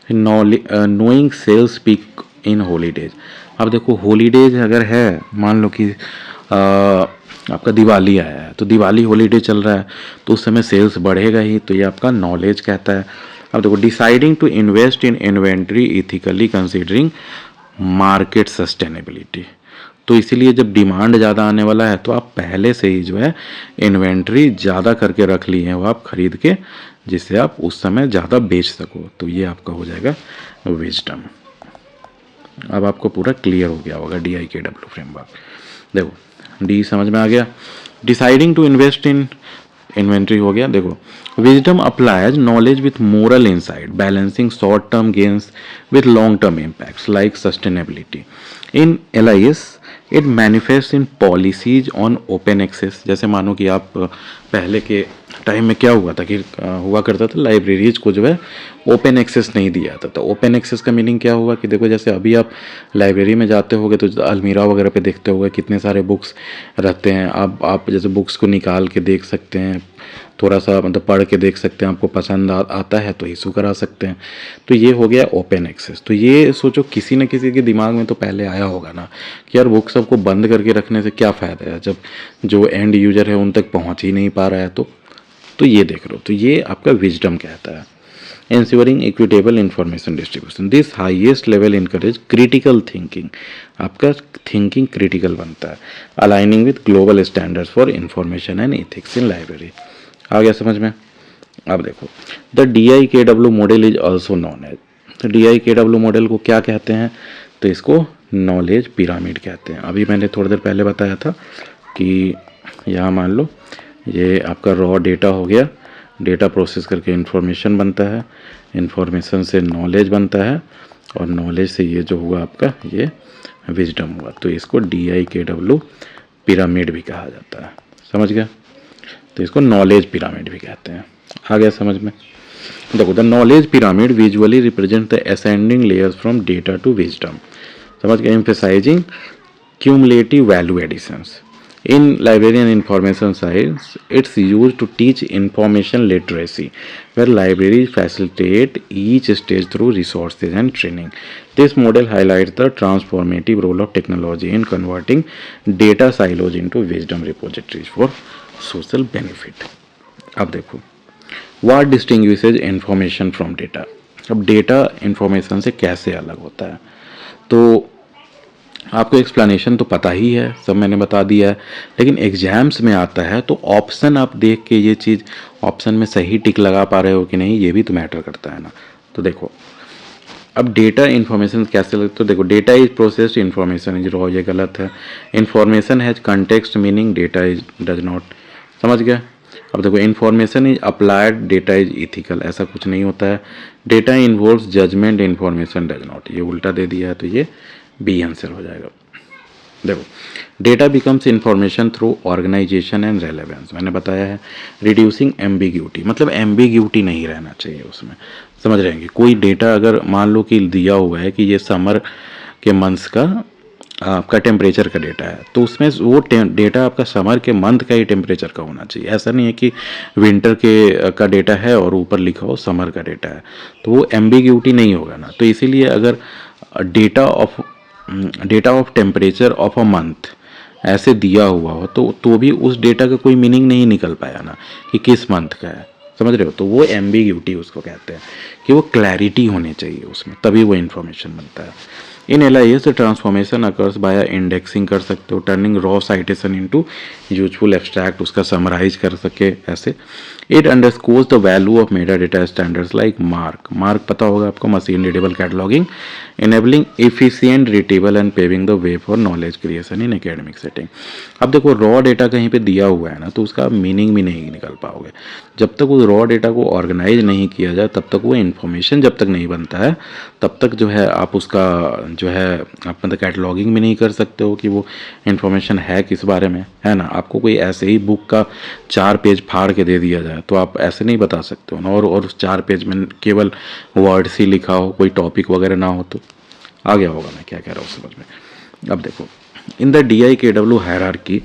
Knowing sales peak in holidays, अब देखो हॉलीडेज अगर है, मान लो कि आपका दिवाली आया है, तो दिवाली हॉलीडे चल रहा है, तो उस समय सेल्स बढ़ेगा ही, तो ये आपका नॉलेज कहता है। अब देखो deciding to invest in inventory ethically considering market sustainability, तो इसीलिए जब डिमांड ज़्यादा आने वाला है, तो आप पहले से ही जो है इन्वेंट्री ज़्यादा करके रख ली है, वो आप खरीद के, जिससे आप उस समय ज़्यादा बेच सको, तो ये आपका हो जाएगा विजडम। अब आपको पूरा क्लियर हो गया होगा DIKW फ्रेमवर्क। देखो डी समझ में आ गया। Deciding to invest in inventory हो गया। देखो wisdom applies knowledge with moral insight, balancing short term gains with long term impacts like sustainability. In LIS it manifest in policies on open access, जैसे मानो कि आप पहले के टाइम में क्या हुआ था कि हुआ करता था लाइब्रेरीज को जो है ओपन एक्सेस नहीं दिया जाता था। ओपन एक्सेस का मीनिंग क्या हुआ कि देखो जैसे अभी आप लाइब्रेरी में जाते होगे तो अलमीरा वगैरह पे देखते होगे कितने सारे बुक्स रहते हैं, आप जैसे बुक्स को निकाल के देख सकते हैं, थोड़ा सा मतलब पढ़ के देख सकते हैं, आपको पसंद आता है तो इशू करा सकते हैं। तो ये हो गया ओपन एक्सेस। तो ये सोचो किसी न किसी के दिमाग में तो पहले आया होगा ना कि यार बुक सबको बंद करके रखने से क्या फ़ायदा है जब जो एंड यूजर है उन तक पहुंच ही नहीं पा रहा है। तो ये देख लो, तो ये आपका विजडम कहता है। ensuring equitable information distribution, this highest level encourage critical thinking, आपका थिंकिंग क्रिटिकल बनता है। Aligning with global standards for information and ethics in library. आ गया समझ में। अब देखो the DIKW model is also known as, तो DIKW मॉडल को क्या कहते हैं, तो इसको नॉलेज पिरामिड कहते हैं। अभी मैंने थोड़ी देर पहले बताया था कि यहाँ मान लो ये आपका रॉ डेटा हो गया, डेटा प्रोसेस करके इन्फॉर्मेशन बनता है, इन्फॉर्मेशन से नॉलेज बनता है, और नॉलेज से ये जो हुआ आपका ये विजडम हुआ। तो इसको DIKW पिरामिड भी कहा जाता है। समझ गया, तो इसको नॉलेज पिरामिड भी कहते हैं। आ गया समझ में। देखो the knowledge pyramid visually represent the ascending layers from data to wisdom. समझ गए, emphasizing cumulative value additions. In librarian information science, it's used to teach information literacy, where libraries facilitate each stage through resources and training. This model highlights the transformative role of technology in converting data silos into wisdom repositories for social benefit. अब देखो, what distinguishes information from data? अब data information से कैसे अलग होता है, तो आपको एक्सप्लेनेशन तो पता ही है, सब मैंने बता दिया है, लेकिन एग्जाम्स में आता है तो ऑप्शन आप देख के ये चीज़ ऑप्शन में सही टिक लगा पा रहे हो कि नहीं, ये भी तो मैटर करता है ना। तो देखो अब डेटा इन्फॉर्मेशन कैसे लगता है, तो देखो data is processed, information is raw, ये गलत है। Information has context meaning, data is does not. समझ गया। अब देखो information is applied, data is ethical, ऐसा कुछ नहीं होता है। Data involves judgement, information does not, ये उल्टा दे दिया है, तो ये बी आंसर हो जाएगा। देखो data becomes information through organization and relevance, मैंने बताया है। रिड्यूसिंग एम्बिग्यूटी, मतलब एम्बिग्यूटी नहीं रहना चाहिए उसमें। समझ रहे हैं कि कोई डेटा अगर मान लो कि दिया हुआ है कि ये समर के मंथ्स का आपका टेम्परेचर का डेटा है, तो उसमें वो डेटा आपका समर के मंथ का ही टेम्परेचर का होना चाहिए। ऐसा नहीं है कि विंटर के का डेटा है और ऊपर लिखा हो समर का डेटा है, तो वो एम्बिग्यूटी नहीं होगा ना। तो इसीलिए अगर data of temperature of a month ऐसे दिया हुआ हो तो भी उस डेटा का कोई मीनिंग नहीं निकल पाया ना कि किस मंथ का है। समझ रहे हो, तो वो एम्बिग्यूटी उसको कहते हैं कि वो क्लैरिटी होनी चाहिए उसमें, तभी वो इन्फॉर्मेशन बनता है। In LIS transformation occurs by indexing कर सकते हो, turning raw citation into useful abstract, उसका समराइज कर सके ऐसे। It underscores the value of Meta data standards like mark पता होगा आपको, machine readable cataloguing, enabling efficient retrieval and paving the way for knowledge creation in academic setting. अब देखो raw data कहीं पे दिया हुआ है ना, तो उसका मीनिंग भी नहीं निकल पाओगे जब तक उस रॉ डेटा को ऑर्गेनाइज नहीं किया जाए, तब तक वो इन्फॉर्मेशन जब तक नहीं बनता है तब तक जो है आप उसका जो है आप मतलब कैटलॉगिंग भी नहीं कर सकते हो कि वो इन्फॉर्मेशन है किस बारे में, है ना। आपको कोई ऐसे ही बुक का 4 पेज फाड़ के दे दिया जाए तो आप ऐसे नहीं बता सकते हो ना, और उस 4 पेज में केवल वर्ड्स ही लिखा हो, कोई टॉपिक वगैरह ना हो। तो आ गया होगा मैं क्या कह रहा हूँ समझ में। अब देखो इन the DIKW hierarchy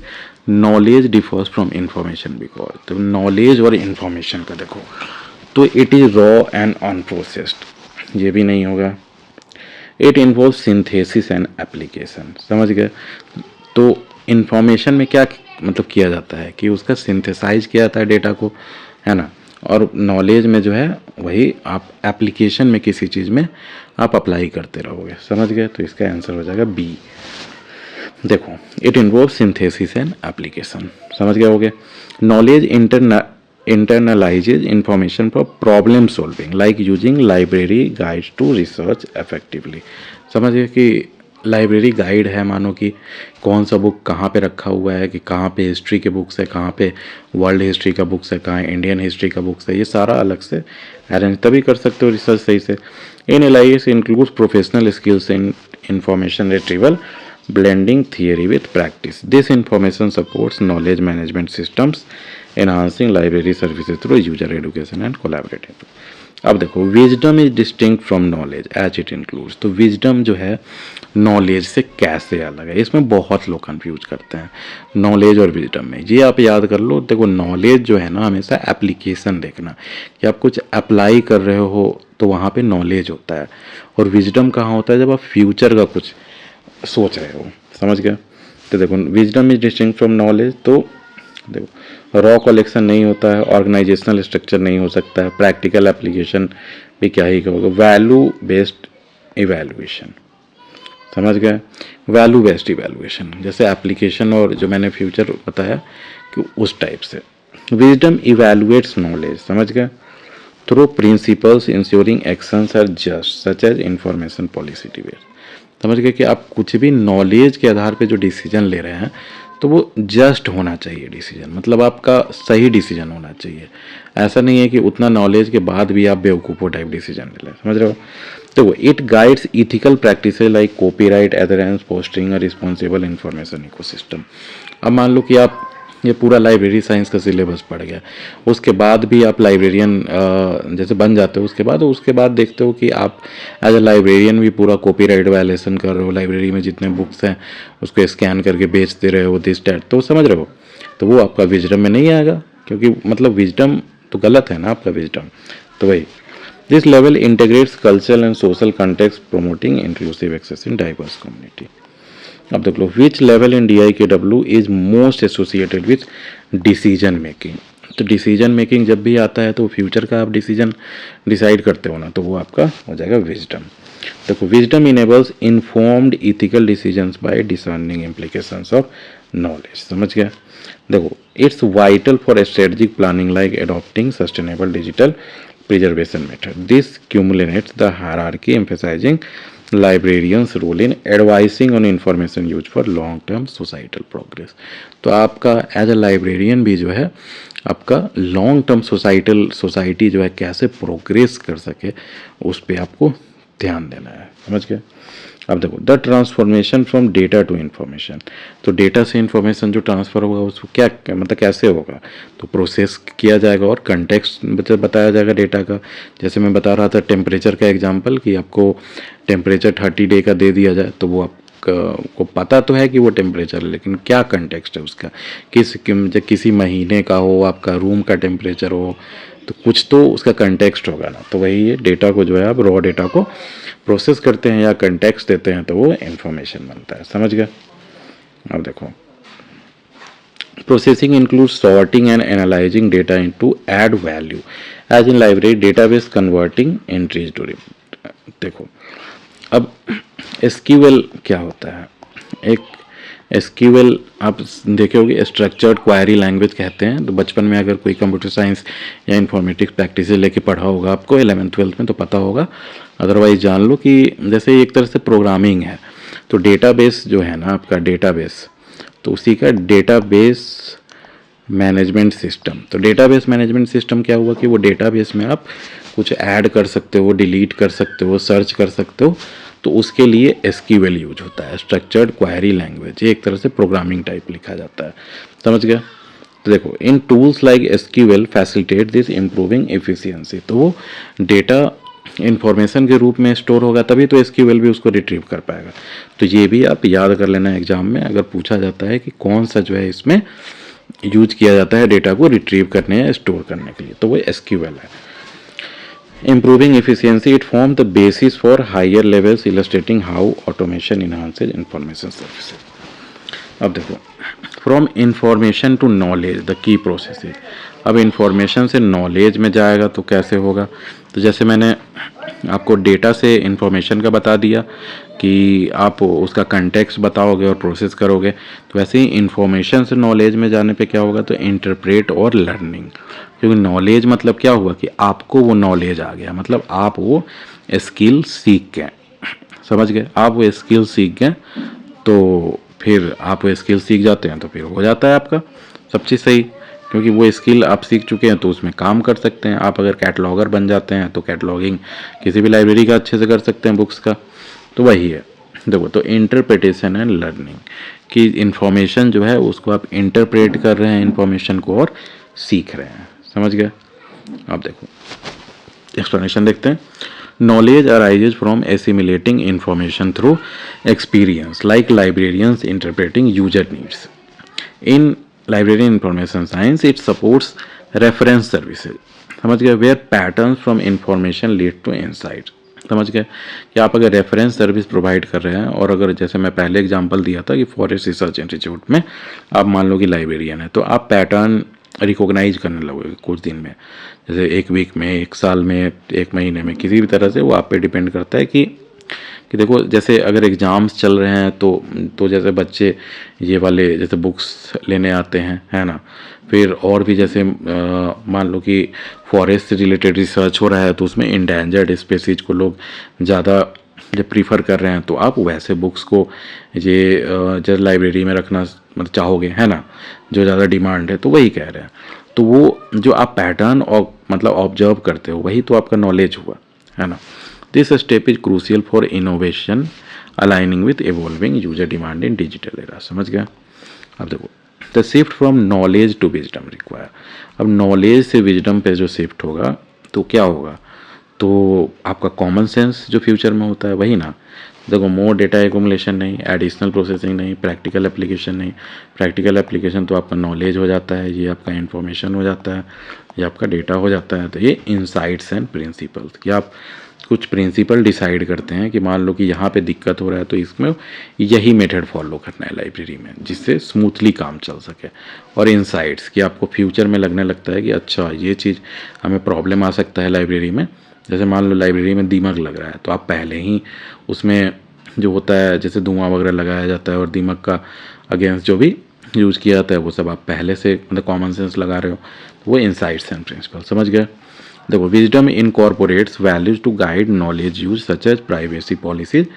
knowledge differs from information, because तो नॉलेज और इन्फॉर्मेशन का देखो तो it is raw and unprocessed, ये भी नहीं होगा। It involve synthesis and application. समझ गए, तो इन्फॉर्मेशन में क्या मतलब किया जाता है कि उसका सिंथेसाइज किया जाता है डेटा को, है ना। और नॉलेज में जो है वही आप एप्लीकेशन में किसी चीज़ में आप अप्लाई करते रहोगे। समझ गए, तो इसका आंसर हो जाएगा बी। देखो it involve synthesis and application, समझ गए होगे। Knowledge internalizes information for problem solving like using library guides to research effectively। समझिए कि लाइब्रेरी गाइड है, मानो कि कौन सा बुक कहाँ पे रखा हुआ है, कि कहाँ पे हिस्ट्री के बुक्स है, कहाँ पे वर्ल्ड हिस्ट्री का बुक्स है, कहाँ इंडियन हिस्ट्री का बुक्स है, ये सारा अलग से अरेंज तभी कर सकते हो रिसर्च सही से। इन LIS includes professional skills in information retrieval, blending theory with practice. This information supports knowledge management systems, enhancing library services through user education and collaborative। अब देखो wisdom is distinct from knowledge as it includes, तो wisdom जो है knowledge से कैसे अलग है, इसमें बहुत लोग कंफ्यूज करते हैं नॉलेज और विजडम में। ये आप याद कर लो, देखो नॉलेज जो है ना हमेशा एप्लीकेशन देखना कि आप कुछ अप्लाई कर रहे हो तो वहाँ पे नॉलेज होता है, और विजडम कहाँ होता है जब आप फ्यूचर का कुछ सोच रहे हो, समझ गए। तो देखो wisdom is distinct from knowledge, तो देखो रॉ कलेक्शन नहीं होता है, ऑर्गेनाइजेशनल स्ट्रक्चर नहीं हो सकता है, प्रैक्टिकल एप्लीकेशन भी क्या ही कहोगे, वैल्यू बेस्ड इवैल्यूएशन, समझ गए। वैल्यू बेस्ड इवैल्यूएशन जैसे एप्लीकेशन और जो मैंने फ्यूचर बताया कि उस टाइप से। विजडम इवैल्यूएट्स नॉलेज, समझ गए, through principles ensuring actions are just such as information policy debate, समझ गए कि आप कुछ भी नॉलेज के आधार पे जो डिसीजन ले रहे हैं तो वो जस्ट होना चाहिए डिसीजन, मतलब आपका सही डिसीजन होना चाहिए। ऐसा नहीं है कि उतना नॉलेज के बाद भी आप बेवकूफ़ों टाइप डिसीजन ले लें, समझ रहे हो। तो it guides ethical practice like copyright adherence posting और रिस्पॉन्सिबल इंफॉर्मेशन इकोसिस्टम। अब मान लो कि आप ये पूरा लाइब्रेरी साइंस का सिलेबस पढ़ गया, उसके बाद भी आप लाइब्रेरियन जैसे बन जाते हो, उसके बाद देखते हो कि आप एज अ लाइब्रेरियन भी पूरा कॉपीराइट वायलेशन कर रहे हो, लाइब्रेरी में जितने बुक्स हैं उसको स्कैन करके बेचते रहे हो दिस डैट, तो समझ रहे हो, तो वो आपका विजडम में नहीं आएगा, क्योंकि मतलब विजडम तो गलत है ना आपका विजडम। तो वही this level integrates cultural and social context promoting inclusive access in diverse community. अब देख लो which level in DIKW is most associated with decision making, तो डिसीजन मेकिंग जब भी आता है तो फ्यूचर का आप डिसीजन डिसाइड करते हो ना, तो वो आपका हो जाएगा विजडम। देखो wisdom enables informed ethical decisions bye discerning implications of knowledge, समझ गया। देखो it's vital for strategic planning like adopting sustainable digital preservation method. This culminates the hierarchy emphasizing librarians' role in advising on information used for long-term societal progress. तो आपका as a librarian भी जो है आपका long term society जो है कैसे progress कर सके उस पर आपको ध्यान देना है, समझ गए। अब देखो the transformation from data to information, तो डेटा से इन्फॉर्मेशन जो ट्रांसफ़र होगा उसको क्या मतलब कैसे होगा, तो प्रोसेस किया जाएगा और कंटेक्स्ट बताया जाएगा डेटा का। जैसे मैं बता रहा था टेम्परेचर का एग्जांपल कि आपको टेम्परेचर 30 डे का दे दिया जाए, तो वो को पता तो है कि वो टेम्परेचर है, लेकिन क्या कंटेक्स्ट है उसका, किसी महीने का हो, आपका रूम का टेम्परेचर हो, तो कुछ तो उसका कंटेक्स्ट होगा ना। तो वही है डेटा को जो है आप रॉ डेटा को प्रोसेस करते हैं या कंटेक्स्ट देते हैं तो वो इन्फॉर्मेशन बनता है, समझ गए। अब देखो processing include sorting and analysing data into add value as in library database converting entries to. देखो अब SQL क्या होता है, एक SQL आप देखे होगे स्ट्रक्चर्ड क्वायरी लैंग्वेज कहते हैं। तो बचपन में अगर कोई कंप्यूटर साइंस या इन्फॉर्मेटिक्स प्रैक्टिस लेके पढ़ा होगा आपको 11th-12th में तो पता होगा, अदरवाइज जान लो कि जैसे एक तरह से प्रोग्रामिंग है। तो डेटाबेस जो है ना आपका डेटाबेस, तो उसी का डेटाबेस मैनेजमेंट सिस्टम। तो डेटाबेस मैनेजमेंट सिस्टम क्या हुआ कि वो डेटाबेस में आप कुछ ऐड कर सकते हो, डिलीट कर सकते हो, सर्च कर सकते हो, तो उसके लिए SQL यूज होता है, स्ट्रक्चर्ड क्वायरी लैंग्वेज। ये एक तरह से प्रोग्रामिंग टाइप लिखा जाता है, समझ गया। तो देखो in tools like SQL facilitate this improving efficiency, तो वो डेटा इंफॉर्मेशन के रूप में स्टोर होगा तभी तो SQL भी उसको रिट्रीव कर पाएगा। तो ये भी आप याद कर लेना एग्जाम में अगर पूछा जाता है कि कौन सा जो है इसमें यूज किया जाता है डेटा को रिट्रीव करने या स्टोर करने के लिए, तो वो SQL है। Improving efficiency, it forms the basis for higher levels illustrating how automation enhances information services. अब देखो from information to knowledge the key process. अब इंफॉर्मेशन से नॉलेज में जाएगा तो कैसे होगा, तो जैसे मैंने आपको डेटा से इंफॉर्मेशन का बता दिया कि आप उसका कंटेक्स्ट बताओगे और प्रोसेस करोगे, तो वैसे ही इंफॉर्मेशन से नॉलेज में जाने पे क्या होगा, तो इंटरप्रेट और लर्निंग। क्योंकि नॉलेज मतलब क्या हुआ कि आपको वो नॉलेज आ गया, मतलब आप वो स्किल सीख गए, समझ गए। आप वो स्किल सीख गए तो फिर आप वो स्किल सीख जाते हैं तो फिर हो जाता है आपका सब चीज़ सही, क्योंकि वो स्किल आप सीख चुके हैं तो उसमें काम कर सकते हैं। आप अगर कैटलॉगर बन जाते हैं तो कैटलॉगिंग किसी भी लाइब्रेरी का अच्छे से कर सकते हैं बुक्स का। तो वही है देखो, तो इंटरप्रिटेशन एंड लर्निंग कि इन्फॉर्मेशन जो है उसको आप इंटरप्रेट कर रहे हैं इन्फॉर्मेशन को और सीख रहे हैं, समझ गए। अब देखो एक्सप्लेनेशन देखते हैं। Knowledge arises from assimilating information through experience like librarians interpreting user needs. In library information science it supports reference services, समझ गए, where patterns from information lead to insight. समझ गए कि आप अगर रेफरेंस सर्विस प्रोवाइड कर रहे हैं और अगर जैसे मैं पहले एग्जांपल दिया था कि फॉरेस्ट रिसर्च इंस्टीट्यूट में आप मान लो कि लाइब्रेरियन है, तो आप पैटर्न रिकॉग्नाइज करने लगोगे कुछ दिन में, जैसे एक वीक में, एक साल में, एक महीने में, किसी भी तरह से वो आप पे डिपेंड करता है कि देखो जैसे अगर एग्ज़ाम्स चल रहे हैं तो जैसे बच्चे ये वाले जैसे बुक्स लेने आते हैं, है ना। फिर और भी जैसे मान लो कि फॉरेस्ट से रिलेटेड रिसर्च हो रहा है तो उसमें इंडेंजर्ड स्पेसीज को लोग ज़्यादा जब प्रीफर कर रहे हैं तो आप वैसे बुक्स को ये जैसे लाइब्रेरी में रखना मतलब चाहोगे, है ना, जो ज़्यादा डिमांड है, तो वही कह रहे हैं। तो वो जो आप पैटर्न और मतलब ऑब्जर्व करते हो वही तो आपका नॉलेज हुआ, है ना। This step is crucial for innovation aligning with evolving user demand in digital era. समझ गया। अब देखो the shift from knowledge to wisdom require. अब नॉलेज से विजडम पे जो शिफ्ट होगा तो क्या होगा, तो आपका कॉमन सेंस जो फ्यूचर में होता है वही ना। देखो मोर डेटा एकुमुलेशन नहीं, एडिशनल प्रोसेसिंग नहीं, प्रैक्टिकल एप्लीकेशन नहीं। प्रैक्टिकल एप्लीकेशन तो आपका नॉलेज हो जाता है, ये आपका इन्फॉर्मेशन हो जाता है, ये आपका डेटा हो जाता है। तो ये इंसाइट्स एंड प्रिंसिपल्स कि आप कुछ प्रिंसिपल डिसाइड करते हैं कि मान लो कि यहाँ पे दिक्कत हो रहा है तो इसमें यही मेथड फॉलो करना है लाइब्रेरी में जिससे स्मूथली काम चल सके। और इंसाइट्स कि आपको फ्यूचर में लगने लगता है कि अच्छा ये चीज़ हमें प्रॉब्लम आ सकता है लाइब्रेरी में। जैसे मान लो लाइब्रेरी में दीमक लग रहा है तो आप पहले ही उसमें जो होता है जैसे धुआं वगैरह लगाया जाता है और दीमक का अगेंस्ट जो भी यूज़ किया जाता है वो सब आप पहले से मतलब कॉमन सेंस लगा रहे हो, तो वो इंसाइट्स एंड प्रिंसिपल। समझ गए। देखो wisdom incorporates values to guide knowledge use such as privacy policies,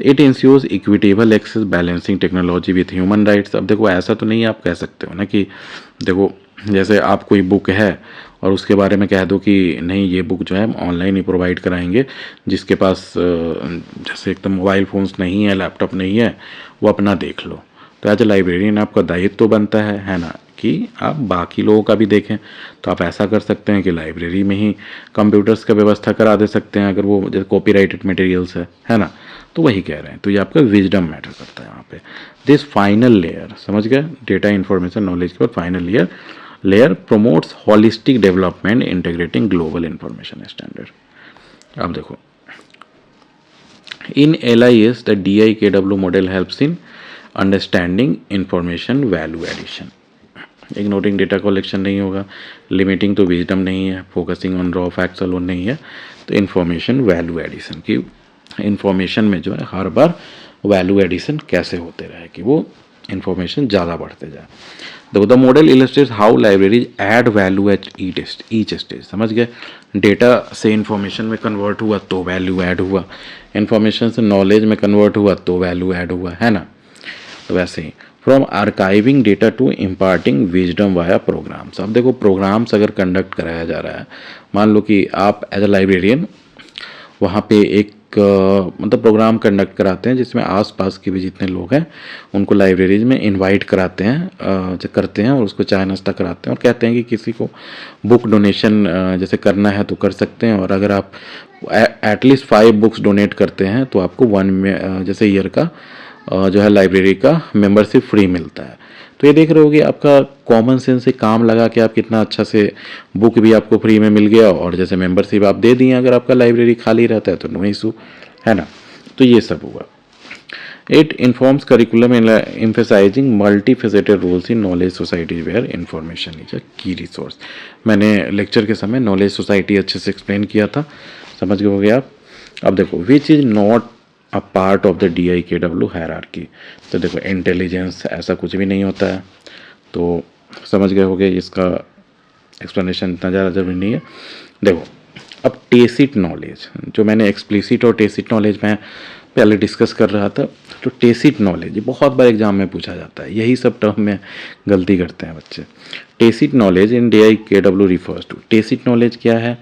it ensures equitable access balancing technology with human rights. अब देखो ऐसा तो नहीं आप कह सकते हो ना कि देखो जैसे आप कोई बुक है और उसके बारे में कह दो कि नहीं ये बुक जो है हम ऑनलाइन ही प्रोवाइड कराएंगे, जिसके पास जैसे एकदम मोबाइल फ़ोन्स नहीं है, लैपटॉप नहीं है, वो अपना देख लो। तो एज ए लाइब्रेरियन आपका दायित्व तो बनता है ना, कि आप बाकी लोगों का भी देखें। तो आप ऐसा कर सकते हैं कि लाइब्रेरी में ही कंप्यूटर्स का व्यवस्था करा दे सकते हैं अगर वो जैसे कॉपीराइटेड मटेरियल्स है ना। तो वही कह रहे हैं, तो ये आपका विजडम मैटर करता है यहाँ पे। दिस फाइनल लेयर, समझ गए, डेटा इन्फॉर्मेशन नॉलेज के बाद final layer promotes holistic development integrating global information standard. अब देखो in LIS the DIKW model helps in understanding information value addition. Ignoring data collection नहीं होगा, लिमिटिंग तो विजडम नहीं है, focusing on raw facts alone नहीं है, तो इन्फॉर्मेशन वैल्यू एडिशन की इन्फॉर्मेशन में जो है हर बार वैल्यू एडिशन कैसे होते रहे कि वो इन्फॉर्मेशन ज़्यादा बढ़ते जाए। देखो the model illustrates how libraries add value at each stage. समझ गए, डेटा से इन्फॉर्मेशन में कन्वर्ट हुआ तो वैल्यू ऐड हुआ, इन्फॉर्मेशन से नॉलेज में कन्वर्ट हुआ तो वैल्यू ऐड हुआ, है ना। तो वैसे ही from archiving data to imparting wisdom via programmes. अब देखो प्रोग्राम्स अगर कंडक्ट कराया जा रहा है, मान लो कि आप एज अ लाइब्रेरियन वहाँ पे एक मतलब प्रोग्राम कंडक्ट कराते हैं जिसमें आसपास के भी जितने लोग हैं उनको लाइब्रेरीज में इनवाइट कराते हैं, करते हैं और उसको चाय नाश्ता कराते हैं और कहते हैं कि किसी को बुक डोनेशन जैसे करना है तो कर सकते हैं, और अगर आप एटलीस्ट 5 बुक्स डोनेट करते हैं तो आपको 1 में जैसे ईयर का जो है लाइब्रेरी का मेंबरशिप फ्री मिलता है। तो ये देख रहे हो कि आपका कॉमन सेंस से काम लगा के आप कितना अच्छा से बुक भी आपको फ्री में मिल गया और जैसे मेंबरशिप आप दे दिए अगर आपका लाइब्रेरी खाली रहता है तो नो इशू, है ना। तो ये सब हुआ। It informs curriculum emphasizing multifaceted roles in knowledge society where information is a key resource. मैंने लेक्चर के समय नॉलेज सोसाइटी अच्छे से एक्सप्लेन किया था, समझ गए होगे आप। अब देखो which is not a part of the DIKW hierarchy. तो देखो इंटेलिजेंस ऐसा कुछ भी नहीं होता है, तो समझ गए होगे, इसका एक्सप्लेनेशन इतना ज़्यादा जरूरी नहीं है। देखो अब टेसिट नॉलेज, जो मैंने एक्सप्लिसिट और टेसिट नॉलेज में पहले डिस्कस कर रहा था, तो टेसिट नॉलेज बहुत बार एग्जाम में पूछा जाता है, यही सब टर्म में गलती करते हैं बच्चे। Tacit knowledge in DIKW refers to, tacit knowledge क्या है,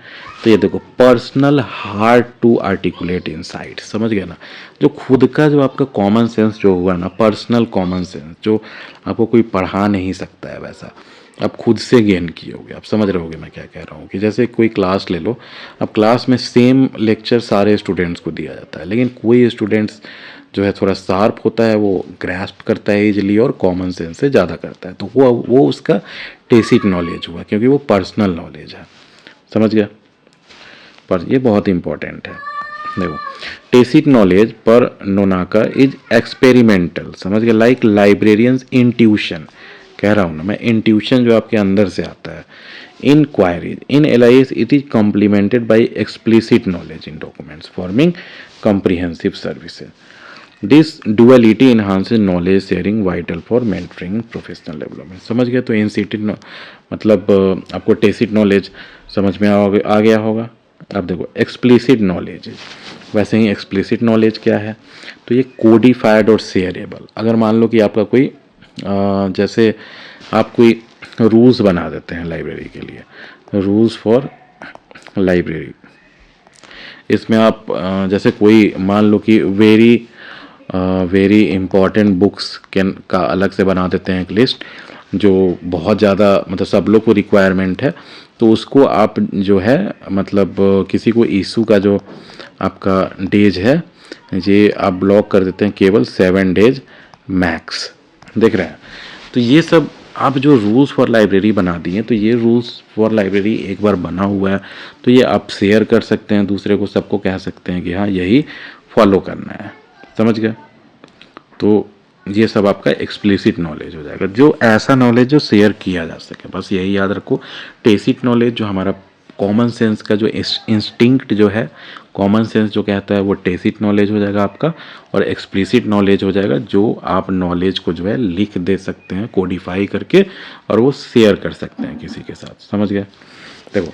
तो ये देखो personal hard to articulate insight. समझ गए ना, जो खुद का जो आपका कॉमन सेंस जो हुआ ना, पर्सनल कॉमन सेंस जो आपको कोई पढ़ा नहीं सकता है वैसा, आप खुद से गेन किए होगे। आप समझ रहे होगे मैं क्या कह रहा हूँ कि जैसे कोई क्लास ले लो, अब क्लास में सेम लेक्चर सारे स्टूडेंट्स को दिया जाता है, लेकिन कोई स्टूडेंट्स जो है थोड़ा शार्प होता है, वो ग्रैस्प करता है इजीली और कॉमन सेंस से ज़्यादा करता है, तो वो उसका टेसिट नॉलेज हुआ, क्योंकि वो पर्सनल नॉलेज है। समझ गया? पर ये बहुत इंपॉर्टेंट है। देखो, टेसिट नॉलेज पर नोनाका इज एक्सपेरिमेंटल। समझ गया? लाइक लाइब्रेरियंस इंट्यूशन, कह रहा हूँ ना मैं, इंट्यूशन जो आपके अंदर से आता है। Inquiries in LIS it is complemented by explicit knowledge in documents forming comprehensive services. This duality enhances knowledge sharing vital for mentoring professional development. समझ गए? तो इनसिटिव मतलब आपको टेसिट नॉलेज समझ में आ गया होगा। अब देखो एक्सप्लिसिट नॉलेज, वैसे ही एक्सप्लिसिट नॉलेज क्या है, तो ये कोडिफाइड और शेयरेबल। अगर मान लो कि आपका कोई जैसे आप कोई रूल्स बना देते हैं लाइब्रेरी के लिए, रूल्स फॉर लाइब्रेरी, इसमें आप जैसे कोई मान लो कि वेरी इंपॉर्टेंट बुक्स का अलग से बना देते हैं एक लिस्ट, जो बहुत ज़्यादा मतलब सब लोग को रिक्वायरमेंट है, तो उसको आप जो है मतलब किसी को इशू का जो आपका डेज है ये आप ब्लॉक कर देते हैं केवल 7 डेज मैक्स। देख रहे हैं? तो ये सब आप जो रूल्स फॉर लाइब्रेरी बना दिए, तो ये रूल्स फॉर लाइब्रेरी एक बार बना हुआ है तो ये आप शेयर कर सकते हैं दूसरे को, सबको कह सकते हैं कि हाँ यही फॉलो करना है। समझ गए? तो ये सब आपका एक्सप्लिसिट नॉलेज हो जाएगा, जो ऐसा नॉलेज जो शेयर किया जा सके। बस यही याद रखो, टेसिट नॉलेज जो हमारा कॉमन सेंस का जो इंस्टिंक्ट जो है, कॉमन सेंस जो कहता है वो टेसिट नॉलेज हो जाएगा आपका, और एक्सप्लिसिट नॉलेज हो जाएगा जो आप नॉलेज को जो है लिख दे सकते हैं कोडिफाई करके, और वो शेयर कर सकते हैं किसी के साथ। समझ गए? देखो,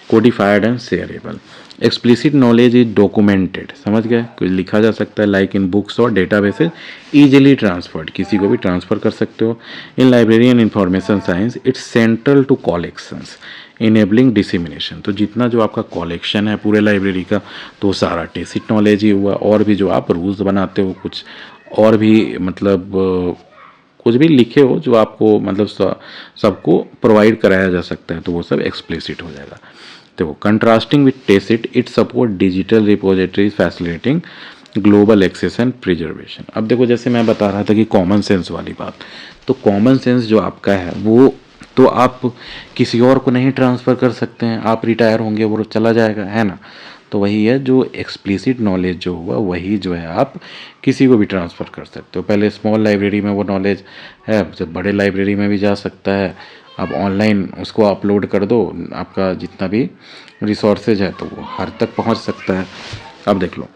codified and shareable. Explicit knowledge is documented. समझ गए? कुछ लिखा जा सकता है लाइक इन बुक्स और डेटाबेसेस, इजीली ट्रांसफर्ड, किसी को भी ट्रांसफर कर सकते हो। In library and information science it's central to collections enabling dissemination. तो जितना जो आपका कलेक्शन है पूरे लाइब्रेरी का, तो सारा टेसिट नॉलेज ही हुआ। और भी जो आप रूल्स बनाते हो, कुछ और भी मतलब कुछ भी लिखे हो जो आपको मतलब सबको प्रोवाइड कराया जा सकता है, तो वो सब एक्सप्लिसिट हो जाएगा। देखो, contrasting with tacit it support digital repositories facilitating global access and preservation. अब देखो, जैसे मैं बता रहा था कि कॉमन सेंस वाली बात, तो कॉमन सेंस जो आपका है वो तो आप किसी और को नहीं ट्रांसफ़र कर सकते हैं, आप रिटायर होंगे वो चला जाएगा, है ना? तो वही है, जो एक्सप्लिसिट नॉलेज जो हुआ वही जो है आप किसी को भी ट्रांसफ़र कर सकते हो। पहले स्मॉल लाइब्रेरी में वो नॉलेज है, जब बड़े लाइब्रेरी में भी जा सकता है। आप ऑनलाइन उसको अपलोड कर दो, आपका जितना भी रिसोर्सेज है तो वो हर तक पहुंच सकता है। अब देख लो,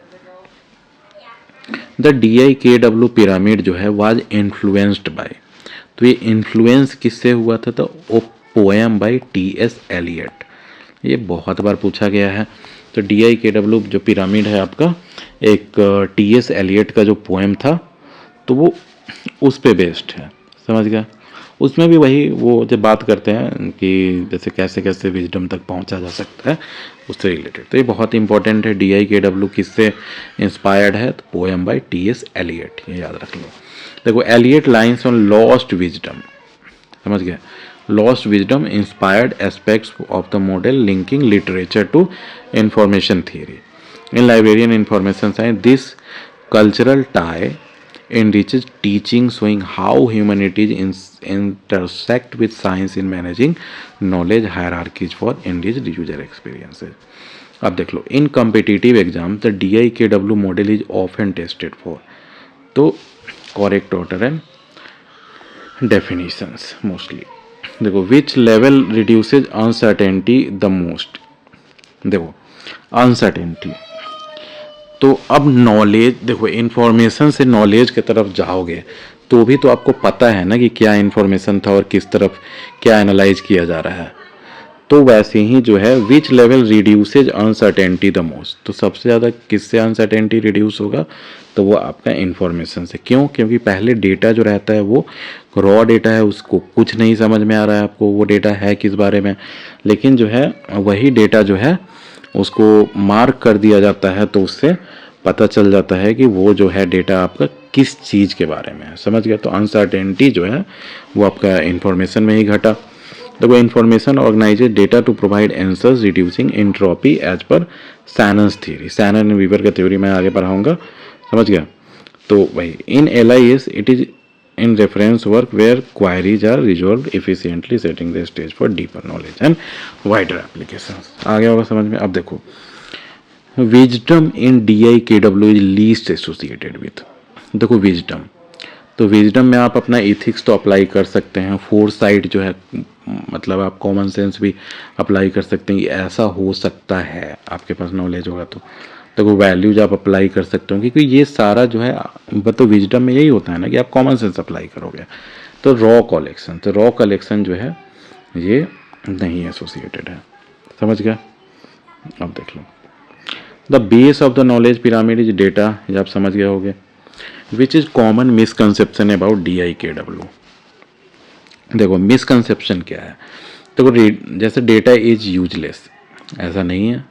द DIKW पिरामिड जो है वाज इन्फ्लुएंस्ड बाय, तो ये इन्फ्लुएंस किससे हुआ था? तो ओ पोएम बाय TS एलियट। ये बहुत बार पूछा गया है। तो DIKW जो पिरामिड है आपका, एक TS एलियट का जो पोएम था, तो वो उस पे बेस्ड है। समझ गया? उसमें भी वही वो जब बात करते हैं कि जैसे कैसे कैसे विजडम तक पहुंचा जा सकता है, उससे रिलेटेड। तो ये बहुत इंपॉर्टेंट है। DIKW किससे इंस्पायर्ड है? तो पोएम बाय TS एलियट, ये याद रख लो। देखो, Eliot lines on lost wisdom. समझ गए? Lost wisdom inspired aspects of the model linking literature to information theory in librarian information science. This cultural tie enriches teaching, showing how humanities intersect with science in managing knowledge hierarchies for enriched user experiences. अब देख लो, in competitive exam the DIKW model is often tested for, तो correct order and definitions mostly. देखो, which level reduces uncertainty the most. देखो, uncertainty, तो अब knowledge, देखो information से नॉलेज की तरफ जाओगे तो भी तो आपको पता है ना कि क्या इन्फॉर्मेशन था और किस तरफ क्या एनालाइज किया जा रहा है। तो वैसे ही जो है विच level reduces uncertainty the most, तो सबसे ज़्यादा किससे अनसर्टेनिटी रिड्यूस होगा? तो वो आपका इन्फॉर्मेशन से। क्यों? क्योंकि पहले डेटा जो रहता है वो रॉ डेटा है, उसको कुछ नहीं समझ में आ रहा है आपको वो डेटा है किस बारे में, लेकिन जो है वही डेटा जो है उसको मार्क कर दिया जाता है, तो उससे पता चल जाता है कि वो जो है डेटा आपका किस चीज़ के बारे में है। समझ गया? तो अनसर्टेनिटी जो है वो आपका इंफॉर्मेशन में ही घटा। देखो information organises data to provide answers reducing entropy as per Shannon's theory. Shannon and Weaver का थ्योरी मैं आगे पढ़ाऊंगा, समझ गया। तो भाई in LIS it is in reference work where queries are resolve efficiently setting the stage for deeper knowledge and wider applications. आ गया होगा समझ में। अब देखो wisdom in DIKW is least associated with. देखो विजडम, तो विजडम में आप अपना इथिक्स तो अप्लाई कर सकते हैं, फोरसाइट जो है मतलब आप कॉमन सेंस भी अप्लाई कर सकते हैं कि ऐसा हो सकता है, आपके पास नॉलेज होगा तो। देखो वैल्यूज आप अप्लाई कर सकते हो, क्योंकि ये सारा जो है तो विजडम में यही होता है ना कि आप कॉमन सेंस अप्लाई करोगे। तो रॉ कलेक्शन जो है ये नहीं एसोसिएटेड है, समझ गया। अब देख लो the base of the knowledge pyramid is data, ये आप समझ गए होगे। Which is common misconception about DIKW। देखो मिसकंसेप्शन क्या है, देखो जैसे डेटा इज यूजलेस, ऐसा नहीं है।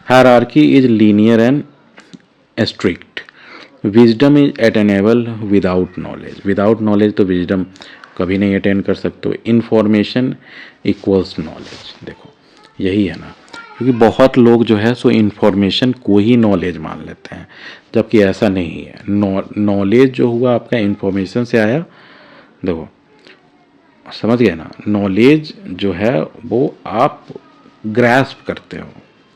Hierarchy is linear and strict. Wisdom is attainable without knowledge. Without knowledge तो विजडम कभी नहीं अटेन कर सकते हो। इन्फॉर्मेशन इक्वल्स नॉलेज, देखो यही है ना, क्योंकि बहुत लोग जो है सो इन्फॉर्मेशन को ही नॉलेज मान लेते हैं, जबकि ऐसा नहीं है। नॉलेज जो हुआ आपका इन्फॉर्मेशन से आया, देखो समझ गए ना। नॉलेज जो है वो आप ग्रैस्प करते हो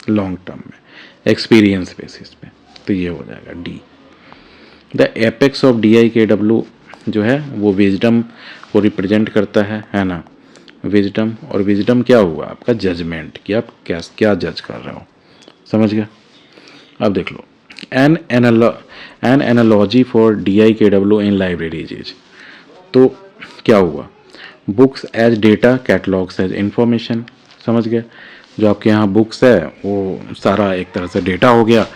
लॉन्ग टर्म में एक्सपीरियंस बेसिस पे, तो ये हो जाएगा D. The apex of DIKW जो है वो विजडम को रिप्रेजेंट करता है ना, विजडम। और विजडम क्या हुआ आपका जजमेंट, कि आप क्या जज कर रहे हो, समझ गया। अब देख लो an analogy for DIKW in libraries is, तो क्या हुआ books as data catalogues as information, समझ गए। जो आपके यहाँ बुक्स है वो सारा एक तरह से डेटा हो गया,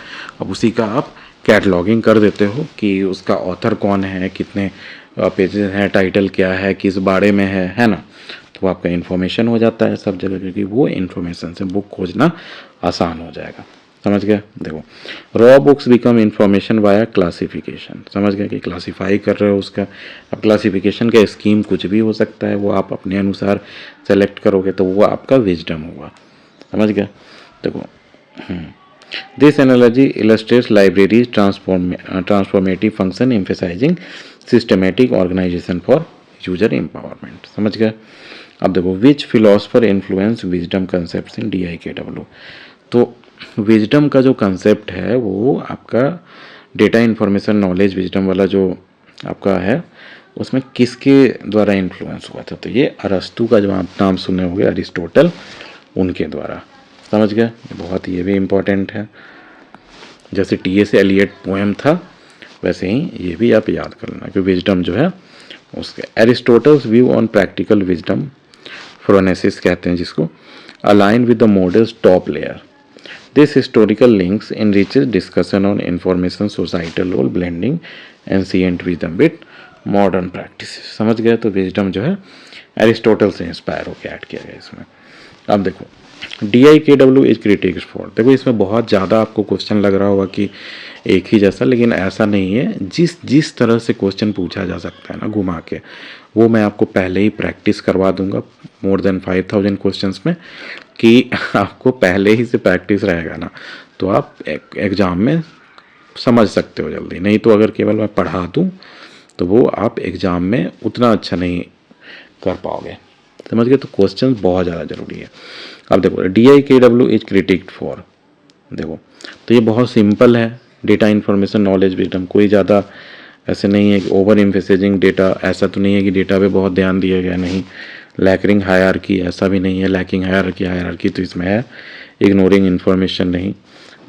अब उसी का आप कैटलॉगिंग कर देते हो कि उसका ऑथर कौन है, कितने पेजेस हैं, टाइटल क्या है, किस बारे में है ना। तो आपका इन्फॉर्मेशन हो जाता है सब जगह, क्योंकि वो इन्फॉर्मेशन से बुक खोजना आसान हो जाएगा, समझ गए। देखो raw books become information via classification, समझ गए कि क्लासीफाई कर रहे हो उसका। अब क्लासिफिकेशन का स्कीम कुछ भी हो सकता है, वो आप अपने अनुसार सेलेक्ट करोगे, तो वो आपका विजडम हुआ, समझ गया। देखो this analogy illustrates libraries transformative function emphasising systematic organisation for user empowerment, समझ गए। अब देखो which philosopher influence wisdom concept in DIKW। तो विजडम का जो कंसेप्ट है वो आपका डेटा इन्फॉर्मेशन नॉलेज विजडम वाला जो आपका है, उसमें किसके द्वारा इन्फ्लुएंस हुआ था, तो ये अरस्तु का जो आप नाम सुने होंगे, अरिस्टोटल, उनके द्वारा, समझ गए। बहुत ये भी इम्पोर्टेंट है, जैसे T.S. एलियट पोएम था वैसे ही ये भी आप याद कर लेना कि विजडम जो है उसके। Aristotle's view on practical wisdom, phronesis कहते हैं जिसको, align with the model's top layer. This historical links enriches discussion on information societal role blending ancient wisdom with modern practice, समझ गए। तो विजडम जो है एरिस्टोटल से इंस्पायर होकर ऐड किया गया इसमें। अब देखो DIKW इज क्रिटिक्स फॉर, देखो इसमें बहुत ज़्यादा आपको क्वेश्चन लग रहा होगा कि एक ही जैसा, लेकिन ऐसा नहीं है। जिस तरह से क्वेश्चन पूछा जा सकता है ना घुमा के, वो मैं आपको पहले ही प्रैक्टिस करवा दूंगा मोर देन 5000 क्वेश्चंस में, कि आपको पहले ही से प्रैक्टिस रहेगा ना, तो आप एग्ज़ाम में समझ सकते हो जल्दी। नहीं तो अगर केवल मैं पढ़ा दूँ तो वो आप एग्ज़ाम में उतना अच्छा नहीं कर पाओगे, समझ गए। तो क्वेश्चन बहुत ज़्यादा ज़रूरी है। अब देखो DIKW इज क्रिटिक्ड फॉर, देखो तो ये बहुत सिंपल है। डेटा इन्फॉर्मेशन नॉलेज विजडम, कोई ज़्यादा ऐसे नहीं है कि ओवर एम्फेसाइजिंग डेटा, ऐसा तो नहीं है कि डेटा पे बहुत ध्यान दिया गया, नहीं। लैकिंग हायरार्की, ऐसा भी नहीं है लैकिंग हायरार्की तो इसमें है। इग्नोरिंग इन्फॉर्मेशन नहीं,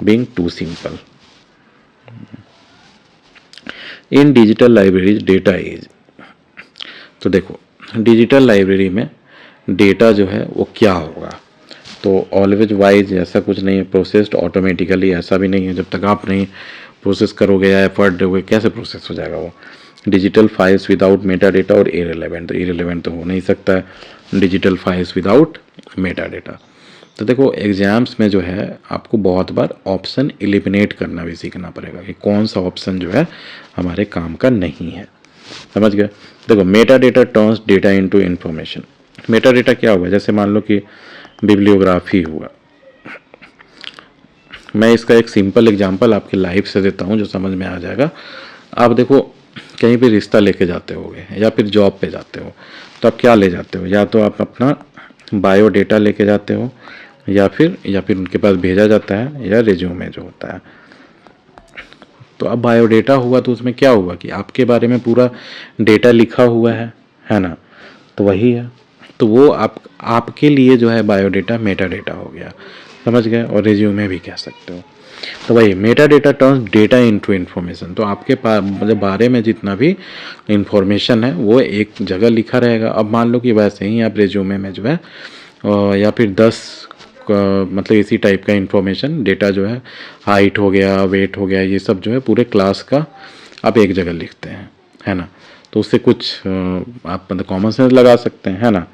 being too simple. In digital libraries data is, तो देखो डिजिटल लाइब्रेरी में डेटा जो है वो क्या होगा, तो ऑलवेज वाइज ऐसा कुछ नहीं है, प्रोसेस्ड ऑटोमेटिकली ऐसा भी नहीं है। जब तक आप नहीं प्रोसेस करोगे या एफर्ट दोगे कैसे प्रोसेस हो जाएगा वो। Digital files without Meta data और इरेलेवेंट, तो इरेलेवेंट तो हो नहीं सकता है digital files without Meta data. तो देखो एग्जाम्स में जो है आपको बहुत बार ऑप्शन एलिमिनेट करना भी सीखना पड़ेगा कि कौन सा ऑप्शन जो है हमारे काम का नहीं है, समझ गए। देखो Meta data turns data into information, Meta data क्या हुआ, जैसे मान लो कि बिब्लियोग्राफी हुआ। मैं इसका एक सिंपल एग्जांपल आपके लाइफ से देता हूँ जो समझ में आ जाएगा। आप देखो कहीं भी रिश्ता लेके जाते होगे या फिर जॉब पे जाते हो, तो आप क्या ले जाते हो, या तो आप अपना बायोडेटा लेके जाते हो या फिर उनके पास भेजा जाता है, या रिज्यूमे जो होता है। तो अब बायोडेटा हुआ तो उसमें क्या हुआ कि आपके बारे में पूरा डेटा लिखा हुआ है ना। तो वही है, तो वो आपके लिए जो है बायोडेटा मेटा डेटा हो गया, समझ गए। और रिज्यूमे भी कह सकते हो। तो वही Meta data turns data into information. तो आपके पास मतलब बारे में जितना भी इंफॉर्मेशन है वो एक जगह लिखा रहेगा। अब मान लो कि वैसे ही आप रिज्यूमे में जो है या फिर 10 मतलब इसी टाइप का इंफॉर्मेशन डेटा जो है, हाइट हो गया, वेट हो गया, ये सब जो है पूरे क्लास का आप एक जगह लिखते हैं, है ना। तो उससे कुछ आप मतलब कॉमन सेंस लगा सकते हैं, है ना।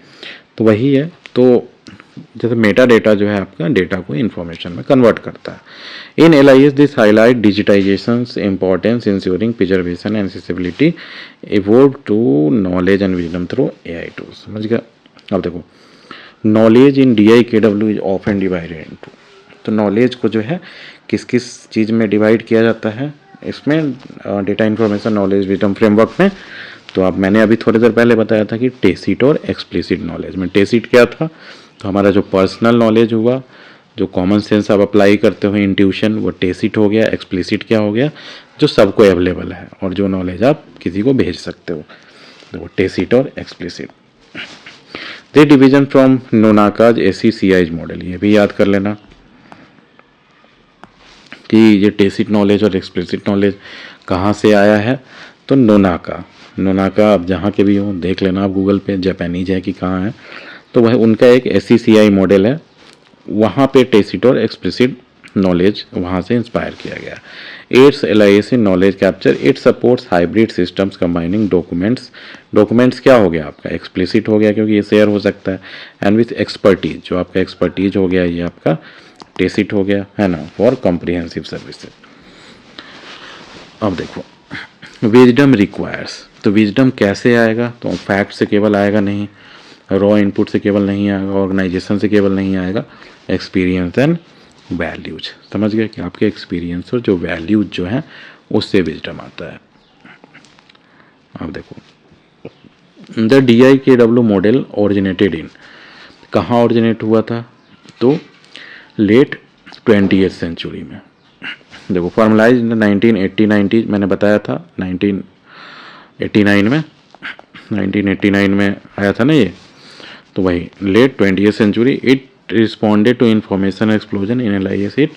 तो वही है। तो जैसे मेटा डेटा जो है आपका डेटा को इन्फॉर्मेशन में कन्वर्ट करता है। In LIS this highlight digitization importance ensuring preservation and accessibility evolve to knowledge and wisdom through AI tools. समझ गया। अब देखो knowledge in DIKW is often divided into. तो नॉलेज को जो है किस किस चीज़ में डिवाइड किया जाता है इसमें, data information knowledge wisdom framework में। तो अब मैंने अभी थोड़ी देर पहले बताया था कि टेसिट और एक्सप्लिसिट नॉलेज में। टेसिट क्या था, तो हमारा जो पर्सनल नॉलेज हुआ, जो कॉमन सेंस आप अप्लाई करते हो, इंट्यूशन, वो टेसिट हो गया। एक्सप्लिसिट क्या हो गया, जो सबको अवेलेबल है और जो नॉलेज आप किसी को भेज सकते हो, तो वो टेसिट और explicit. The division from Nonaka's ACCI's model, ये भी याद कर लेना कि ये टेसिट नॉलेज और एक्सप्लिसिट नॉलेज कहाँ से आया है। तो नोनाका आप जहाँ के भी हो देख लेना आप गूगल पे, जापानीज है कि कहाँ है। तो वह उनका एक ACCI मॉडल है, वहाँ पे टेसिट और एक्सप्लिसिट नॉलेज वहाँ से इंस्पायर किया गया। Aids LIS in knowledge capture, it supports hybrid systems combining documents क्या हो गया आपका, एक्सप्लिसिट हो गया क्योंकि ये शेयर हो सकता है, एंड विथ एक्सपर्टीज, जो आपका एक्सपर्टीज हो गया ये आपका टेसिट हो गया, है ना, फॉर कॉम्प्रिहेंसिव सर्विसेज। अब देखो विजडम रिक्वायर्स, तो विजडम कैसे आएगा, तो फैक्ट से केवल आएगा नहीं, रॉ इनपुट से केवल नहीं आएगा, ऑर्गेनाइजेशन से केवल नहीं आएगा, एक्सपीरियंस एंड वैल्यूज। समझ गए कि आपके एक्सपीरियंस और जो वैल्यूज जो है उससे विजडम आता है। अब देखो the DIKW model originated in, कहाँ ओरिजिनेट हुआ था, तो लेट 20th सेंचुरी में। देखो फॉर्मलाइज 1989, मैंने बताया था 1989 में आया था ना ये। तो वही late 20th century, it responded to information explosion in LIS, it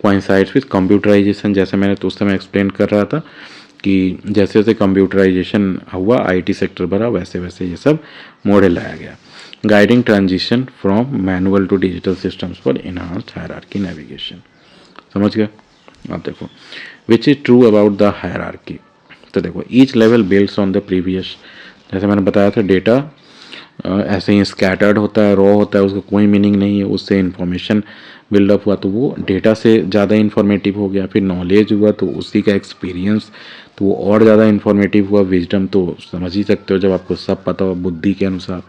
coincides with computerization. जैसे मैंने तो उस समय एक्सप्लेन कर रहा था कि जैसे जैसे कंप्यूटराइजेशन हुआ, IT सेक्टर बढ़ा, वैसे वैसे ये सब मॉडल लाया गया। Guiding transition from manual to digital systems for enhanced hierarchy navigation. समझ गए। अब देखो which is true about the hierarchy. तो देखो each level builds on the previous, जैसे मैंने बताया था डेटा ऐसे ही स्कैटर्ड होता है, रॉ होता है, उसका कोई मीनिंग नहीं है, उससे इन्फॉर्मेशन बिल्डअप हुआ तो वो डेटा से ज़्यादा इन्फॉर्मेटिव हो गया। फिर नॉलेज हुआ तो उसी का एक्सपीरियंस, तो वो और ज़्यादा इन्फॉर्मेटिव हुआ। विजडम तो समझ ही सकते हो जब आपको सब पता हो बुद्धि के अनुसार।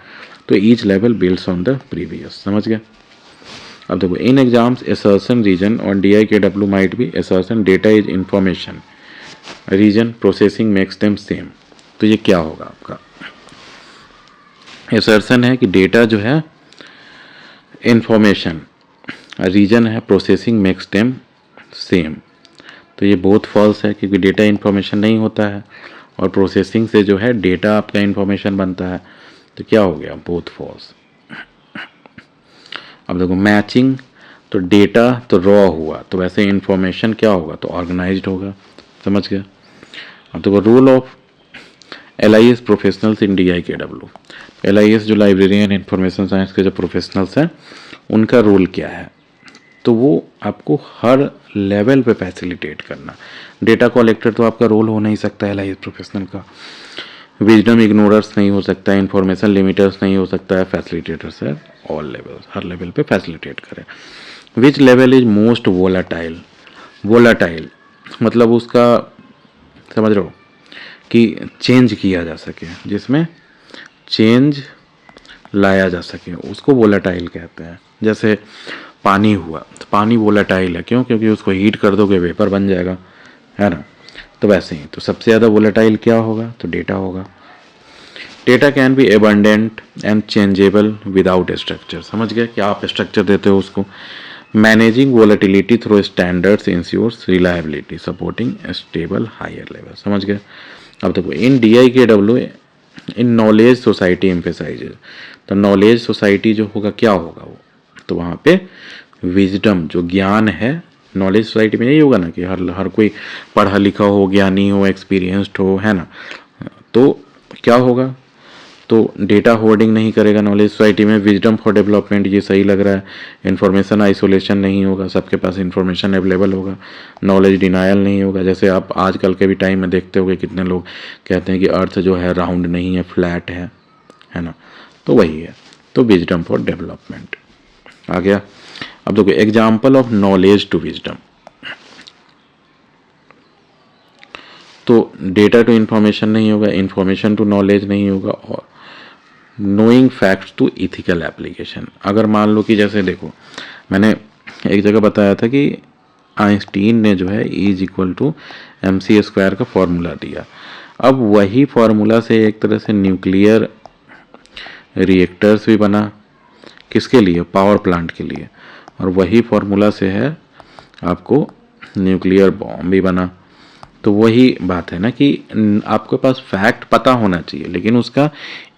तो each level builds on the previous. समझ गए। अब देखो इन एग्जाम्स assertion रीजन और DIKW might be assertion data is information, reason processing makes them same. तो ये क्या होगा आपका, assertion है कि डेटा जो है इंफॉर्मेशन, रीजन है प्रोसेसिंग मेक्स देम सेम। तो ये बहुत फॉल्स है क्योंकि डेटा इंफॉर्मेशन नहीं होता है और प्रोसेसिंग से जो है डेटा आपका इंफॉर्मेशन बनता है। तो क्या हो गया, बहुत फॉल्स। अब देखो मैचिंग, तो डेटा तो रॉ हुआ, तो वैसे इंफॉर्मेशन क्या होगा, तो ऑर्गेनाइज्ड होगा। समझ गया। अब देखो rule of LIS professionals in DIKW। LIS जो लाइब्रेरियन इंफॉर्मेशन साइंस के जो प्रोफेशनल्स हैं उनका रूल क्या है, तो वो आपको हर लेवल पे फैसिलिटेट करना। डेटा कलेक्टर तो आपका रोल हो नहीं सकता LIS प्रोफेशनल का, विजडम इग्नोरर्स नहीं हो सकता है, इंफॉर्मेशन लिमिटर्स नहीं हो सकता है, फैसिलिटेटर्स है ऑल लेवल्स, हर लेवल पे फैसिलिटेट करें। Which level is most volatile मतलब उसका समझ रहे हो कि चेंज किया जा सके, जिसमें चेंज लाया जा सके, उसको वोलेटाइल कहते हैं। जैसे पानी हुआ, तो पानी वोलेटाइल है, क्यों? क्योंकि उसको हीट कर दोगे वेपर बन जाएगा, है ना। तो वैसे ही तो सबसे ज़्यादा वोलेटाइल क्या होगा? तो डेटा होगा। Data can be abundant and changeable without structure. समझ गए कि आप स्ट्रक्चर देते हो उसको। Managing volatility through standards ensures reliability supporting stable higher level. समझ गए। अब देखो in DIKW in knowledge society emphasizes. तो नॉलेज सोसाइटी जो होगा क्या होगा वो? तो वहाँ पे विजडम जो ज्ञान है, नॉलेज सोसाइटी में यही होगा ना कि हर कोई पढ़ा लिखा हो, ज्ञानी हो, एक्सपीरियंस्ड हो, है ना। तो क्या होगा? तो डेटा होर्डिंग नहीं करेगा नॉलेज सोसाइटी में। विजडम फॉर डेवलपमेंट, ये सही लग रहा है। इन्फॉर्मेशन आइसोलेशन नहीं होगा, सबके पास इन्फॉर्मेशन अवेलेबल होगा। नॉलेज डिनायल नहीं होगा। जैसे आप आजकल के भी टाइम में देखते होगे कितने लोग कहते हैं कि अर्थ जो है राउंड नहीं है, फ्लैट है ना। तो वही है। तो विजडम फॉर डेवलपमेंट आ गया। अब देखो example of knowledge to wisdom. तो डेटा टू इन्फॉर्मेशन नहीं होगा, इन्फॉर्मेशन टू नॉलेज नहीं होगा, और knowing facts to ethical application. अगर मान लो कि जैसे देखो मैंने एक जगह बताया था कि आइंस्टीन ने जो है E=mc² का फॉर्मूला दिया। अब वही फॉर्मूला से एक तरह से न्यूक्लियर रिएक्टर्स भी बना, किसके लिए? पावर प्लांट के लिए। और वही फॉर्मूला से है आपको न्यूक्लियर बॉम्ब भी बना। तो वही बात है ना कि आपके पास फैक्ट पता होना चाहिए, लेकिन उसका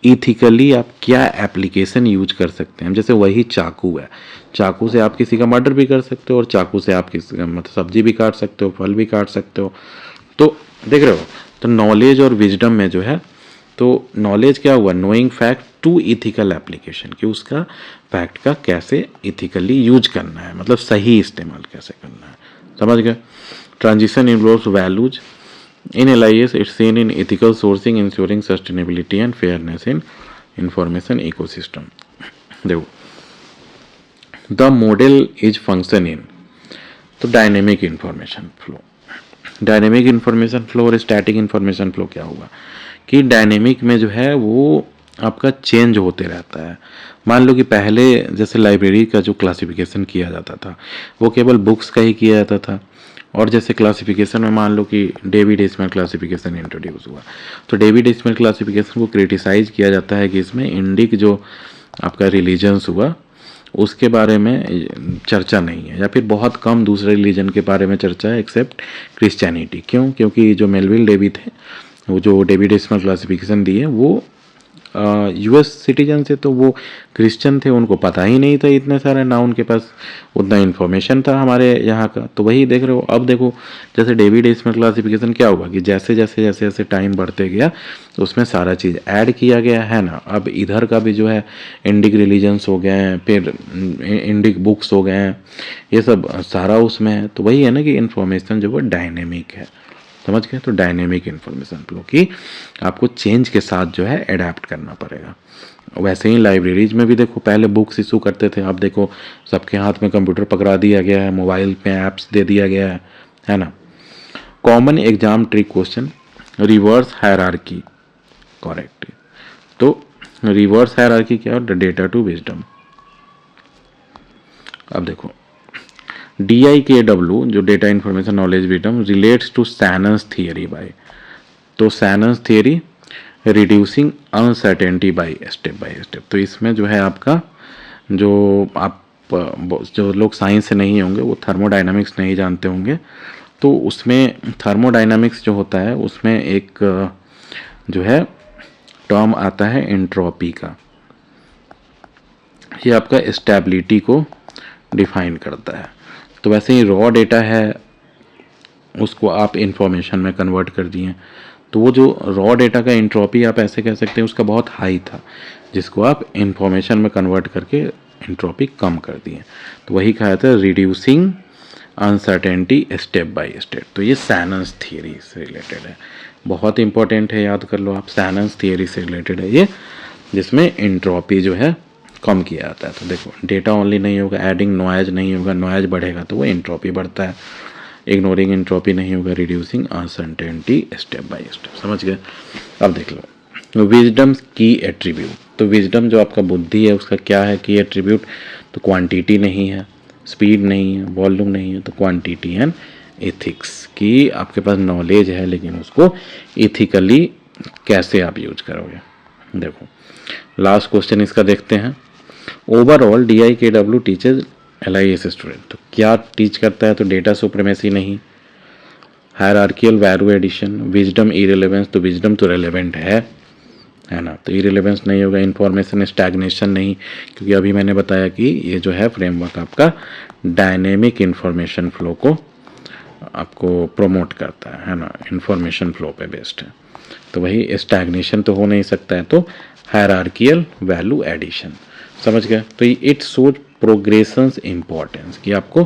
इथिकली आप क्या एप्लीकेशन यूज कर सकते हैं। जैसे वही चाकू है, चाकू से आप किसी का मर्डर भी कर सकते हो, और चाकू से आप किसी का मतलब सब्जी भी काट सकते हो, फल भी काट सकते हो। तो देख रहे हो, तो नॉलेज और विजडम में जो है, तो नॉलेज क्या हुआ? Knowing fact to ethical application, कि उसका फैक्ट का कैसे इथिकली यूज करना है, मतलब सही इस्तेमाल कैसे करना है। समझ गए। Transition involves values in LIS. It's seen in ethical sourcing, ensuring sustainability and fairness in information ecosystem. देखो the model is function in, तो dynamic information flow. Dynamic information flow और स्टैटिक इंफॉर्मेशन फ्लो क्या होगा कि dynamic में जो है वो आपका चेंज होते रहता है। मान लो कि पहले जैसे लाइब्रेरी का जो क्लासिफिकेशन किया जाता था वो केवल बुक्स का ही किया जाता था, और जैसे क्लासिफिकेशन में मान लो कि डेविड एसमैन क्लासिफिकेशन इंट्रोड्यूस हुआ, तो डेविड एसमैन क्लासिफिकेशन को क्रिटिसाइज किया जाता है कि इसमें इंडिक जो आपका रिलीजन्स हुआ उसके बारे में चर्चा नहीं है, या फिर बहुत कम दूसरे रिलीजन के बारे में चर्चा है एक्सेप्ट क्रिश्चियनिटी। क्यों? क्योंकि जो मेलविल डेवी थे, वो जो डेविड एसमैन क्लासिफिकेशन दिए वो US सिटीजन से, तो वो क्रिश्चियन थे, उनको पता ही नहीं था इतने सारे, ना उनके पास उतना इन्फॉर्मेशन था हमारे यहाँ का। तो वही देख रहे हो। अब देखो जैसे डेविड एसमैन क्लासिफिकेशन क्या हुआ कि जैसे जैसे जैसे जैसे टाइम बढ़ते गया तो उसमें सारा चीज़ ऐड किया गया, है ना। अब इधर का भी जो है इंडिक रिलीजन्स हो गए हैं, फिर इंडिक बुक्स हो गए हैं, ये सब सारा उसमें है। तो वही है ना कि इन्फॉर्मेशन जो है डायनेमिक है। समझ गए। तो डायनेमिक इन्फॉर्मेशन फ्लो की आपको चेंज के साथ जो है अडेप्ट करना पड़ेगा। वैसे ही लाइब्रेरीज में भी देखो पहले बुक्स इशू करते थे, अब देखो सबके हाथ में कंप्यूटर पकड़ा दिया गया है, मोबाइल पे ऐप्स दे दिया गया है ना। Common exam trick question, reverse hierarchy correct. तो रिवर्स हायरार्की क्या है? Data to wisdom. अब देखो DIKW जो data information knowledge wisdom relates to Shannon's theory by, तो Shannon's theory reducing uncertainty by step. तो इसमें जो है आपका जो आप जो लोग साइंस से नहीं होंगे वो थर्मोडायनामिक्स नहीं जानते होंगे, तो उसमें थर्मोडायनामिक्स जो होता है उसमें एक जो है टर्म आता है एंट्रोपी का। ये आपका स्टेबिलिटी को डिफाइन करता है। तो वैसे ही रॉ डेटा है उसको आप इंफॉर्मेशन में कन्वर्ट कर दिए, तो वो जो रॉ डेटा का एंट्रोपी आप ऐसे कह सकते हैं उसका बहुत हाई था, जिसको आप इंफॉर्मेशन में कन्वर्ट करके एंट्रोपी कम कर दिए। तो वही कहा था reducing uncertainty step by step. तो ये सैनन्स थियरी से रिलेटेड है, बहुत इंपॉर्टेंट है, याद कर लो आप। सैनन्स थियरी से रिलेटेड है ये, जिसमें एंट्रोपी जो है कम किया जाता है। तो देखो डेटा ओनली नहीं होगा, एडिंग नॉइज नहीं होगा, नॉइज बढ़ेगा तो वो एंट्रोपी बढ़ता है। इग्नोरिंग एंट्रोपी नहीं होगा, reducing uncertainty step by step. समझ गए। अब देख लो विजडम्स की एट्रीब्यूट। तो विजडम जो आपका बुद्धि है उसका क्या है कि एट्रीब्यूट, तो क्वांटिटी नहीं है, स्पीड नहीं है, वॉल्यूम नहीं है, तो क्वांटिटी एंड एथिक्स कि आपके पास नॉलेज है लेकिन उसको इथिकली कैसे आप यूज करोगे। देखो लास्ट क्वेश्चन इसका देखते हैं। Overall DIKW teachers LIS student, तो क्या टीच करता है, तो डेटा सुप्रीमेसी नहीं, हायरार्कियल वैल्यू एडिशन, विजडम इरेलेवेंस, तो विजडम तो रेलेवेंट है ना, तो इरेलेवेंस नहीं होगा, इंफॉर्मेशन स्टैग्नेशन नहीं, क्योंकि अभी मैंने बताया कि ये जो है फ्रेमवर्क आपका डायनेमिक इंफॉर्मेशन फ्लो को आपको प्रमोट करता है ना, इंफॉर्मेशन फ्लो पे बेस्ड है, तो वही स्टैग्नेशन तो हो नहीं सकता है, तो हायरार्कियल वैल्यू एडिशन, समझ गए। तो इट शोज प्रोग्रेशंस इंपॉर्टेंस कि आपको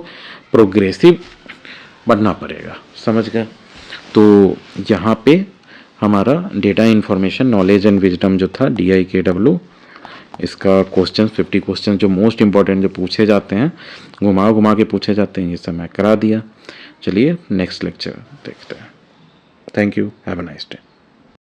प्रोग्रेसिव बढ़ना पड़ेगा, समझ गए। तो यहाँ पे हमारा data information knowledge and wisdom जो था DIKW, इसका क्वेश्चन 50 क्वेश्चन जो मोस्ट इंपॉर्टेंट जो पूछे जाते हैं, घुमा घुमा के पूछे जाते हैं, ये सब मैं करा दिया। चलिए नेक्स्ट लेक्चर देखते हैं। Thank you, have a nice day.